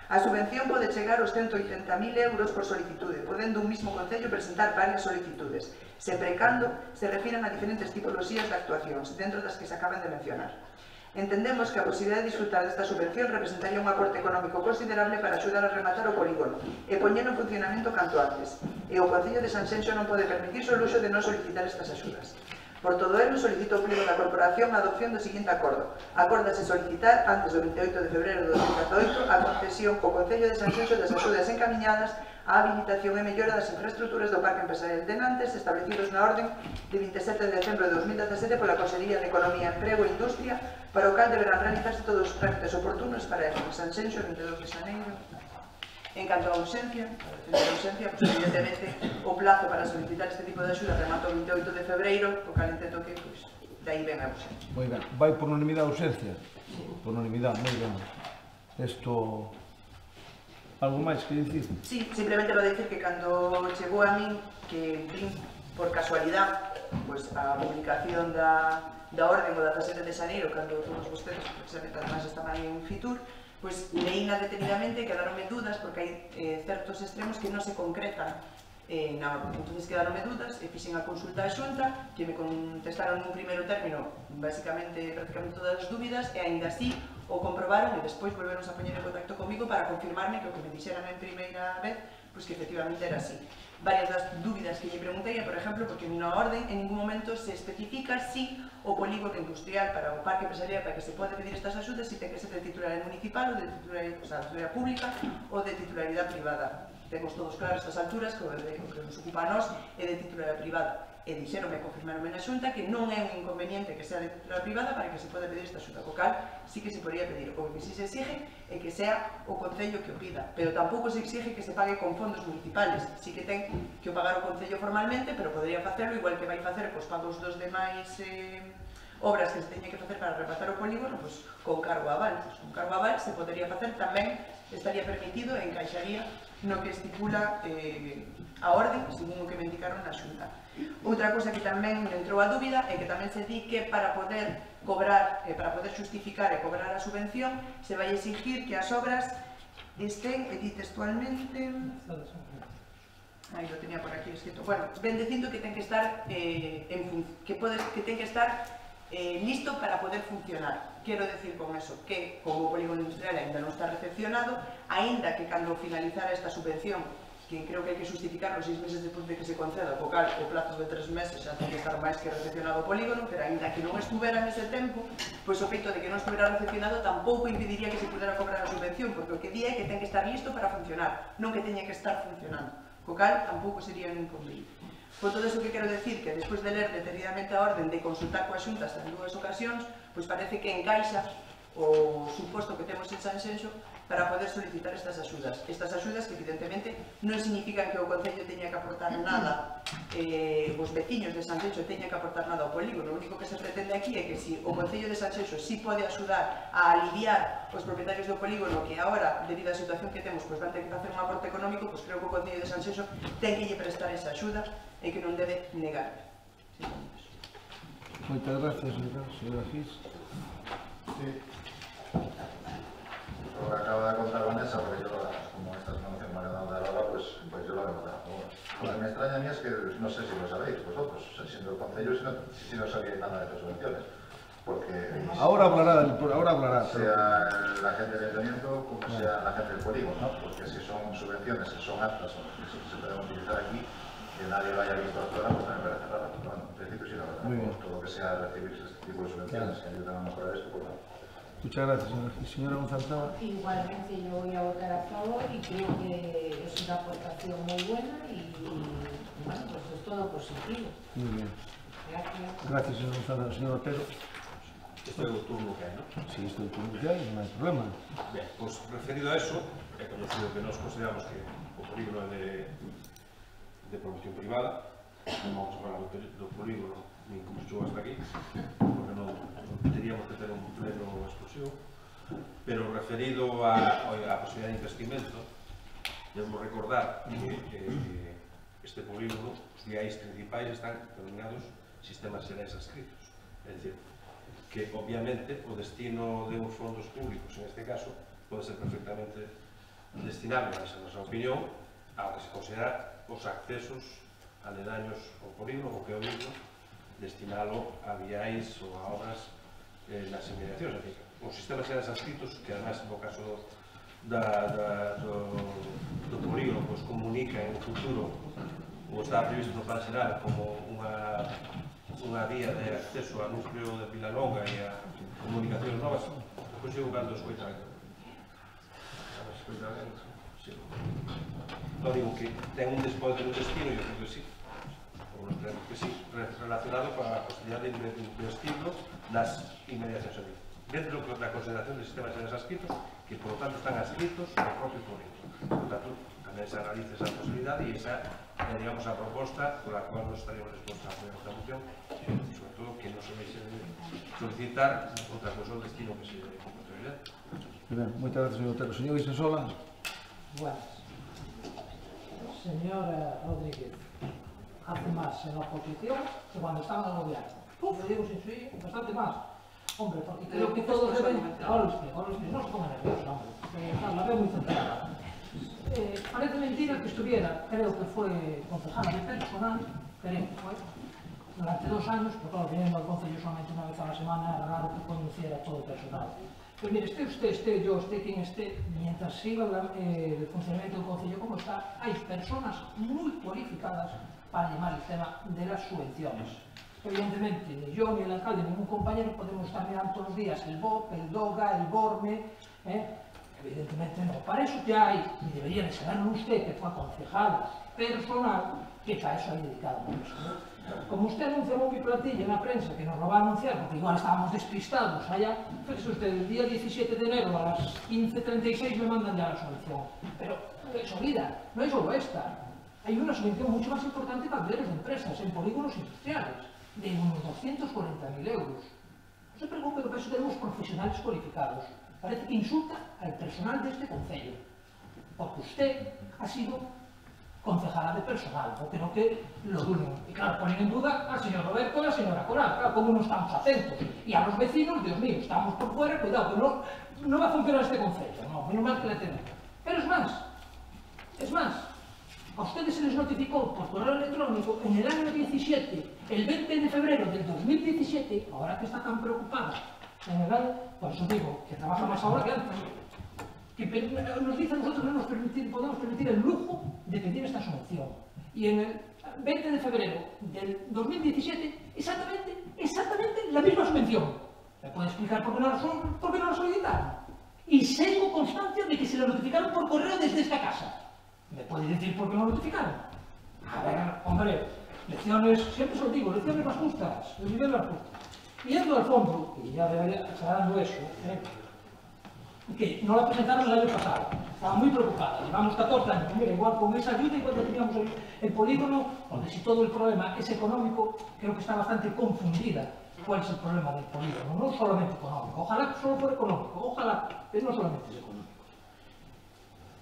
A subvención pode chegar aos 180.000 euros por solicitude, podendo un mismo concello presentar varias solicitudes, sempre cando se refiran a diferentes tipoloxías de actuacións, dentro das que se acaban de mencionar. Entendemos que a posibilidade de disfrutar desta subvención representaría un aporte económico considerable para axudar a rematar o polígono e poñelo en funcionamento canto antes, e o Concello de Sanxenxo non pode permitirse o luxo de non solicitar estas axudas. Por todo ello, solicito ao pliego da Corporación a adopción do seguinte acordo. Acórdase solicitar, antes do 28 de febreiro de 2018, a concesión ao Concello de Sanxenxo das axudas encamiñadas á habilitación e mellora das infraestructuras do Parque Empresarial de Nantes, establecidos na orden de 27 de decembro de 2017 pola Consellería de Economía, Emprego e Industria, para o cal deberán realizarse todos os trámites oportunos para el Sanxenxo 22 de xaneiro. En canto a ausencia, pues evidentemente o plazo para solicitar este tipo de axuda remata o 28 de febreiro, o cal entendo que, pues, de aí ven a ausencia. Moi ben, vai por unanimidade a ausencia? Por unanimidade, moi ben. Isto... Algo máis que dicir? Sí, simplemente vou dicir que cando chegou a min, que vin por casualidade, pues, a publicación da orden o 17 de xaneiro, cando todos vostedes, precisamente, además estaban en Fitur, pues leína detenidamente, quedaronme dudas, porque hai certos extremos que non se concretan na orden. Entón, quedaronme dudas, e fixen a consulta á Xunta, que me contestaron nun primeiro término, prácticamente todas as dúbidas, e aínda así o comprobaron, e despois volveron a poñer en contacto comigo para confirmarme que o que me dixeran en primeira vez, pues que efectivamente era así. Varias das dúbidas que lle preguntei, por exemplo, porque na orden en ningún momento se especifica si o polígono industrial para o parque empresarial para que se pode pedir estas axudas si ten que ser de titularidade municipal ou de titularidade pública ou de titularidade privada. Temos todos claros a estas alturas que o que nos ocupa a nós é de titularidade privada. E dixeronme, confirmaronme na Xunta que non é un inconveniente que sea de titularidade privada para que se pode pedir esta axuda, co cal sí que se podría pedir. O que sí se exige é que sea o Concello que o pida, pero tampouco se exige que se pague con fondos municipales. Sí que ten que o pagar o Concello formalmente, pero podría facerlo igual que vai facer cos pagos dos demais obras que se teña que facer para rematar o polígono, pues, con cargo aval. Pues, con cargo aval se podería facer, tamén estaría permitido e encaixaría no que estipula a orden, según o que me indicaron na Xunta. Outra cousa que tamén me entrou a dúbida é que tamén se di que para poder cobrar, para poder justificar e cobrar a subvención, se vai exigir que as obras estén, e di textualmente... Aí lo tenía por aquí escrito. Bueno, ven dicindo que ten que estar que ten que estar listo para poder funcionar. Quero decir con eso que, como o polígono industrial ainda non está recepcionado, aínda que cando finalizara esta subvención, que creo que hai que justificarlo 6 meses despois de que se conceda, o cal o plazo de 3 meses xa ten que estar máis que recepcionado o polígono, pero aínda que non estuvera nese tempo, pois o feito de que non estuvera recepcionado tampouco impediría que se pudera cobrar a subvención, porque o que di é que ten que estar listo para funcionar, non que teña que estar funcionando, co cal tampouco sería un inconveniente. Por todo eso que quero decir que despois de ler detenidamente a orden de consultar coas xuntas en 2 ocasións, pois parece que encaixa o suposto que temos en Sanxenxo para poder solicitar estas axudas. Estas axudas que evidentemente non significan que o Concello teña que aportar nada, os veciños de Sanxenxo teña que aportar nada ao polígono. O único que se pretende aquí é que se o Concello de Sanxenxo sí pode axudar a aliviar os propietarios do polígono que agora, debido á situación que temos, van ter que facer un aporte económico, pois creo que o Concello de Sanxenxo ten que lle prestar esa axuda e que non debe negar. Moitas gracias, señora Gis. lo que acaba de contar Vanessa, porque yo, como esta información me ha quedado de ahora, pues yo lo voy a votar a favor. Lo que me extraña a mí es que, no sé si lo sabéis vosotros, siendo el Concello, si no sabéis nada de estas subvenciones. Porque ahora hablará. sea la gente del ayuntamiento como sea la gente del polígono, ¿no? Porque si son subvenciones que son aptas o que se pueden utilizar aquí, que nadie lo haya visto hasta ahora, pues también parece raro. Bueno, en principio sí, la verdad. Pues todo lo que sea recibir este tipo de subvenciones que ayudan a mejorar esto, pues no. Muchas gracias, señora González. Igualmente yo voy a votar a favor y creo que es una aportación muy buena y bueno, pues es todo positivo. Muy bien. Gracias. Gracias, señor González. Señor Otero. Isto é o turno que hai, non? Sí, isto é o turno que hai, non hai problema. Ben, pois referido a eso, é conocido que nós consideramos que o polígono é de promoción privada, non vamos a falar do polígono nin como chegou hasta aquí, porque non teríamos que ter un pleno exclusivo, pero referido a posibilidade de investimento, debemos recordar que este polígono, os viais principais están denominados sistemas xerais adscritos, é dicir, que obviamente o destino de uns fondos públicos, en este caso, pode ser perfectamente destinable, a nosa opinión, ao que se considera os accesos aledaños ao polígono, ou que é o mismo, destinalo a viais ou a obras nas inmediacións. Os sistemas xerais adscritos, que además no caso do polígono, pois comunica en un futuro, ou está previsto no plan xeral como unha vía de acceso ao núcleo de Vilalonga e a comunicacións novas, pois eu cando escoitan. Non digo que ten un despois de un destino, eu creo que sí, ou non creo que sí, relacionado con a posibilidade de investirlo nas inmediacións ali. Dentro da consideración de sistemas xerais adscritos, que por lo tanto están adscritos ao propio polígono. Por tanto, tamén se analiza esa posibilidade e esa digamos, a proposta pola cual nos estaríamos dispostos a apoiar esta moción, sobre todo que non se deixe de solicitar outra cosa ao destino que se con posterioridade. Moitas gracias, señor Otero. Señor Isensola. Buenas. Señora Rodríguez, hace más en la oposición que cuando estaba en el gobierno. Lo digo sin sí, bastante más. Hombre, porque creo que todos deben... Ahora lo explico, no se ponga nerviosa, hombre. La veo muy centrada. Parece mentira que estuviera, creo que fue concejala de personal, creo que fue, durante 2 años, pero claro, viniendo al concello solamente una vez a la semana, era raro que conociera todo el personal. Pero mire, esté usted, esté yo, esté quien esté, mientras siga el funcionamiento del concello como está, hay personas muy cualificadas para llevar el tema de las subvenciones. Evidentemente, ni yo, ni el alcalde, ni ningún compañero podemos estar mirando todos los días el BOP, el DOGA, el BORME, evidentemente no. Para eso ya hay, y debería de saberlo usted, que fue concejala personal, que para eso hay dedicado mucho. Como usted anunció en mi plantilla en la prensa que nos lo va a anunciar, porque igual estábamos despistados allá, fíjese usted, el día 17 de enero a las 15:36 me mandan ya la subvención. Pero se olvida, no es solo esta. Hay una subvención mucho más importante para alquileres de empresas, en polígonos industriales, de unos 240.000 euros. No se preocupe que para eso tenemos profesionales cualificados. Parece que insulta al personal de este concello, porque usted ha sido concejala de personal, no creo que lo duden. Y claro, ponen en duda al señor Roberto y a la señora Coral, claro, como no estamos atentos. Y a los vecinos, Dios mío, estamos por fuera, cuidado, que no va a funcionar este concello, no, menos mal que le tenemos. Pero es más, a ustedes se les notificó por correo electrónico en el año 17, el 20 de febrero del 2017, ahora que está tan preocupada, en el año, por eso digo, que trabaja más ahora que antes, que nos dice a nosotros no nos podemos permitir el lujo de pedir esta subvención. Y en el 20 de febrero del 2017, exactamente la misma subvención. ¿Me puede explicar por qué no la solicitaron? Y tengo constancia de que se la notificaron por correo desde esta casa. ¿Me puede decir por qué no lo notificaron? A ver, hombre, lecciones, siempre se lo digo, lecciones más justas, Yendo al fondo, y ya debería aclarando eso, que no la presentaron el año pasado, estaba muy preocupada, llevamos 14 años, mira, igual con esa ayuda y cuando teníamos el polígono, donde si todo el problema es económico, creo que está bastante confundida cuál es el problema del polígono, no solamente económico, ojalá que solo fuera económico, ojalá, pero no solamente es económico.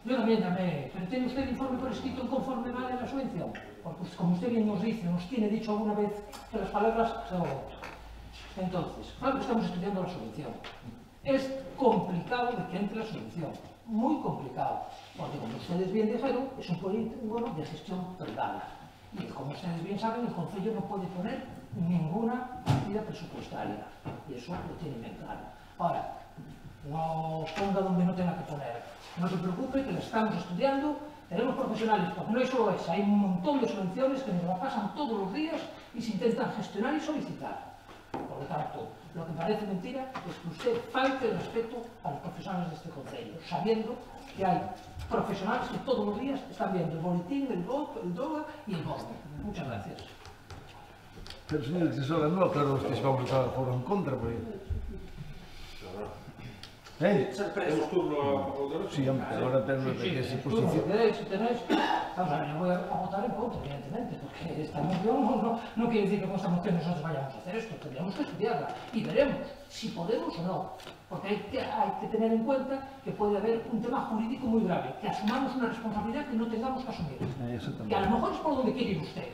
Yo también llamé, pero ¿tiene usted el informe por escrito en conforme vale la subvención? Porque como usted bien nos dice, nos tiene dicho alguna vez que las palabras se lo votan. Entonces, claro que estamos estudiando la subvención. es complicado de que entre la subvención, muy complicado, porque como ustedes bien dijeron, es un polígono de gestión privada. Y como ustedes bien saben, el Concello no puede poner ninguna partida presupuestaria, y eso lo tienen bien claro. Ahora, no ponga donde no tenga que poner, no se preocupe, que la estamos estudiando, tenemos profesionales, porque no es solo esa, hay un montón de subvenciones que nos la pasan todos los días y se intentan gestionar y solicitar. Por lo tanto, lo que parece mentira es que usted falte el respeto a los profesionales de este Concello, sabiendo que hay profesionales que todos los días están viendo el boletín, el DOGA y el BOM. Muchas gracias. Pero, señor Crisóstomo, no aclaro si vamos a estar a favor o en contra, porque... Sorpresa. Sí, hombre, ahora tengo que se posiciona. Si tenéis, vamos a ver, yo voy a votar en contra, evidentemente, porque esta moción no quiere decir que con esta moción nosotros vayamos a hacer esto, tendríamos que estudiarla y veremos si podemos o no, porque hay que tener en cuenta que puede haber un tema jurídico muy grave, que asumamos una responsabilidad que no tengamos que asumir, que a lo mejor es por donde quiere ir usted,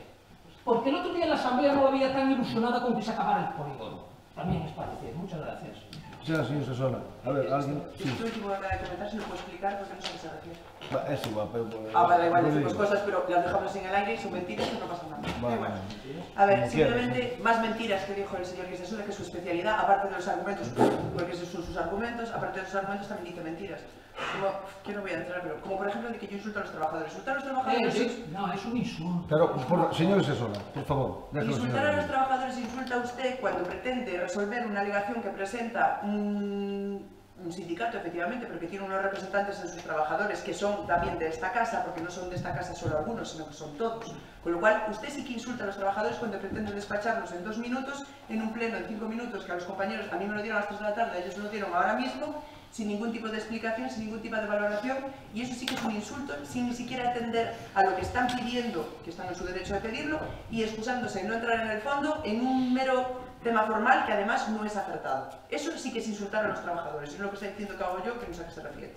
porque el otro día en la Asamblea no la había tan ilusionada con que se acabara el polígono, también les parece. Muchas gracias. Señor Crisóstomo, a ver, alguien... Esto último que acaba de comentar, si lo puedo explicar, porque no sé a qué se refiere. Es igual, pero... Vale, igual decimos cosas, pero las dejamos en el aire y son mentiras y no pasa nada. Vale. A ver, simplemente más mentiras que dijo el señor Crisóstomo, que es su especialidad, aparte de los argumentos, porque esos son sus argumentos, aparte de los argumentos también dice mentiras. Como, que no voy a entrar, pero como por ejemplo de que yo insulto a los trabajadores. Insultar a los trabajadores... No, es un insulto. Pero, señor Crisóstomo, por favor, déjalo. Insultar a los trabajadores insulta a usted cuando pretende resolver una alegación que presenta un sindicato, efectivamente, porque tiene unos representantes en sus trabajadores que son también de esta casa, porque no son de esta casa solo algunos, sino que son todos. Con lo cual, usted sí que insulta a los trabajadores cuando pretende despacharlos en 2 minutos, en un pleno en 5 minutos, que a los compañeros, a mí me lo dieron a las 3 de la tarde, a ellos me lo dieron ahora mismo, sin ningún tipo de explicación, sin ningún tipo de valoración, y eso sí que es un insulto, sin ni siquiera atender a lo que están pidiendo, que están en su derecho de pedirlo, y excusándose en no entrar en el fondo en un mero tema formal que además no es acertado. Eso sí que es insultar a los trabajadores, y es lo que está diciendo que hago yo, que no sé a qué se refiere.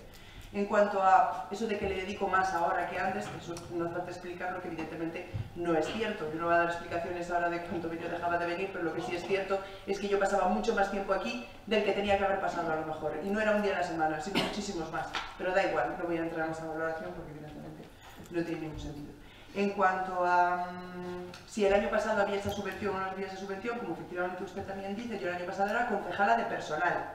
En cuanto a eso de que le dedico más ahora que antes, eso no hace falta explicarlo, que evidentemente no es cierto. Yo no voy a dar explicaciones ahora de cuánto yo dejaba de venir, pero lo que sí es cierto es que yo pasaba mucho más tiempo aquí del que tenía que haber pasado a lo mejor. Y no era un día a la semana, sino muchísimos más. Pero da igual, no voy a entrar en esa valoración porque evidentemente no tiene ningún sentido. En cuanto a si el año pasado había esa subvención o no había esa subvención, como efectivamente usted también dice, yo el año pasado era concejala de personal.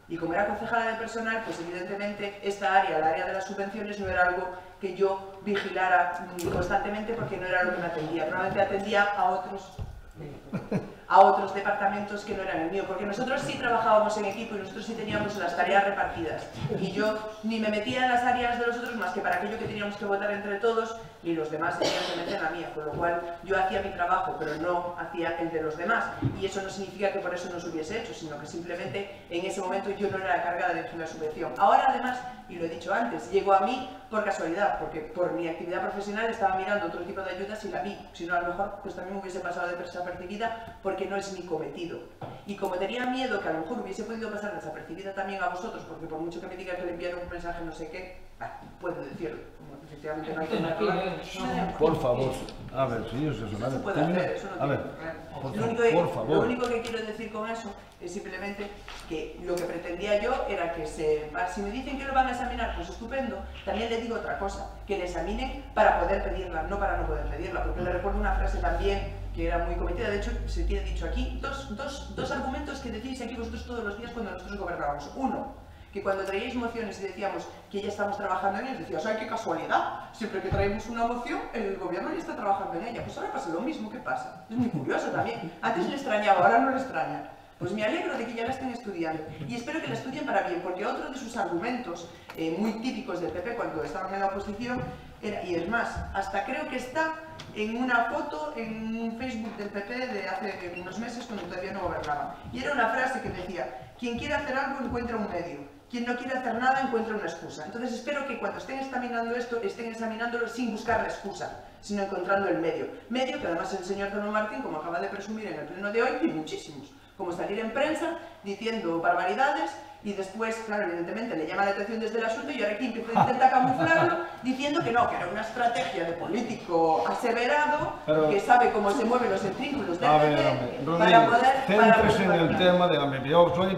Y como era concejala de personal, pues evidentemente esta área, la área de las subvenciones, no era algo que yo vigilara constantemente porque no era lo que me atendía. Probablemente atendía a otros departamentos que no eran el mío, porque nosotros sí trabajábamos en equipo y nosotros sí teníamos las tareas repartidas. Y yo ni me metía en las áreas de los otros más que para aquello que teníamos que votar entre todos, ni los demás evidentemente en la mía, con lo cual yo hacía mi trabajo, pero no hacía el de los demás. Y eso no significa que por eso no se hubiese hecho, sino que simplemente en ese momento yo no era la cargada de elegir la subvención. Ahora además, y lo he dicho antes, llegó a mí por casualidad, porque por mi actividad profesional estaba mirando otro tipo de ayudas y la vi. Si no, a lo mejor pues también me hubiese pasado desapercibida porque no es mi cometido. Y como tenía miedo que a lo mejor hubiese podido pasar desapercibida también a vosotros, porque por mucho que me diga que le enviaron un mensaje no sé qué, puedo decirlo. Como efectivamente no hay que nada. Por favor, a ver, señor Crisóstomo, eso se puede hacer, eso no tiene problema. Lo único que quiero decir con eso es simplemente que lo que pretendía yo era que si me dicen que lo van a examinar, pues estupendo. También le digo otra cosa, que le examinen para poder pedirla, no para no poder pedirla, porque le recuerdo una frase también que era muy cometida, de hecho se tiene dicho aquí, dos argumentos que decís aquí vosotros todos los días cuando nosotros gobernábamos. Uno, que cuando traíais mociones y decíamos que ya estamos trabajando en ellas, decías, ¡ay, qué casualidad! Siempre que traemos una moción, el gobierno ya está trabajando en ella. Pues ahora pasa lo mismo, ¿qué pasa? Es muy curioso también. Antes le extrañaba, ahora no le extraña. Pues me alegro de que ya la estén estudiando y espero que la estudien para bien, porque otro de sus argumentos muy típicos del PP cuando estaban en la oposición era, y es más, hasta creo que está en una foto en un Facebook del PP de hace unos meses cuando todavía no gobernaba. Y era una frase que decía, quien quiere hacer algo encuentra un medio, quien no quiere hacer nada encuentra una excusa. Entonces espero que cuando estén examinando esto, estén examinándolo sin buscar la excusa, sino encontrando el medio. Medio que además el señor Don Martín, como acaba de presumir en el pleno de hoy, tiene muchísimos. como salir en prensa diciendo barbaridades y después, claro, evidentemente le llama la atención desde el asunto y ahora aquí intenta camuflarlo diciendo que no, que era una estrategia de político aseverado, que sabe cómo se mueven los intrínculos del PP para poder... Céntrese en el tema de yo soy,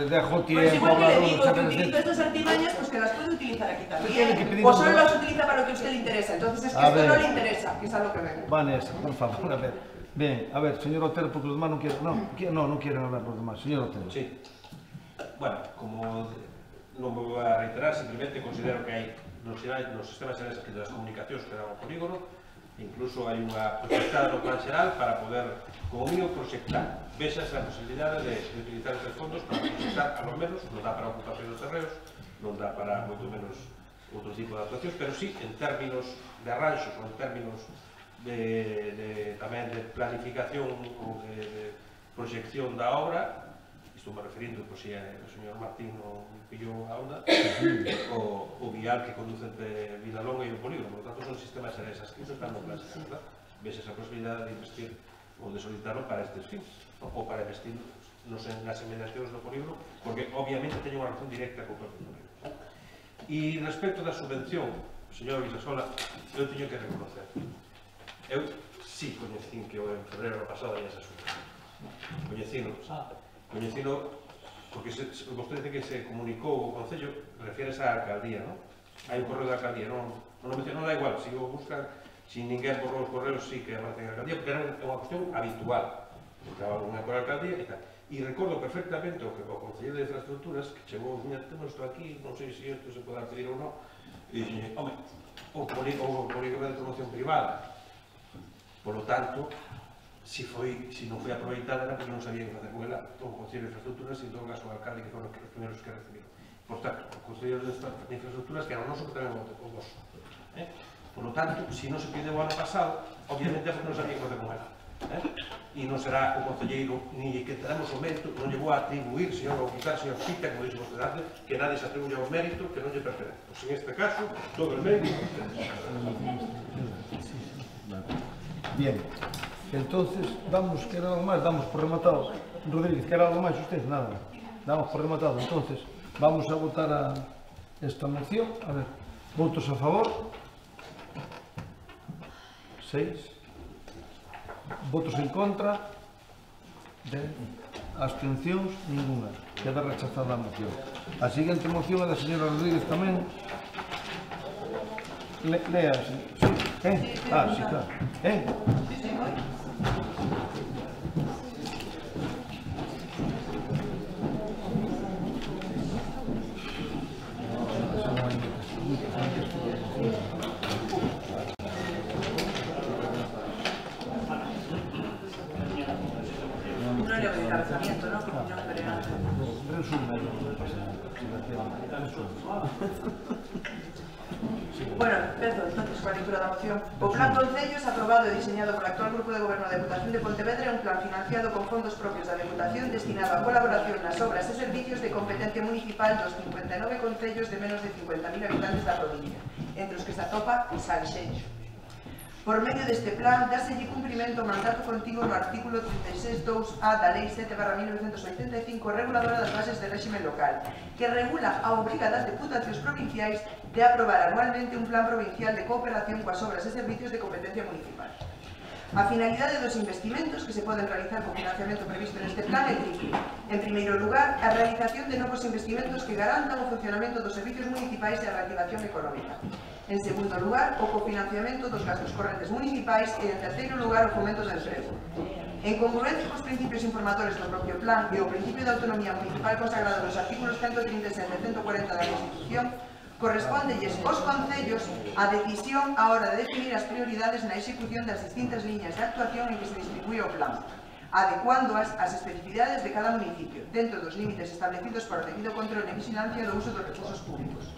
dejo tiempo... Pues igual que le digo que utiliza estas artimañas, pues que las puede utilizar aquí también. O solo las utiliza para lo que a usted le interesa. Entonces es que esto no le interesa, que es a lo que vengo. Vanessa, por favor, a ver. Bien, a ver, señor Otero, porque los demás no quieren... No quieren hablar los demás. Señor Otero. Sí. Bueno, como non me vou a reiterar, simplemente considero que hai nos sistemas xerais aquí das comunicacións que dan o polígono, incluso hai unha proxectada no plan xeral para poder, como mínimo, proxectar. Vexas a posibilidade de utilizar estes fondos para proxectar, a lo menos, non dá para ocupación dos terreos, non dá para, moito menos, outro tipo de actuacións, pero sí, en términos de arranxos ou en términos tamén de planificación ou de proxección da obra. Estou me referindo, pois, se o señor Martín non pillou a onda, o vial que conduce entre Vilalonga e o polígono. Por lo tanto, son sistemas xerais adscritos están no plan xeral. Ves esa posibilidade de investir ou de solicitarlo para estes fins, ou para investir nas inmediacións do polígono, porque obviamente teñen unha relación directa co propio polígono. E respecto da subvención, señor Visasola, eu teño que reconocer. Eu sí coñecín que en febrero pasado hai esa subvención. Coñecino, porque vostede dice que se comunicou o Concello, refieres á alcaldía, non? Hai un correo da alcaldía, non da igual, se o buscan, se ninguén borrou os correos, sí que aparece na alcaldía, porque era unha cuestión habitual, porque era unha por alcaldía e tal. E recordo perfectamente o que o Concello de Infraestructuras, que chegou, mira, temos isto aquí, non sei se isto se pode pedir ou non, e dixen, home, o polígono de promoción privada, polo tanto, se non foi aproveitada era porque non sabía que facer con ela o Concello de Infraestructuras e en todo caso o alcalde que foron os primeiros que recibiron. Por tanto, o Concello de Infraestructuras que era o noso que tamén o noso. Por lo tanto, se non se pide o ano pasado, obviamente é porque non sabía que facer con ela. E non será o concelleiro ni que teremos o mérito, non lle vou a atribuir, señor, ou quitar, señor Pita, como dixo vostede antes, que nadie se atribuye o mérito que non lle pertenece. Pois en este caso, todo el mérito Bien. Entonces, damos, que era algo máis, damos por rematado. Rodríguez, que era algo máis usted? Nada. Damos por rematado. Entonces, vamos a votar a esta moción. A ver, votos a favor. 6. Votos en contra. Abstencións, ninguna. Queda rechazada a moción. A seguinte moción é da señora Rodríguez tamén. Lea, sí. Ah, sí, claro. Bueno, empiezo entonces con la lectura da moción. O Plan Concellos, aprobado e diseñado polo actual Grupo de Goberno da Deputación de Pontevedra, é un plan financiado con fondos propios da Deputación destinado a colaboración nas obras e servicios de competencia municipal dos 59 concellos de menos de 50.000 habitantes da provincia, entre os que se atopa Sanxenxo. Por medio deste plan, dáselle cumprimento ao mandato contigo no artículo 36.2a da Lei 7/1985 reguladora das bases de réxime local, que regula a obriga das deputacións provinciais de aprobar anualmente un plan provincial de cooperación coas obras e servicios de competencia municipal. A finalidade dos investimentos que se poden realizar con financiamento previsto neste plan é triple. En primeiro lugar, a realización de novos investimentos que garantan o funcionamento dos servicios municipais e a reactivación económica. En segundo lugar, o cofinanciamento dos gastos correntes municipais e, en terceiro lugar, o fomento do emprego. En congruencia cos principios informadores do propio plan e o principio de autonomía municipal consagrado nos artículos 137 e 140 da Constitución, correspóndelles aos concellos a decisión á hora de definir as prioridades na execución das distintas liñas de actuación en que se distribúe o plan, adecuándoas ás especificidades de cada municipio, dentro dos límites establecidos por o debido control e vigilancia do uso dos recursos públicos.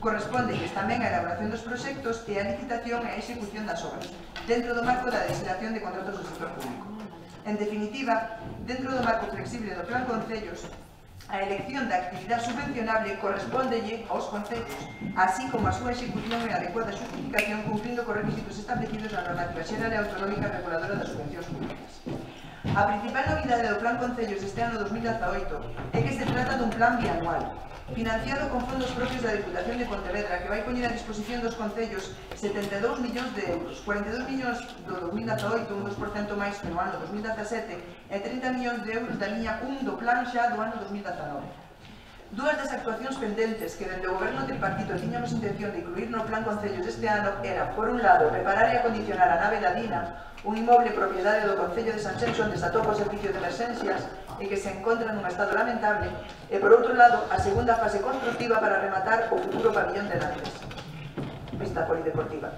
Correspóndelles tamén a elaboración dos proxectos e a licitación e a execución das obras, dentro do marco da legislación de contratos do sector público. En definitiva, dentro do marco flexible do Plan Concellos, a elección da actividade subvencionable correspóndelle aos concellos, así como a súa execución e adecuada justificación cumprindo cos requisitos establecidos na normativa xeral e autonómica reguladora das subvencións públicas. A principal novidade do Plan Concellos deste ano 2018 é que se trata dun plan bianual, financiado con fondos propios da Diputación de Pontevedra, que vai poñer a disposición dos concellos 72 millóns de euros, 42 millóns do 2018, un 2% máis que no ano 2017, e 30 millóns de euros da liña 1 do plan xa do ano 2019. Dúas das actuacións pendentes que dende o goberno tripartito tiñamos intención de incluir no plan concellos deste ano eran, por un lado, reparar e acondicionar a nave da Dina, un inmoble propiedade do Concello de Sanxenxo onde se atopa o servicio de emerxencias e que se encontra nun estado lamentable, e, por outro lado, a segunda fase constructiva para rematar o futuro pabillón de Nantes, pista polideportiva.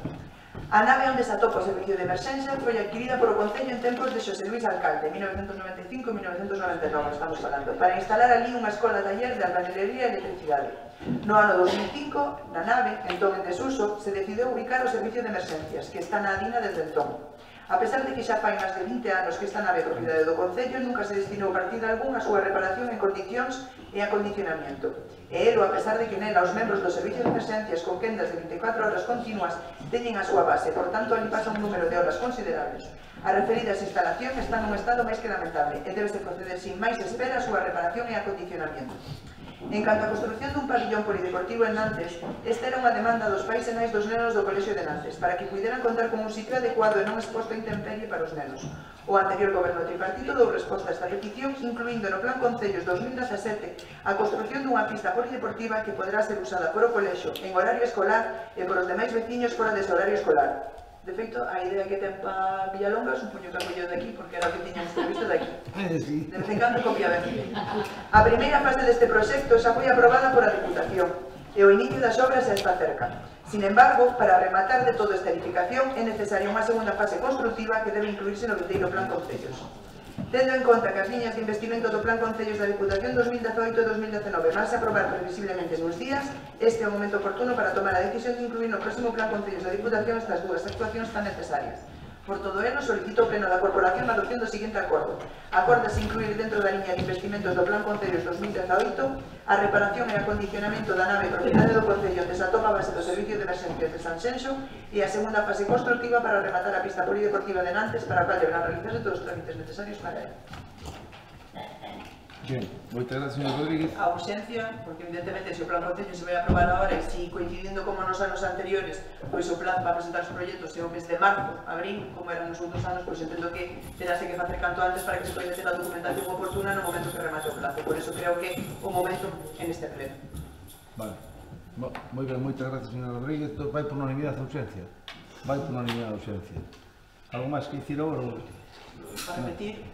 A nave onde se atopa o servicio de emerxencia foi adquirida por o Concello en tempos de Xosé Luis Alcalde, 1995-1999, estamos falando, para instalar ali unha escola-taller de albañilería e electricidade. No ano 2005, na nave, entón en desuso, se decidiu ubicar o servicio de emerxencias, que está na Adina desde entón. A pesar de que xa fai máis de 20 anos que esta nave é propiedade do Concello, nunca se destinou partida algún a súa reparación en condicións e acondicionamiento. E elo, a pesar de que nela os membros do servicio de emerxencias con quendas de 24 horas continuas teñen a súa base, por tanto, ali pasa un número de horas considerables. As referidas instalacións están nun estado máis que lamentable e debese proceder sin máis espera a súa reparación e acondicionamiento. En canto á construción dun pabillón polideportivo en Nantes, esta era unha demanda dos pais e nais dos nenos do Colexio de Nantes, para que puderan contar con un sitio adecuado e non exposto a intemperie para os nenos. O anterior goberno tripartito dou resposta a esta petición, incluindo no Plan Concellos 2017 a construción dunha pista polideportiva que poderá ser usada por o colexio en horario escolar e por os demais veciños fora dese horario escolar. De feito, a idea que ten para Villalonga supoño que apoio de aquí, porque era o que tiñamos previsto de aquí. De vez en cando copia ben. A primeira fase deste proxecto xa foi aprobada por a Diputación e o inicio das obras xa está cerca. Sin embargo, para rematar de toda esta edificación é necesaria unha segunda fase constructiva que debe incluirse no vindeiro Plan Concellos. Tendo en conta que as liñas de investimento do Plan Concellos da Diputación 2018 e 2019 van a aprobar previsiblemente nuns días, este é o momento oportuno para tomar a decisión de incluir no próximo Plan Concellos da Diputación estas dúas actuacións tan necesarias. Por todo ello, solicito ao Pleno da Corporación a adopción do seguinte acordo. Acórdase incluir dentro da liña de investimentos do Plan Concellos 2018 a reparación e acondicionamento da nave propiedade do Concello onde se atopa a base do Servicio de Emerxencias de Sanxenxo e a segunda fase constructiva para rematar a pista polideportiva de Nantes, para a cual deberán realizarse todos os trámites necesarios para ela. Bien, moitas gracias, señor Rodríguez. A urxencia, porque evidentemente se o Plan Concello se vai a aprobar agora e si coincidindo como nos anos anteriores, pois o plan para presentar os proxectos é o mes de marzo, abril, como eran nos outros anos, pois entendo que terase que facer canto antes para que se poida ter a documentación oportuna no momento que remate o plazo. Por eso creo que o momento en este pleno. Vale. Moi ben, moitas gracias, señor Rodríguez. Vai por unanimidade a urxencia. Vai por unanimidade a urxencia. Algo máis que dicir agora? Para repetir.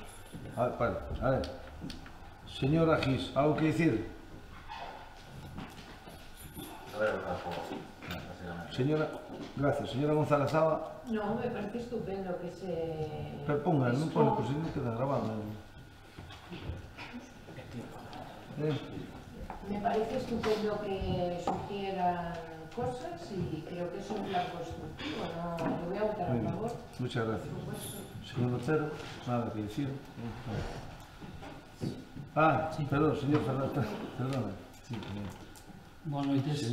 Vale, a ver. Señora Gis, algo que dicir? Señora, gracias. Señora González Zaba. No, me parece estupendo que se... Pero ponga, non pone, por si non queda grabado. Me parece estupendo que sugieran cosas y creo que es un plan constructivo, no lo voy a votar a favor. Muchas gracias. Señor Otero, nada que decir. Sí, perdón, señor Fernández, perdón. Sí, boas noites.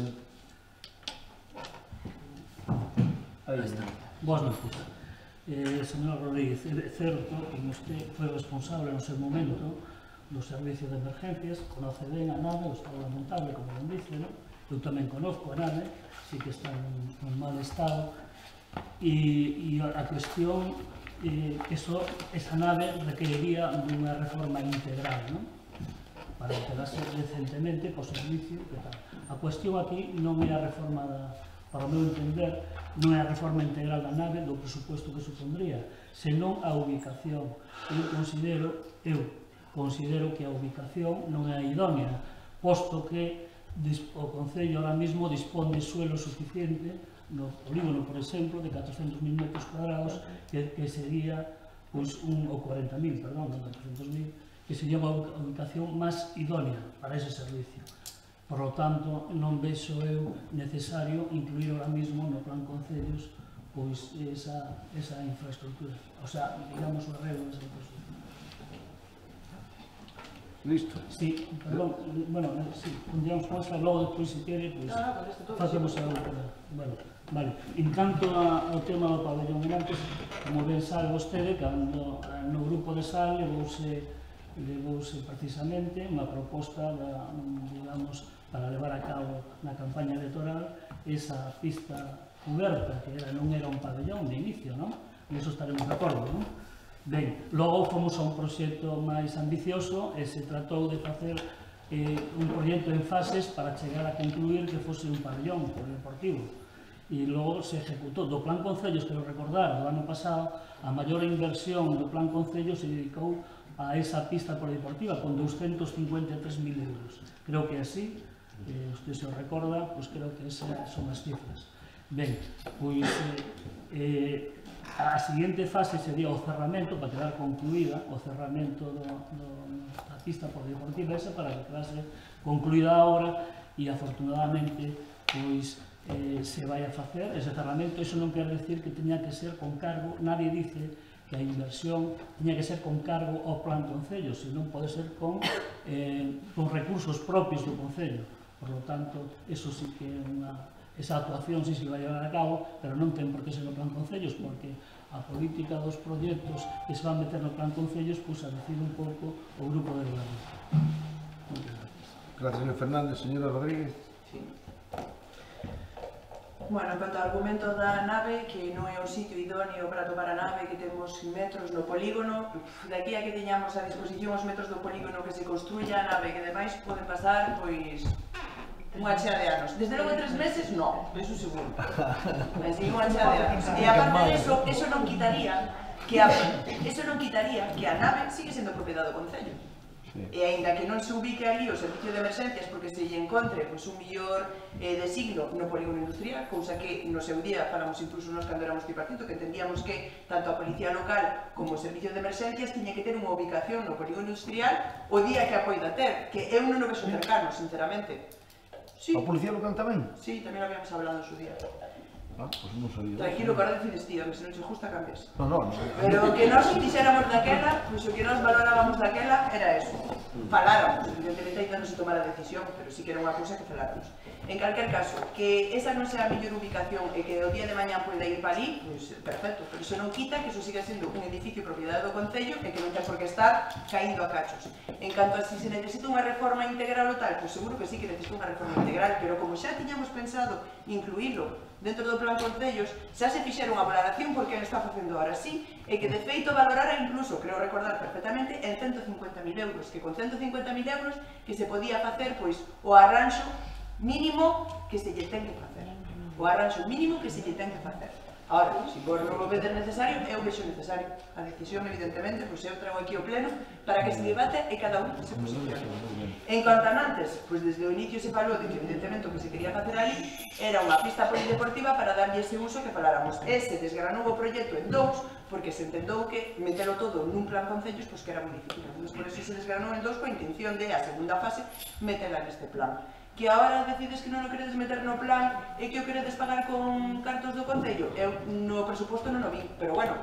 Boas noites. Señor Rodríguez, é certo que usted foi responsable no seu momento do servicio de emergencias, conoce ben a nave, o estado lamentable, como non dice, non? Eu tamén conozco a nave, sí que está en mal estado, e a cuestión esa nave requeriría unha reforma integral, non? Para enterarse decentemente co servicio que tal. A cuestión aquí non é a reforma para o meu entender, non é a reforma integral da nave do presupuesto que supondría, senón a ubicación. Eu considero que a ubicación non é a idónea, posto que o Concello ahora mismo dispón de suelo suficiente no polígono, por exemplo, de 400.000 metros cuadrados, que sería o 40.000, perdón, non 400.000, que sería a ubicación máis idónea para ese servicio. Por lo tanto, non vexo eu necesario incluir ahora mismo no Plan Concellos pois esa infraestructura, o sea, digamos, o arreglo desa infraestructura. Listo. Sí, perdón, bueno, sí, continuamos con esta, logo despois, se quere, pois, facemos a outra. Bueno, vale. En canto ao tema do pabellón antes, como ben sabe vostede, cando no grupo de sal levouse precisamente unha proposta digamos, para levar a cabo na campaña electoral esa pista cuberta, que non era un pabellón de inicio, non? Niso estaremos de acordo, non? Ben, logo fomos a un proxecto máis ambicioso e se tratou de facer un proxecto en fases para chegar a concluir que fose un pabellón polideportivo. E logo se ejecutou. Do Plan Concellos, quero recordar, do ano pasado, a maior inversión do Plan Concellos se dedicou a esa pista polideportiva con 253.000 euros. Creo que así, usted se o recorda, pois creo que esas son as cifras. Ben, pois a seguinte fase sería o cerramento, para quedar concluída, o cerramento da pista polideportiva esa para que quedase concluída agora e afortunadamente pois se vai a facer ese cerramento. Iso non quer decir que teña que ser con cargo, nadie dice que a inversión teña que ser con cargo ao Plan Concello, senón pode ser con recursos propios do Concello. Por lo tanto, eso sí que é esa actuación sí se vai llevar a cabo, pero non ten por que ser no Plan Concellos, porque a política dos proxectos que se van meter no Plan Concellos, pois a decir un pouco o grupo de goberno. Gracias, señor Fernández. Señora Rodríguez. Sí. Bueno, quanto ao argumento da nave, que non é o sitio idóneo para topar a nave, que temos metros no polígono, de aquí a que teñamos a disposición os metros do polígono que se construya a nave, que demais poden pasar, pois, unha chea de anos. Desde logo 3 meses, non, eso seguro. Mas digo unha chea de anos. E aparte de eso, eso non quitaría que a nave sigue sendo propiedade do Concello. E aínda que non se ubique ali o servicio de emerxencias porque se lle encontre un millor designo no polígono industrial, cousa que no seu día falamos incluso nos cando éramos tripartito, que entendíamos que tanto a policía local como o servicio de emerxencias tiña que ter unha ubicación no polígono industrial o día que a poida ter, que eu non o vexo cercano, sinceramente. A policía local tamén? Sí, tamén lo habíamos hablado en su día. Ah, pues non sabía. Tranquilo, que ahora decides ti, se non se justa cambias. No. Pero que nós dixéramos daquela, pois o que nós valorábamos daquela era eso. Faláramos, evidentemente ainda non se tomara a decisión, pero sí que era unha cousa que faláramos. En calquer caso, que esa non sea a mellor ubicación e que o día de mañá poida ir para ali, pois perfecto, pero iso non quita que iso siga sendo un edificio propiedade do Concello e que non ten por que estar caíndo a cachos. En canto a si se necesita unha reforma integral ou tal, pois seguro que sí que necesita unha reforma integral, pero como xa tiñamos pensado incluílo dentro do Plan Concellos, xa se fixeron a valoración porque está facendo ahora sí, e que de feito valorara incluso, creo recordar perfectamente, en 150.000 euros, que con 150.000 euros que se podía facer pois o arranxo mínimo que se lle ten que facer. O arranxo mínimo que se lle ten que facer. Ahora, se vos non o vedes necesario, eu vexo necesario. A decisión, evidentemente, pois eu trago aquí o pleno para que se debate e cada un se posicione. En cuanto a antes, pois desde o inicio se falou de que evidentemente o que se quería facer ali era unha pista polideportiva para darlle ese uso que faláramos. Ese desgranou o proxecto en dous, porque se entendou que metelo todo nun Plan Concellos pois que era moi difícil. Entón, por eso se desgranou en dous coa intención de a segunda fase metela neste plan. Que agora decides que non o queredes meter no plan e que o queredes pagar con cartos do Concello, eu no presuposto non o vi, pero bueno,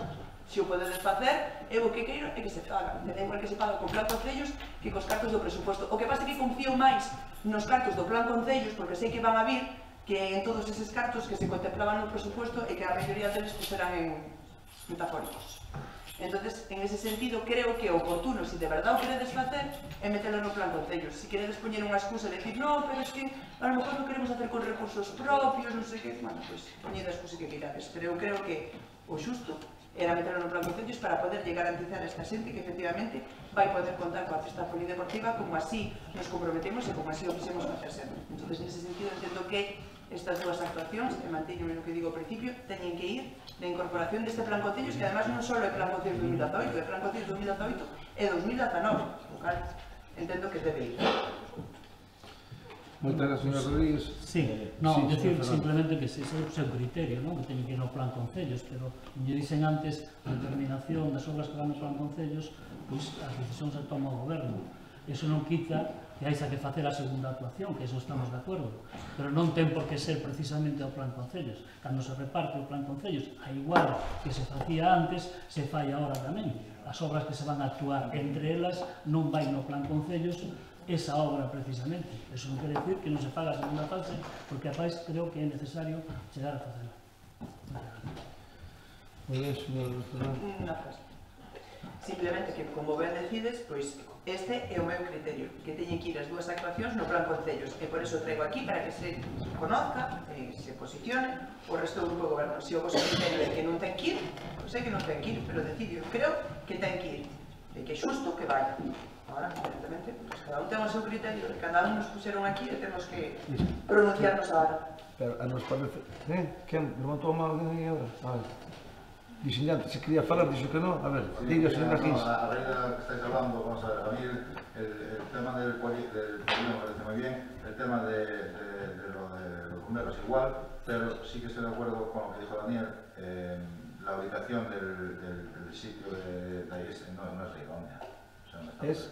se o podedes facer, eu o que queiro é que se paga. Me da igual que se paga con Plan Concellos que cos cartos do presuposto. O que pasa é que confío máis nos cartos do Plan Concellos, porque sei que van a vir, que en todos eses cartos que se contemplaban no presuposto e que a maioría deles serán en metafóricos. Entonces, en ese sentido, creo que é oportuno, se de verdade o queredes facer, é metelo no Plan Concellos. Se queredes poñer unha excusa e decir, no, pero es que a lo mejor non queremos hacer con recursos propios, non sei que, bueno, pues poñed a excusa que queirades. Pero eu creo que o xusto era metelo no Plan Concellos para poder garantizar a esta xente que efectivamente vai poder contar coa festa polideportiva como así nos comprometemos e como así o quixemos facer sempre. Entonces, nese sentido, entendo que estas dúas actuacións, e manteño no que digo ao principio, teñen que ir na incorporación deste Plan Concellos, que además non só é Plan Concellos 2018, é Plan Concellos 2018 e 2019, o cal entendo que debe ir. Moitas gracias, señor Rodríguez. Sí, non, decir simplemente que ese é o seu criterio, non? Que teñen que ir no Plan Concellos, pero como lle dixen antes, a determinación das obras que van no Plan Concellos, pois as decisións se toma o goberno. Eso non quita que hai que facer a segunda actuación, que eso estamos de acordo, pero non ten por que ser precisamente o plan Concellos. Cando se reparte o plan Concellos, a igual que se facía antes, se fai agora tamén. As obras que se van a actuar entre elas non vai no plan Concellos esa obra precisamente. Eso non quere decir que non se faga a segunda fase, porque a pais creo que é necesario chegar a facela. Moi ben, señor Fernando. Unha frase. Simplemente que, como ben decides, pois este é o meu criterio, que teñen que ir as dúas actuacións no plan Concellos, e por eso traigo aquí para que se conozca e se posicione o resto do grupo de goberno. Se o vosso criterio é que non ten que ir, pois é que non ten que ir, pero decidio, creo que ten que ir, e que é xusto que vaya. Agora, evidentemente, pues, cada un ten o seu criterio, e cada un nos puseron aquí e temos que pronunciarnos agora. Pero a nos parece... Quen levantou a mão alguén aí agora? Diseñante, se quería falar, dixo que non. A ver, diga, señora Gins. A raíz de que estáis hablando, vamos a ver, a mí el tema del polígono me parece muy bien, el tema de los comercios igual, pero sí que estoy de acuerdo con lo que dijo Daniel, la ubicación del sitio de la iglesia no es la idónea. O sea, no es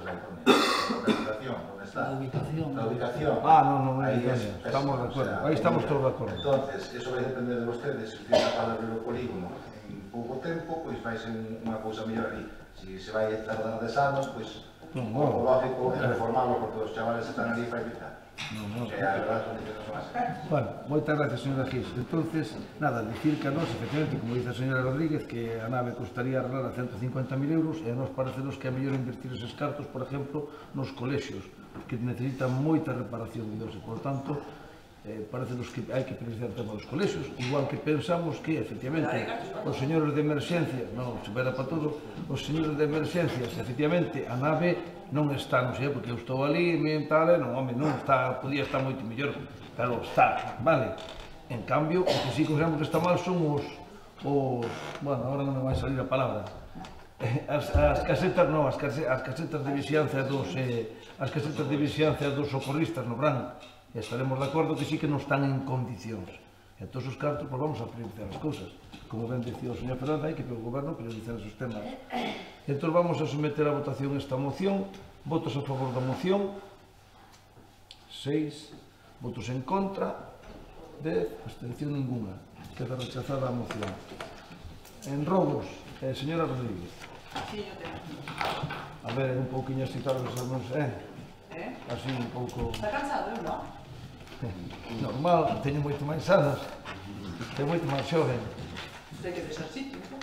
la idónea. La localización, ¿dónde está? La ubicación. No, ahí estamos de acuerdo. Ahí estamos todos de acuerdo. Entonces, eso vai depender de vostedes. Se ustedes capaz de abrir o polígono en pouco tempo, pois vai ser unha cousa mellor ali. Se se vai tardar 10 anos, pois o lógico é reformarlo, porque os chavales están ali para evitar. A verdade son diciendo son así. Bueno, moitas gracias, señora Gis. Entonces, nada, dicir que a nós, efectivamente, como dice a señora Rodríguez, que a nave costaría arreglar a 150.000 euros, e a nos parecenos que é mellor invertir eses cartos, por exemplo, nos colexios, que necesitan moita reparación de Dios, e, por tanto, parecenos que hai que priorizar o tema dos colexios, igual que pensamos que, efectivamente, os señores de emerxencia, non, se vera para todo, os señores de emerxencias, efectivamente, a nave non está, non sei, porque eu estou ali, tal, non, home, non está, podía estar moito mellor, pero está, vale. En cambio, o que sí consideramos que está mal son os, bueno, agora non me vai salir a palabra, as casetas, non, as casetas de vixiancia dos socorristas no branco. E estaremos de acordo que sí que non están en condicións. E todos os cartos, pois vamos a priorizar as cousas. Como ben decía o señor Fernando, hai que o goberno priorizar esos temas. Entón vamos a someter a votación esta moción. Votos a favor da moción. 6. Votos en contra. 10. Abstención ninguna. Queda rechazada a moción. En robos, señora Rodríguez. Sí, yo tengo. A ver, un pouquinho así tal vez, así un pouco... Está cansado, non? Normal, teño moito máis anos, teño moito máis xoven. Ten que desar sitio, non?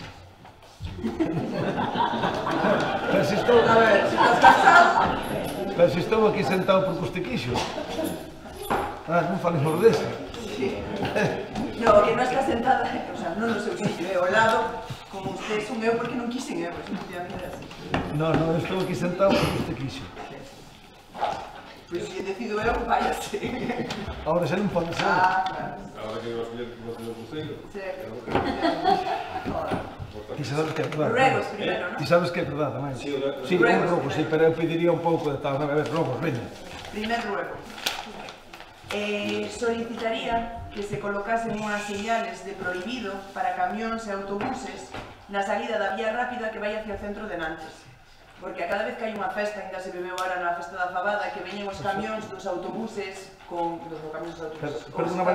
Pero se estou... A ver, se estás cansado... Pero se estou aquí sentado por custe quixo. Non falemos desa. Sí. No, que non está sentada, o sea, non no seu sitio, ao lado, como ustedes son eu porque non quixen eu, efectivamente é así. Non, estou aquí sentado por custe quixo. Pois se decido eu, váyase. Ahora xa non pode ser. Claro. Ahora que vas a ver como te lo puse. Sí. Ti sabes que é verdade. Ruegos primero, non? Ti sabes que é verdade, tamén. Sí, un rogo, sí, pero eu pediría un pouco de tal. A ver, rogos, veña. Primer ruego. Solicitaría que se colocasen unhas señales de prohibido para camións e autobuses na salida da vía rápida que vai hacia o centro de Nantes. Porque a cada vez que hai unha festa, ainda se bebeu ahora na festa da Fabada, que veñen os camións dos autobuses con... dos camións dos autobuses. Perdona,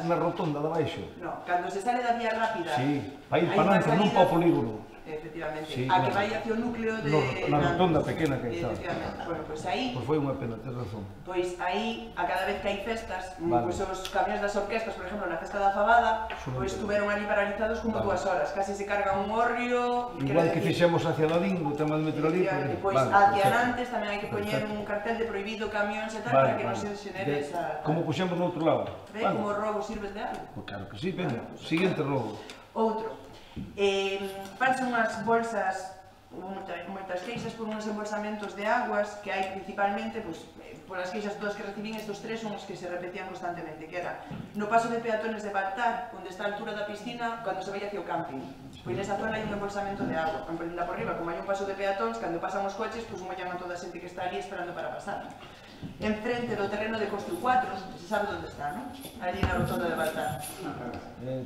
na rotonda de baixo. No, cando se sale da vía rápida... Sí, para ir para Nantes, non para o polígono. Efectivamente, sí, a que vai hacia o núcleo de... Na rotonda pequena que está. Efectivamente, bueno, pois aí... Pois foi unha pena, tens razón. Pois aí, a cada vez que hai festas, vale. Pois os camións das orquestas, por exemplo, na festa da Fabada, pois estuveron ali paralizados como 2 horas, casi se carga un hórreo... Igual que fixemos hacia Ladín, o tema do metro ali... Pois hacia Nantes tamén hai que poñer un cartel de prohibido camións e tal, para que non se xenere esa... Como puxemos no outro lado. Ve como robo sirves de algo? Pois claro que sí, venga, siguiente robo. Outro. Fanse unhas bolsas, moitas queixas por uns embolsamentos de aguas que hai principalmente, polas queixas todas que recibín, estes tres son os que se repetían constantemente, que era no paso de peatones de Baltar, onde está a altura da piscina, cando se vai hacia o camping. Pois nesa zona hai un embolsamento de agua, en por riba, como hai un paso de peatóns, cando pasan os coches, mollan a toda a xente que está ali esperando para pasar. enfrente do terreno de Constru 4, se sabe onde está, non? Ali na rotonda de Baltar.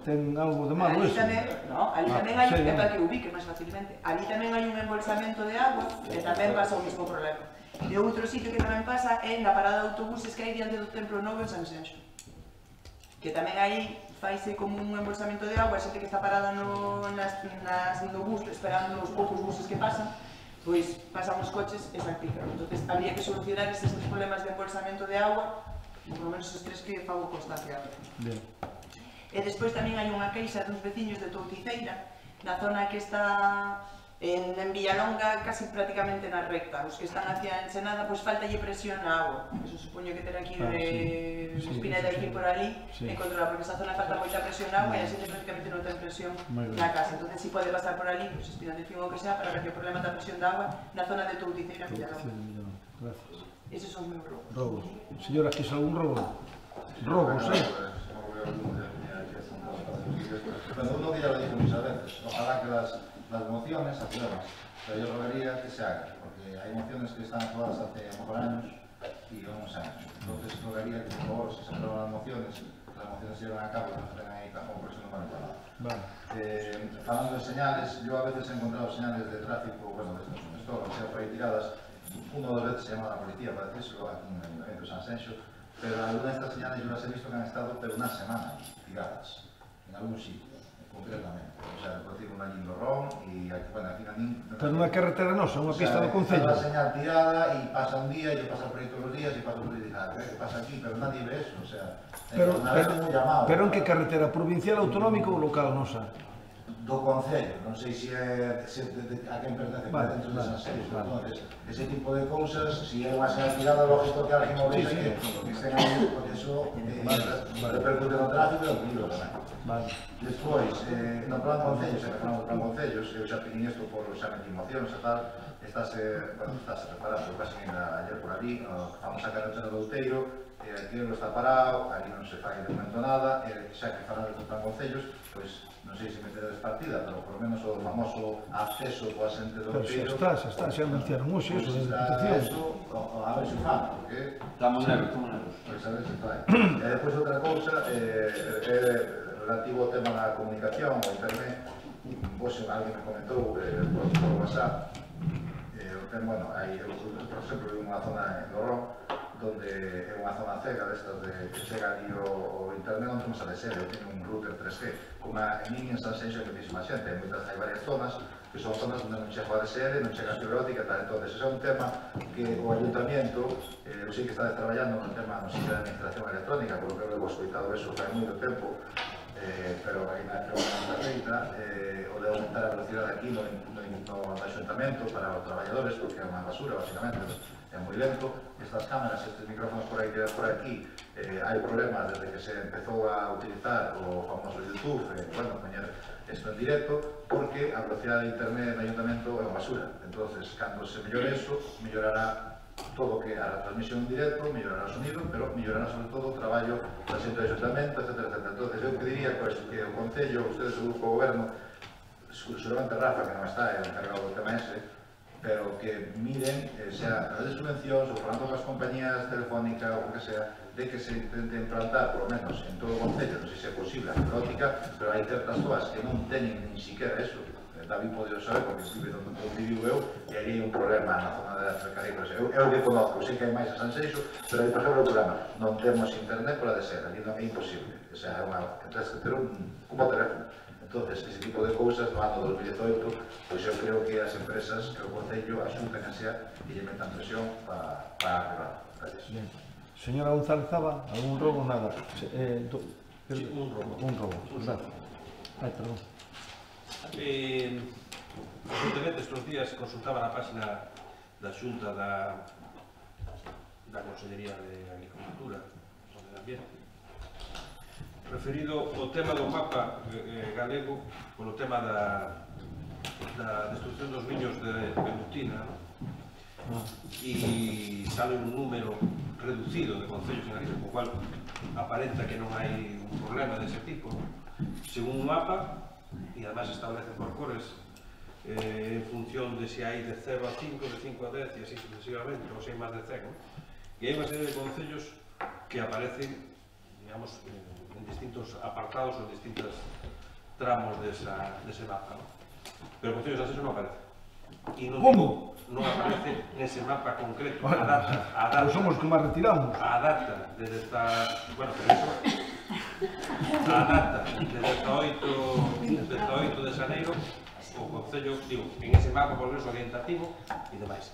Ten algo de malo Ali eso? tamén hai, é para que ubique máis facilmente, ali tamén hai un embolsamento de agua e tamén pasa o mesmo problema. E outro sitio que tamén pasa é na parada de autobuses que hai diante do Templo Novo en San Xenxo, que tamén aí faise como un embolsamento de agua, a xente que está parada no bus esperando os poucos buses que pasan, pois pasan os coches e salpican. Entón, habría que solucionar estes problemas de embolsamento de agua, por lo menos os tres que fago constancia. E despois tamén hai unha queixa dos veciños de Touticeira, na zona que está en Villalonga, casi prácticamente na recta. Os que están hacia Ensenada, pois faltalle presión na agua. Eso supoño que terá que ir Espineda e ir por ali e controlar, porque esa zona falta moita presión na agua e a xente prácticamente non ten presión na casa. Entón, si pode pasar por ali, pois Espineda e o que sea, para que o problema da presión da agua na zona de Touticeira, Villalonga. Gracias. Eses son os meus robos. Robos. Señora, ¿quis algún robo? Robos, Bueno, uno que ya lo dije muchas veces, ojalá que las mociones se aprueben, pero yo rogaría que se hagan, porque hay mociones que están aprobadas hace a lo mejor años y unos años. Entonces rogaría que, por favor, si se aprueban las mociones se llevan a cabo y no se tengan ahí cajón por eso no van a parar. Hablando de señales, yo a veces he encontrado señales de tráfico, bueno, de estos son sea por ahí tiradas, una o dos veces se llama a la policía para decírselo aquí en el Ayuntamiento de San Xenxo, pero algunas de estas señales yo las he visto que han estado pero una semana tiradas en algún sitio, concretamente. O sea, por decir, una Lindorrón y aquí, bueno, aquí pero nunha carretera nosa, unha pista do Concello. Está la señal tirada y pasa un día, yo paso por ahí todos los días y paso por ahí y digo, ¿qué pasa aquí? Pero nadie ve eso, o sea, pero en que carretera? Provincial, autonómico ou local nosa? Do Concello, non sei se é a quen pertence dentro de San Xenxo. Entonces, ese tipo de cousas, se é unha señal tirada, lógico que alguén o vexa que estén aí, porque eso repercute no tráfico e o peligro tamén. Despois, no plan Concellos, se falamos do plan Concellos, eu xa pedín isto por xa metí mocións e tal, estáse preparando, casi ayer por ali, vamos a carretera do Outeiro, aquí non está parado, ali non se fai de momento nada, xa que falamos do plan Concellos, pois non sei se metedes partida, pero por lo menos o famoso acceso coa xente do Outeiro. Pero xa anunciaron hoxe eso de Diputación. A ver se o fan, porque... Estamos nervos. Pois a ver se fai. E depois outra cousa, relativo ao tema da comunicación, o internet, hoxe alguén me comentou por WhatsApp, bueno, hai, por exemplo, unha zona en Lorón, donde é unha zona cega destas que chega ali o internet non temos a DSL, eu teño un router 3G, como en min en San Xenxo hai moitísima xente, hai varias zonas que son zonas onde non chega a DSL, non chega a fibra óptica, tal, entonces ese é un tema que o Ayuntamiento, eu sei que está traballando no tema, non sei, de administración electrónica, porque eu he escoitado eso fai moito tempo, pero aí na feita, o de aumentar a velocidade aquí no Ayuntamiento para os traballadores, porque é unha basura, basicamente, é moi lento. Estas cámaras, estes micrófonos por aquí, hai problemas desde que se empezou a utilizar o famoso YouTube, bueno, poñer isto en directo, porque a velocidade de internet no Ayuntamiento é unha basura. Entonces, cando se mellore eso, mellorará todo que a transmisión en directo, mellorará o sonido, pero mellorará sobre todo o traballo da xente do Ayuntamiento, etc. Entonces, eu pediría que o Concello, ustedes do Grupo Goberno, seguramente Rafa, que non está, é o encargado do tema ese, pero que miren, sea a través de subvencións ou falando con as compañías telefónicas ou o que sea, de que se intente implantar, por lo menos en todo o Concello, non sei se é posible, a fibra óptica, pero hai certas zonas que non teñen nin siquiera eso. David pode saber, porque vive onde vivo eu, e aí hai un problema na zona de Frecarícolas. Eu que conozco, sei que hai máis a San Xenxo, pero aí, por exemplo, o problema, non temos internet pola de ser, ali non é imposible. O sea, tens que ter un bo teléfono. Entonces, ese tipo de cousas, no ano 2018, pois eu creo que as empresas, que o Concello, axunten a xa e lle metan presión para arreglar. Gracias. Señora González Zaba, algún robo? Nada. Sí, un robo. Un robo, gracias. Ai, perdón. Recentemente, estes días, consultaba na página da Xunta da Consellería de Agricultura e de Ambiente, referido ao tema do mapa galego polo tema da destrucción dos viños de Velutina, e sale un número reducido de concellos en Galicia, co cual aparenta que non hai un problema dese tipo. Según un mapa, e además establecen por cores, en función de se hai de 0 a 5, de 5 a 10 e así sucesivamente, ou se hai máis de 100, E hai unha serie de concellos que aparecen, digamos, en distintos apartados ou en distintos tramos dese mapa, ¿no? Pero o Concello de Sanxenxo non aparece. Como? Non aparece nese mapa concreto, a data. Pois somos que máis retiramos. A data de esta... Bueno, pero eso... A data de 18 de xaneiro, o Concello, digo, en ese mapa progreso orientativo e demais.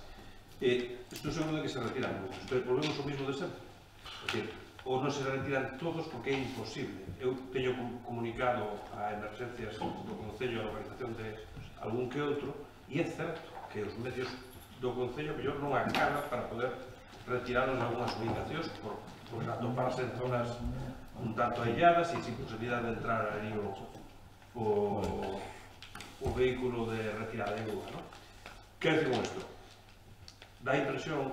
Estou seguro de que se retiran moitos, pero volvemos o mismo de sempre. É dicir, ou non se retiran todos porque é imposible. Eu teño comunicado a emergencias do Concello a localización de algún que outro, e é certo que os medios do Concello mellor non acaban para poder retirarnos algunhas ubicacións por atoparse en zonas un tanto ailladas e sin posibilidad de entrar aí o vehículo de retirada de auga, ¿no? Quero dicir con isto? Dá impresión,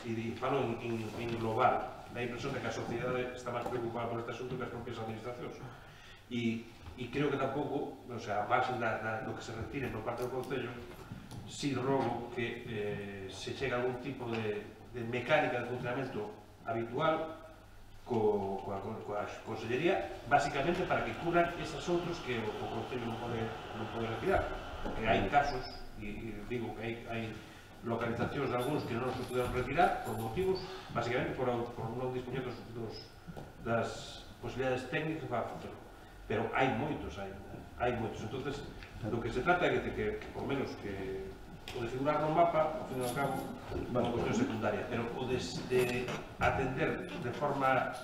e falo en global, dá impresión de que a sociedade está máis preocupada por este asunto que as propias administracións. E creo que tampouco, o sea, a marxen do que se retire por parte do Concello, si rogo que se chegue a algún tipo de mecánica de funcionamento habitual coa Consellería, basicamente para que curan esas outros que o Concello non pode retirar. Porque hai casos, e digo que hai localizacións de algúns que non se puderon retirar por motivos, basicamente por non dispoñer das posibilidades técnicas para funcionar. Pero hai moitos. Entonces, do que se trata é que por menos que o de figurar no mapa, ao fin e ao cabo, é unha cuestión secundaria, pero o de atender de forma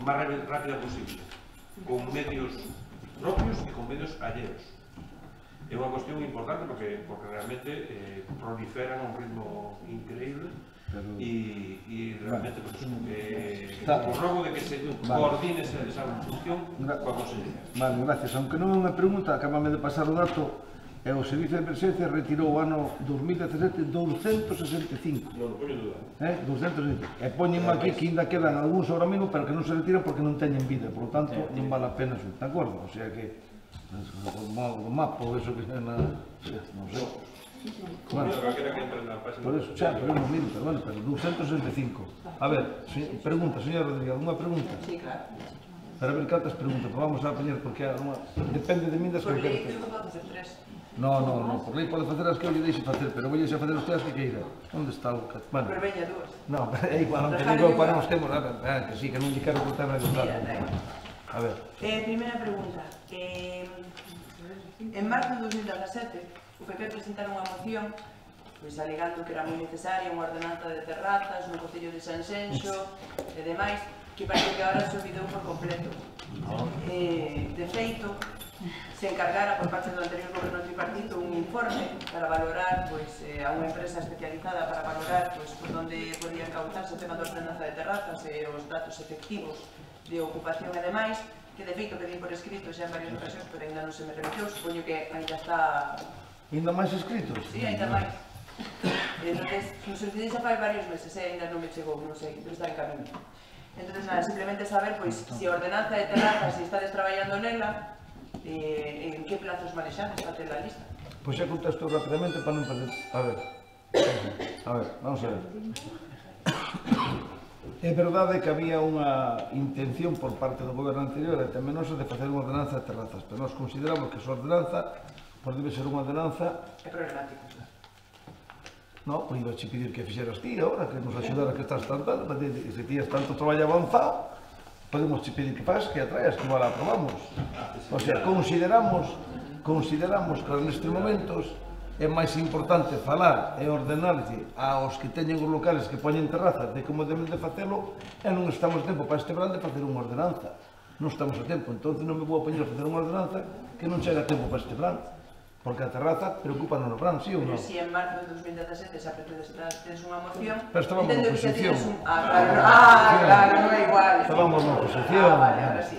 máis rápida posible, con medios propios e con medios alleos. É unha cuestión importante porque realmente proliferan a un ritmo increíble e realmente o rogo de que se coordine esa función coa Consellería. Vale, gracias. Aunque non é unha pregunta, acabame de pasar o dato, o Servicio de Emergencia retirou o ano 2017 265. Non, non poño duda. 265. E poñenme aquí que ainda quedan algúns ahora mesmo, pero que non se retiran porque non teñen vida, por lo tanto non vale a pena eso, de acordo? O sea que o mapa ou eso que é na... non sei. Bueno, por eso, xa, pero non miro, pero bueno, pero 265. A ver, pregunta, señor Rodríguez, alguna pregunta? Sí, claro. Para ver cantas preguntas, pues vamos a apañar porque depende de mí das que quero. Por lei, eu podo facer 3. No, por lei pode facer as que eu lle deixe facer, pero vou a facer os teas que queira. Onde está o... Bueno. Pero veña dúas. No, é igual, non te digo para nos temos, que sí, que non lle quero contar nada. A ver. Primeira pregunta. En marzo de 2017, o PP presentaron unha moción alegando que era moi necesaria unha ordenanza de terrazas no Concello de Sanxenxo e demais, que parece que agora se olvidou por completo. De feito, se encargara por parte do anterior goberno tripartito un informe para valorar a unha empresa especializada para valorar por onde podía causarse o tema da ordenanza de terrazas e os datos efectivos de ocupación e demais, que de feito pedín por escrito xa en varias ocasións, pero ainda non se me remitiu, supoño que ainda está... Ainda máis escritos? Sí, ainda máis. Entón, nos entendí xa fai varios meses, ainda non me chegou, non sei, pero está en camino. Entón, nada, simplemente saber, se a ordenanza de terrazas, se estades traballando nela, en que plazos manexades para ter a lista? Pois xa contesto rapidamente para non perder... A ver, vamos a ver. É verdade que había unha intención por parte do goberno anterior e tamén nosa de facer unha ordenanza de terrazas, pero nós consideramos que esa ordenanza debe ser unha ordenanza... É problemática. Non, pois iba a pedir que fixeras ti agora, que nos axudara que estás tan tal, se tías tanto traballo avanzado, podemos pedir que fagas, que a traes, que igual a aprobamos. O sea, consideramos que nestes momentos é máis importante falar e ordenarlle aos que teñen os locales que poñen terrazas de como deben de facelo e non estamos a tempo para este verán de facer unha ordenanza. Non estamos a tempo, entón non me vou a poñer a facer unha ordenanza que non chega a tempo para este verán. Porque a terraza preocupa no verán, sí ou non? Pero si en marzo de 2017 xa tedes unha moción... Pero estábamos na oposición. Claro, non é igual. Estábamos na oposición. Vale, ahora sí.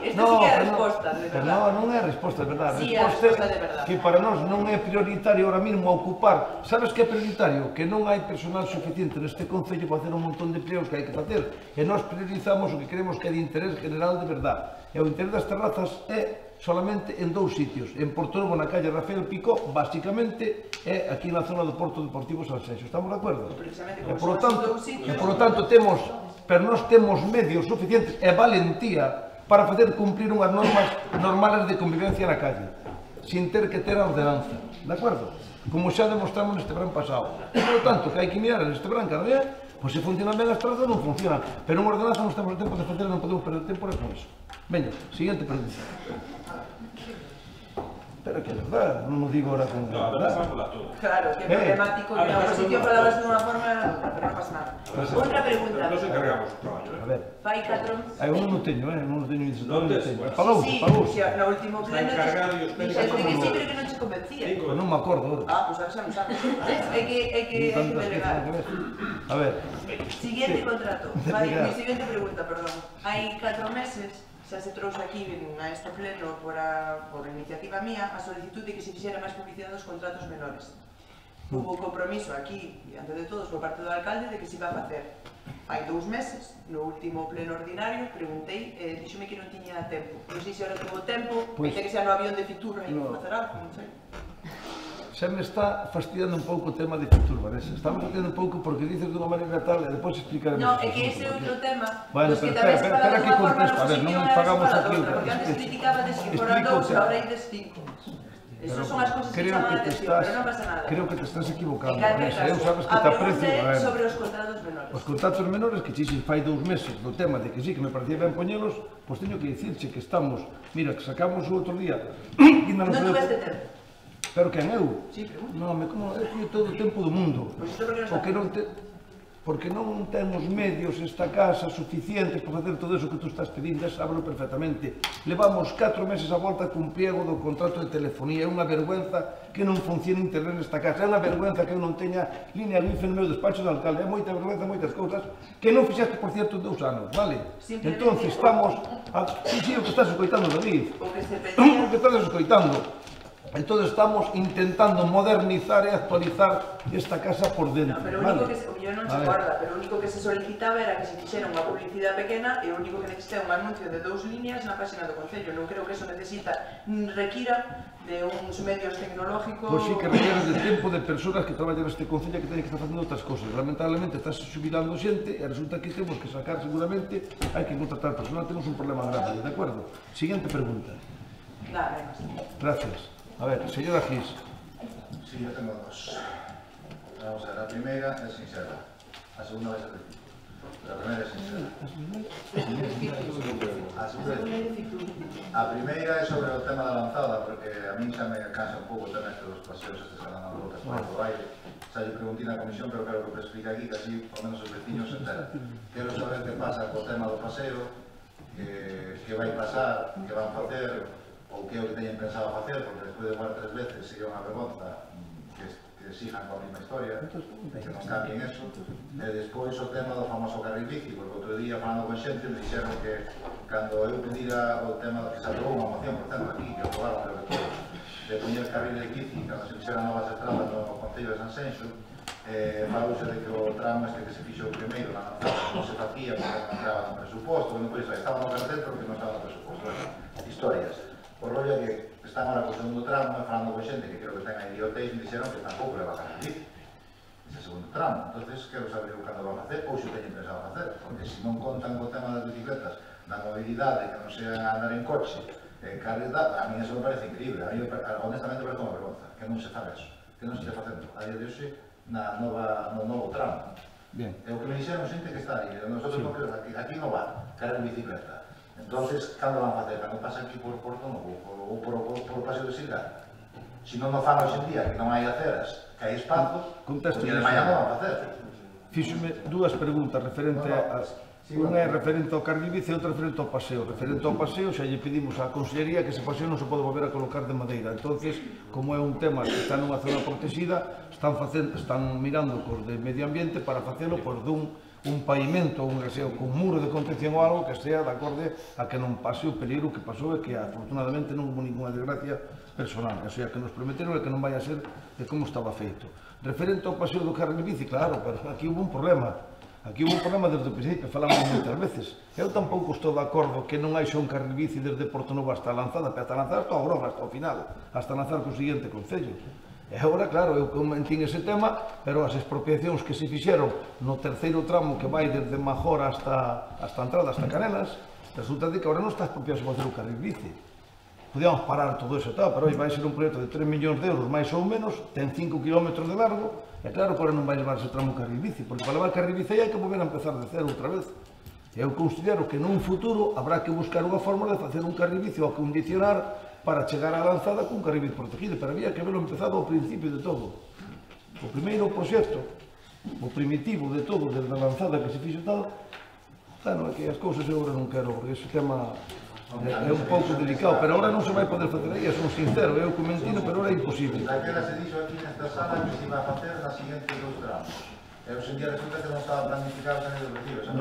Esta sí que é a resposta, de verdade. Non é a resposta, de verdade. Sí, a resposta de verdade. Que para nós non é prioritario ahora mesmo ocupar. Sabes que é prioritario? Que non hai personal suficiente neste Concello para facer un montón de empleos que hai que facer. E nós priorizamos o que queremos que é de interés general de verdade. E o interés das terrazas é solamente en 2 sitios, en Portorobo, na calle Rafael Picó, basicamente é aquí na zona do Porto Deportivo Sanxenxo, estamos de acordo? E por lo tanto temos, pero nós temos medios suficientes e valentía para facer cumprir unhas normas normales de convivencia na calle, sin ter que ter a ordenanza, de acordo? Como xa demostramos neste verán pasado. Por lo tanto, que hai que mirar neste verán cada día, pois se funcionan ben as trazas non funcionan, pero unha ordenanza non temos tempo de facer, non podemos perder tempo con iso. Veña, siguiente pregunta. Pero que é verdad, non o digo ahora con verdad. Claro, que é problemático que na oposición falabas dunha forma, pero non pasa nada. Outra pregunta. Nos encargamos do traballo, A ver. Fai 4... Eu non o teño, non o teño ni Non tes, bueno. Palouse. Sí, no último pleno dixeste que sí, pero que non che convencía. Non me acordo agora. Ah, pois ahora xa non sabes. É que delegar. A ver. Siguiente contrato. Mi siguiente pregunta, perdón. Hai 4 meses xa se trouxe aquí a este pleno por iniciativa mía a solicitud de que se fixera máis publicidade dos contratos menores. Hubo compromiso aquí, diante de todos, por parte do alcalde, de que se iba a facer. Hai 2 meses, no último pleno ordinario, preguntei, díxome que non tiña tempo. Non sei se ahora tuvo tempo, pensei que xa no avión de Fitur hai que facer algo, non sei. Xa me está fastidiando un pouco o tema de Fitur, Vanessa. Estamos facendo un pouco porque dices dunha maneira tal e depois explicaremos. Non, é que ese é outro tema. Bueno, pero espera que contesto. A ver, non fagamos aquí o porque antes criticabades que foran 2 e agora ides 5. Esas son as cousas que chaman a atención, pero non pasa nada. Creo que te estás equivocando, En calquer Vanessa. Eu caso, sabes que a te aprecio. pregunta é sobre os contratos menores. Os contratos menores que xixi fai 2 meses do tema de que sí, que me parecía ben poñelos, pois teño que dicirche que estamos, mira, que sacamos o outro día. Non tuveste tempo. Pero quen eu? Sí, pregunto. Non, como é que todo o tempo do mundo. Pois isto porque non está. Porque non temos medios esta casa suficientes para facer todo eso que tú estás pedindo, xa sábelo perfectamente. Levamos 4 meses a volta cun pliego do contrato de telefonía, é unha vergüenza que non funcione internet nesta casa, é unha vergüenza que eu non teña línea wifi no meu despacho do alcalde, é moita vergüenza, moitas cousas que non fixaste, por cierto, 2 anos, vale? Entonces estamos... Sí, o que estás escoitando, David. O que se pedía... O que estás escoitando. Entón estamos intentando modernizar e actualizar esta casa por dentro. No, pero o único que se, yo non se acorda, pero o único que se solicitaba era que se fixera unha publicidade pequena e o único que necesita é un anuncio de 2 líneas na página do Concello. Non creo que eso necesita, requira de uns medios tecnológicos... Pois sí que requiere de tempo de persoas que traballan neste Concello que teñen que estar facendo outras cosas. Lamentablemente estás xubilando xente e resulta que temos que sacar seguramente, hai que contratar personal, temos un problema grave, de acordo? Siguiente pregunta. Gracias. A ver, señora Gis. Sí, yo tengo 2. Vamos a ver, la primera es sincera. La segunda va a ser difícil. La primera es sincera. A primeira é sobre o tema da lanzada, porque a mí xa me cansa un pouco o tema dos paseos estes que andan dando voltas por o baile. Xa lle preguntei na comisión, pero quero que me explique aquí, que así, por menos os veciños se enteran. Quero saber que pasa co tema do paseo, que vai pasar, que van facer, ou que é o que teñen pensado facer, porque despois de morar 3 veces sería unha vergonza que sigan coa mesma historia, que non cambien eso. E despois o tema do famoso carril bici, porque outro día falando con xente me dixeron que cando eu pedira o tema que se aprobou unha moción, por tanto, aquí, que aprobaron creo que todos, de poñer carril de bici, cando se fixeran novas estradas no Concello de Sanxenxo, falouse de que o tramo este que se fixo primeiro na lanzada non se facía porque non entraba no presuposto, non por iso, estaba no cartel porque non estaba no presuposto. Historias. O rollo é que están ahora co segundo tramo e falando con xente que creo que ten a idiotez me dixeron que tampouco le va a cargar bici ese segundo tramo, entonces quero saber cando lo van a facer ou se o teñen pensado facer, porque se non contan co tema das bicicletas, da mobilidade, que non sean andar en coche, carreta, a mí eso me parece increíble, a mí honestamente parece unha vergonza, que non se faga eso, que non se este facendo a día de hoxe no novo tramo. Bien. É o que me dixeron xente que está aí, nosotros aquí non va, carga en bicicleta. Entonces, cando van a facer? Cando pasa aquí por Porto Novo ou por Paseo de Silgar? Se non fan hoxe en día, que non hai aceras, que hai espazos, o día de mañá non van a facer. Fíxome 2 preguntas referente a... Unha é referente ao carril bici e outra referente ao paseo. Referente ao paseo, xa lle pedimos á Consellería que ese paseo non se pode volver a colocar de madeira. Entonces, como é un tema que está nunha zona protegida, están mirando cos de medio ambiente para facelo por dun pavimento, un muro de contención ou algo que sea de acorde a que non pase o peligro que pasou e que afortunadamente non hubo ninguna desgracia personal. O sea, que nos prometeron que non vai a ser de como estaba feito. Referente ao paseo do carril bici, claro, pero aquí hubo un problema. Aquí hubo un problema desde o principio, falamos moitas veces. Eu tampouco estou de acordo que non hai xa un carril bici desde Portonovo hasta Lanzada, pero hasta Lanzada hasta Ogrón, hasta o final, hasta Lanzar co seguinte concello. E agora, claro, eu comentín ese tema, pero as expropiacións que se fixeron no terceiro tramo que vai desde Major hasta a entrada, hasta Canelas, resulta de que agora non está expropiado para facer o carril bici. Podíamos parar todo eso e tal, pero hoxe vai ser un proxecto de 3 millóns de euros, máis ou menos, ten 5 km de largo, e claro que agora non vai levar ese tramo carril bici, porque para levar carril bici hai que volver a empezar de cero outra vez. E eu considero que nun futuro habrá que buscar unha forma de facer un carril bici ou acondicionar para chegar á Lanzada cun carril bici protegido, pero había que verlo empezado ao principio de todo. O primeiro proxecto, o primitivo de todo, desde a Lanzada que se fixo tal, claro, é que as cousas eu agora non quero, porque ese tema é un pouco delicado, pero agora non se vai poder facer aí, son sincero, eu comentino, pero agora é imposible. Daquela se dixo aquí nesta sala que se iba a facer na siguiente 2 tramos. E hoxe en día resulta que non estaba planificado en el objetivos. A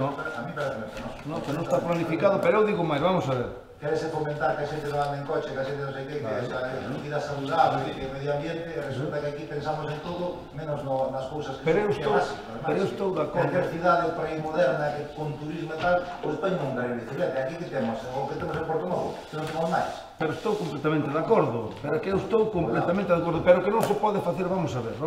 mí parece que non. Non, que non está planificado, pero eu digo máis, vamos a ver. Querese fomentar que a xente non ande en coche, que a xente non sei que esa vida saludable, que o medio ambiente, e resulta que aquí pensamos en todo, menos nas cousas que pero eu estou de acordo. Cualquier cidade por aí moderna, que con turismo e tal, o España non dá bicicleta. Aquí que temos? O que temos en Portonovo, que non temos máis. Pero estou completamente de acordo, pero que eu estou completamente de acordo, pero que non se pode facer, vamos a ver.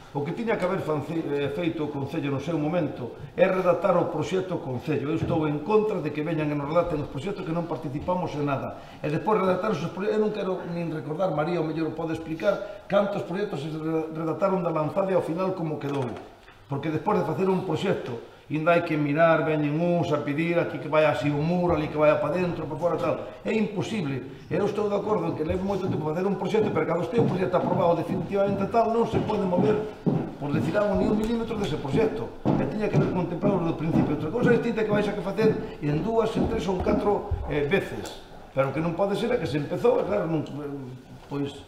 O que tiña que haber feito o Concello no seu momento é redactar o proxecto Concello. Eu estou en contra de que veñan e nos redacten os proxectos que non participamos en nada. E despois redactar os proxectos, eu non quero nin recordar, María, o mellor pode explicar cantos proxectos se redactaron da Lanzada e ao final como quedou. Porque despois de facer un proxecto, ainda hai que mirar, veñen uns a pedir aquí que vai así o muro, ali que vai para dentro, para fora, tal. É imposible. Eu estou de acordo en que leve moito tempo facer un proxecto, pero cando este proxecto aprobado definitivamente tal, non se pode mover, por decir algo, ni un milímetro dese proxecto. E tiña que haber contemplado do principio. Outra cousa distinta que vais a que facer en 2, en 3 ou 4 veces. Pero que non pode ser é que se empezou, e claro, non, pois...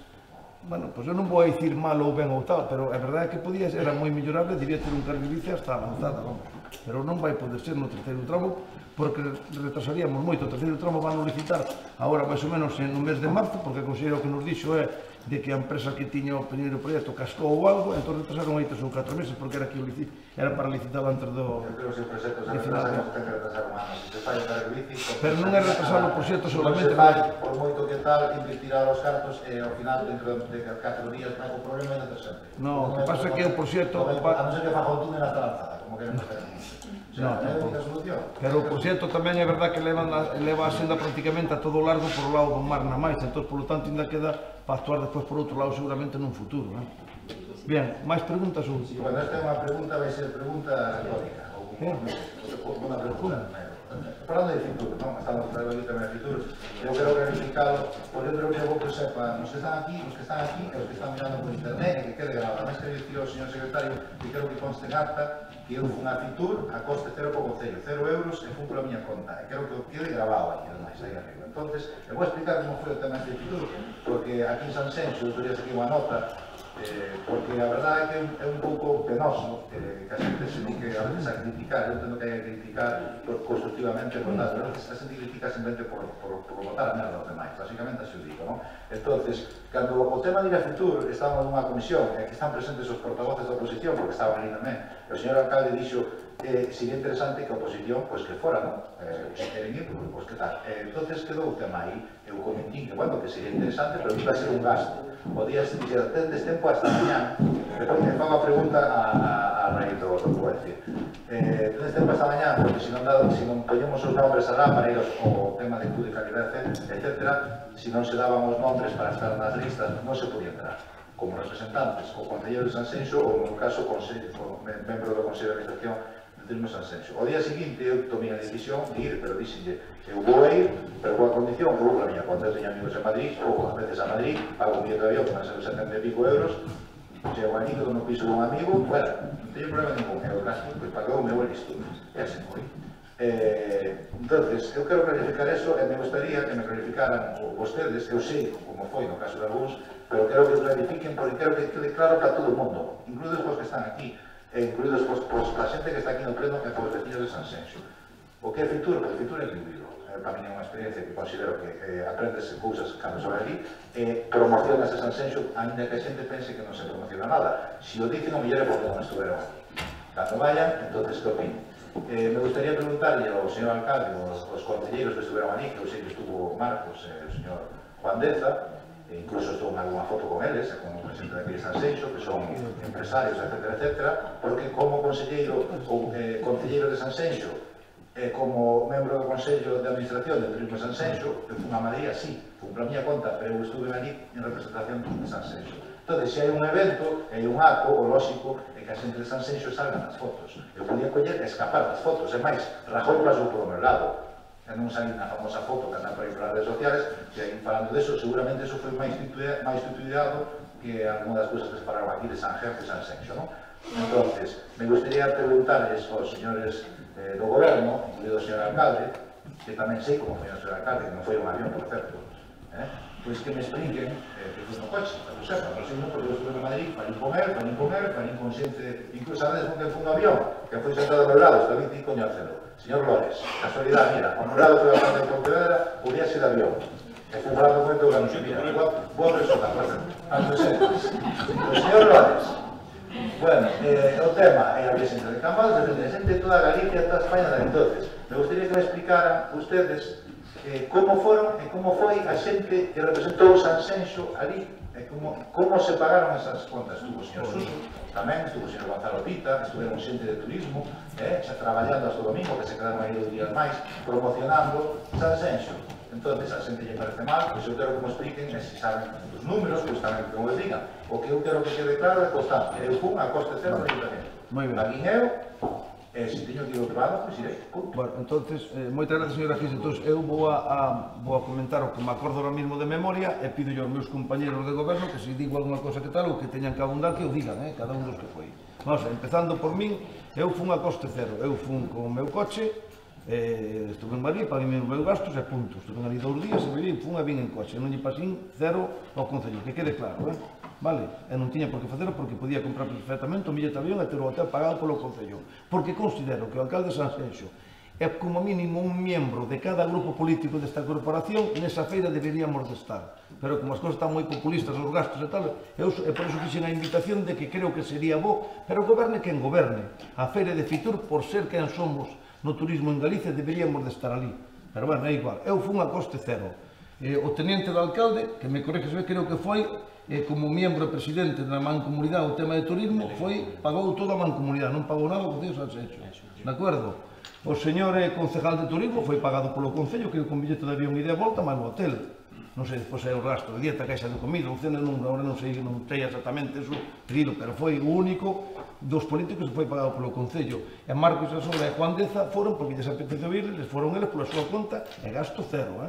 Bueno, pois eu non vou a dicir mal ou ben ou tal, pero a verdade é que podía ser, era moi mellorable, debía ter un carril bici hasta a Lanzada, vamos. Pero non vai poder ser no terceiro tramo, porque retrasaríamos moito. O terceiro tramo van a licitar agora máis ou menos no mes de marzo, porque considero que nos dixo é de que a empresa que tiña o primeiro proxecto cascou ou algo, entón retrasaron aí 3 ou 4 meses, porque era para licitar antes do... Eu creo que se o proxecto se retrasa, non se ten que retrasar un ano. Se se fai o carril bici... Pero non é retrasar o proxecto solamente... Se fai, por moito que tal, invertirá os cartos e ao final, dentro de 4 días, o problema é de sempre. Non, o que pasa é que o proxecto... A non ser que faja un túnel hasta Lanzada, como queremos facer. Pero o proxecto tamén é verdad que leva a senda prácticamente a todo o largo por o lado do mar na máis, entón, polo tanto, ainda queda para actuar despois por outro lado seguramente nun futuro. Bien, máis preguntas ou? Bueno, esta é unha pregunta, vai ser pregunta retórica, ou unha pregunta. Falando de Fitur, non? Estamos falando tamén de Fitur, eu quero clarificalo, porque eu creo que é bo que sepan os que están aquí, e os que están mirando por internet, e que quede grabado. Ademais, quero dicir ao señor secretario que quero que conste en acta que eu fun a Fitur a coste cero para o Concello, 0 euros, e fun pola miña conta, e quero que o quede grabado aí, ademais, aí arriba. Entonces, eu vou explicar como foi o tema de Fitur, porque aquí en San Xenxo, eu teria aquí unha nota, porque a verdade é que é un pouco penoso que a xente se dedique a veces a criticar. Eu entendo que hai que criticar constructivamente, pero a veces a xente critica simplemente por botar a merda aos demais, basicamente así o digo, non? Entonces, cando o tema de ir a Fitur, estábamos nunha comisión, e aquí están presentes os portavoces da oposición, porque estaban ali tamén, o señor alcalde dixo sería interesante que a oposición, pois que fora, non? Se queren ir, pois que tal. Entonces quedou o tema aí, eu comentín que, bueno, que sería interesante, pero que iba a ser un gasto. O día se dixera, tendes tempo hasta mañá, depois me fago a pregunta a raíz do que vou dicir. Tendes tempo hasta mañá, porque se non poñemos os nombres alá para ir ao tema de estudo de calidad, etc., se non se daban os nombres para estar nas listas, non se podía entrar. Como representantes, o Concello de San Xenxo, ou no caso, membro do Consello de Administración de Turismo San Xenxo. O día seguinte eu tomei a decisión de ir, pero dixenlle, eu vou ir, pero coa condición, vou para a miña conta, eu teño amigos en Madrid, ou a veces a Madrid, pago un billete de avión, que van a ser 70 e pico euros, chego ali, que no piso dun amigo, fuera, non teño problema ningún, é o gasto, pois pagou o meu e listo, e así moi. Entonces, eu quero clarificar eso, e me gustaría que me clarificaran vostedes, eu sei como foi no caso de algúns, pero quero que clarifiquen, porque quero que quede claro para todo o mundo, incluídos os que están aquí, e incluídos a xente que está aquí no pleno e os vecinos de San Xenxo. O que é Fitur? Porque Fitur é vivido. Para mí é unha experiencia que considero que aprendes cousas cando sobre ali, e promocionas a San Xenxo, ainda que a xente pense que non se promociona nada. Se o dicen, o mellor é porque non estuveron aquí. Cando vayan, entonces, que opinen? Me gustaría preguntarle ao señor alcalde, aos concelleiros que estuveron ali, que eu sei que estuvo Marcos, o señor Juan Deza, incluso estuvo en alguna foto con eles, con o presidente de aquí de Sanxenxo, que son empresarios, etc., porque como conselleiro ou concelleiro de Sanxenxo, como membro do Consello de Administración de Turismo de Sanxenxo, eu fui a Madrid así, fui para a miña conta, pero eu estuve ali en representación de Sanxenxo. Entón, se hai un evento, hai un acto, o lóxico é que a xente de Sanxenxo salgan nas fotos. Eu podía coller e escapar das fotos, e máis, Rajoy pasou por o meu lado. E non salí na famosa foto que anda por aí por as redes sociales, que aí falando deso, seguramente eso foi máis titubeado que alguna das cousas que se falaron aquí de Sanxenxo e Sanxenxo, non? Entonces, me gustaría preguntarles aos señores do goberno, incluído o señor alcalde, que tamén sei como foi o señor alcalde, que non foi un avión, por certo, pois que me expliquen que foi no coche, para que sepan, non sei non, porque eu estuve en Madrid, para ir con xente, incluso a veces non que foi un avión, que foi sentado ao meu lado, está 25 años cero. Señor Lores, casualidade, mira, ao meu lado foi a parte de Pontevedra, podía ser de avión. E fui falando con o que mira, boa persona, tanto exemplos. O señor Lores, bueno, o tema é a vía de Cambados, de xente de toda Galicia, toda España, entonces, me gustaría que me explicaran ustedes como foron e como foi a xente que representou Sanxenxo ali, e como se pagaron esas contas. Estuvo o señor Suso, tamén estuvo o señor Gonzalo Pita, estuveron xente de turismo, xa traballando hasta o domingo, que se quedaron aí 2 días máis, promocionando Sanxenxo. Entón, a xente lle parece mal, pois eu quero que me expliquen, e se saben os números, pois tamén que me digan. O que eu quero que quede claro é constante. Eu fun a coste cero do ayuntamiento. A guineo, e se teño que ir ao privado, pois irei. Bueno, entonces, moitas gracias, señora Gis. Entón, eu vou a comentar o que me acordo ahora mismo de memoria e pido aos meus compañeros de goberno que se digo alguna cosa que tal ou que teñan que abundar, que o digan, cada un dos que foi. Vamos, empezando por min, eu fun a coste cero. Eu fun con o meu coche, estuve en Madrid, paguei os meus gastos e punto. Estuve ali 2 días e fun a vin en coche. Non lle pasín cero ao Concello, que quede claro, vale? E non tiña por que facelo porque podía comprar perfectamente un billete de avión e ter o hotel pagado polo Concello. Porque considero que o alcalde de Sanxenxo é como mínimo un membro de cada grupo político desta corporación, nesa feira deberíamos de estar. Pero como as cosas están moi populistas, os gastos e tal, e por iso fixen a invitación de que creo que sería bo, pero goberne quen goberne. A feira de Fitur, por ser quen somos no turismo en Galicia, deberíamos de estar ali. Pero bueno, é igual. Eu fun a coste cero. O teniente do alcalde, que me correxe, creo que foi como miembro e presidente da Mancomunidade o tema de turismo, pagou toda a Mancomunidade, non pagou nada o Concello de Sanxenxo. De acordo? O señor concejal de turismo foi pagado polo Concello, que con billete de avión e de volta, máis no hotel. Non sei, despois é o rastro de dieta, caixa de comida, o cena, agora non sei exactamente eso, pero foi o único dos políticos que foi pagado polo Concello. E Marcos Asora e Juan Deza foron, porque lles apeteceu ir, les foron eles pola súa conta, e gasto cero,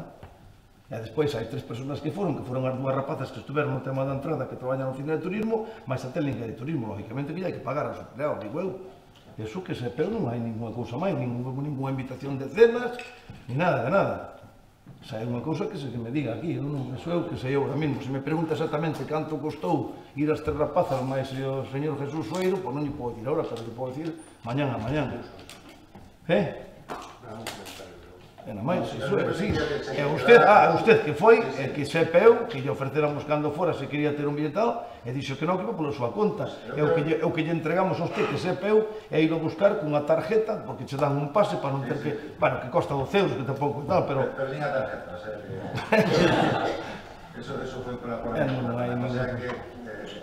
E despois hai 3 personas que foron as 2 rapazas que estuveron no tema da entrada, que traballan no cine de turismo, máis a técnica de turismo, lógicamente, que hai que pagar aos empleados, digo eu. Eso que se pero non hai ninguna cousa máis, ninguna invitación de cenas, ni nada, de nada. Xa é unha cousa que se me diga aquí, non é eu que sei ahora mesmo. Se me pregunta exactamente canto costou ir as 3 rapazas máis o señor Jesús Sueiro, pois non lle podo dicir ahora, pero lle podo dicir mañán a mañán. E na máis, iso é así. E usted que foi, que sepa eu, que lle oferceramos cando fora se quería ter un billetal, e dixo que non, que iba pola súa conta. E o que lle entregamos a usted, que sepa eu, é ir a buscar cunha tarjeta, porque che dan un pase para non ter que... Bueno, que costa 12 euros, que tampouco tal, pero... Pero nin a tarjeta, o sea que... Eso foi por a porra. O sea que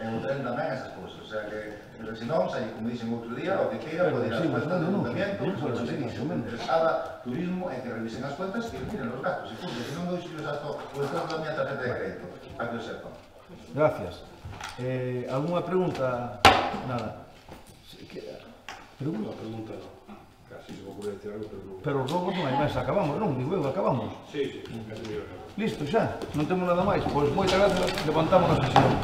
en o tren tamén esas cousas, o sea que... Se non, como dixen outro día, o que queira pode ir ás cuentas do ayuntamiento, interesada, turismo, e que revisen as cuentas e miren os gastos. E non me dixo hasta o estado da miña tarjeta de crédito, para que o sepan. Gracias. Alguna pregunta? Nada. Pregunta? Pregunta non. Casi se me ocurre decir algo, pero non. Pero os robos non hai máis, acabamos, non? Digo eu, acabamos. Sí, casi me acabamos. Listo, xa, non temos nada máis. Pois moitas gracias, levantamos a sesión.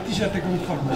Ti xa te conformas.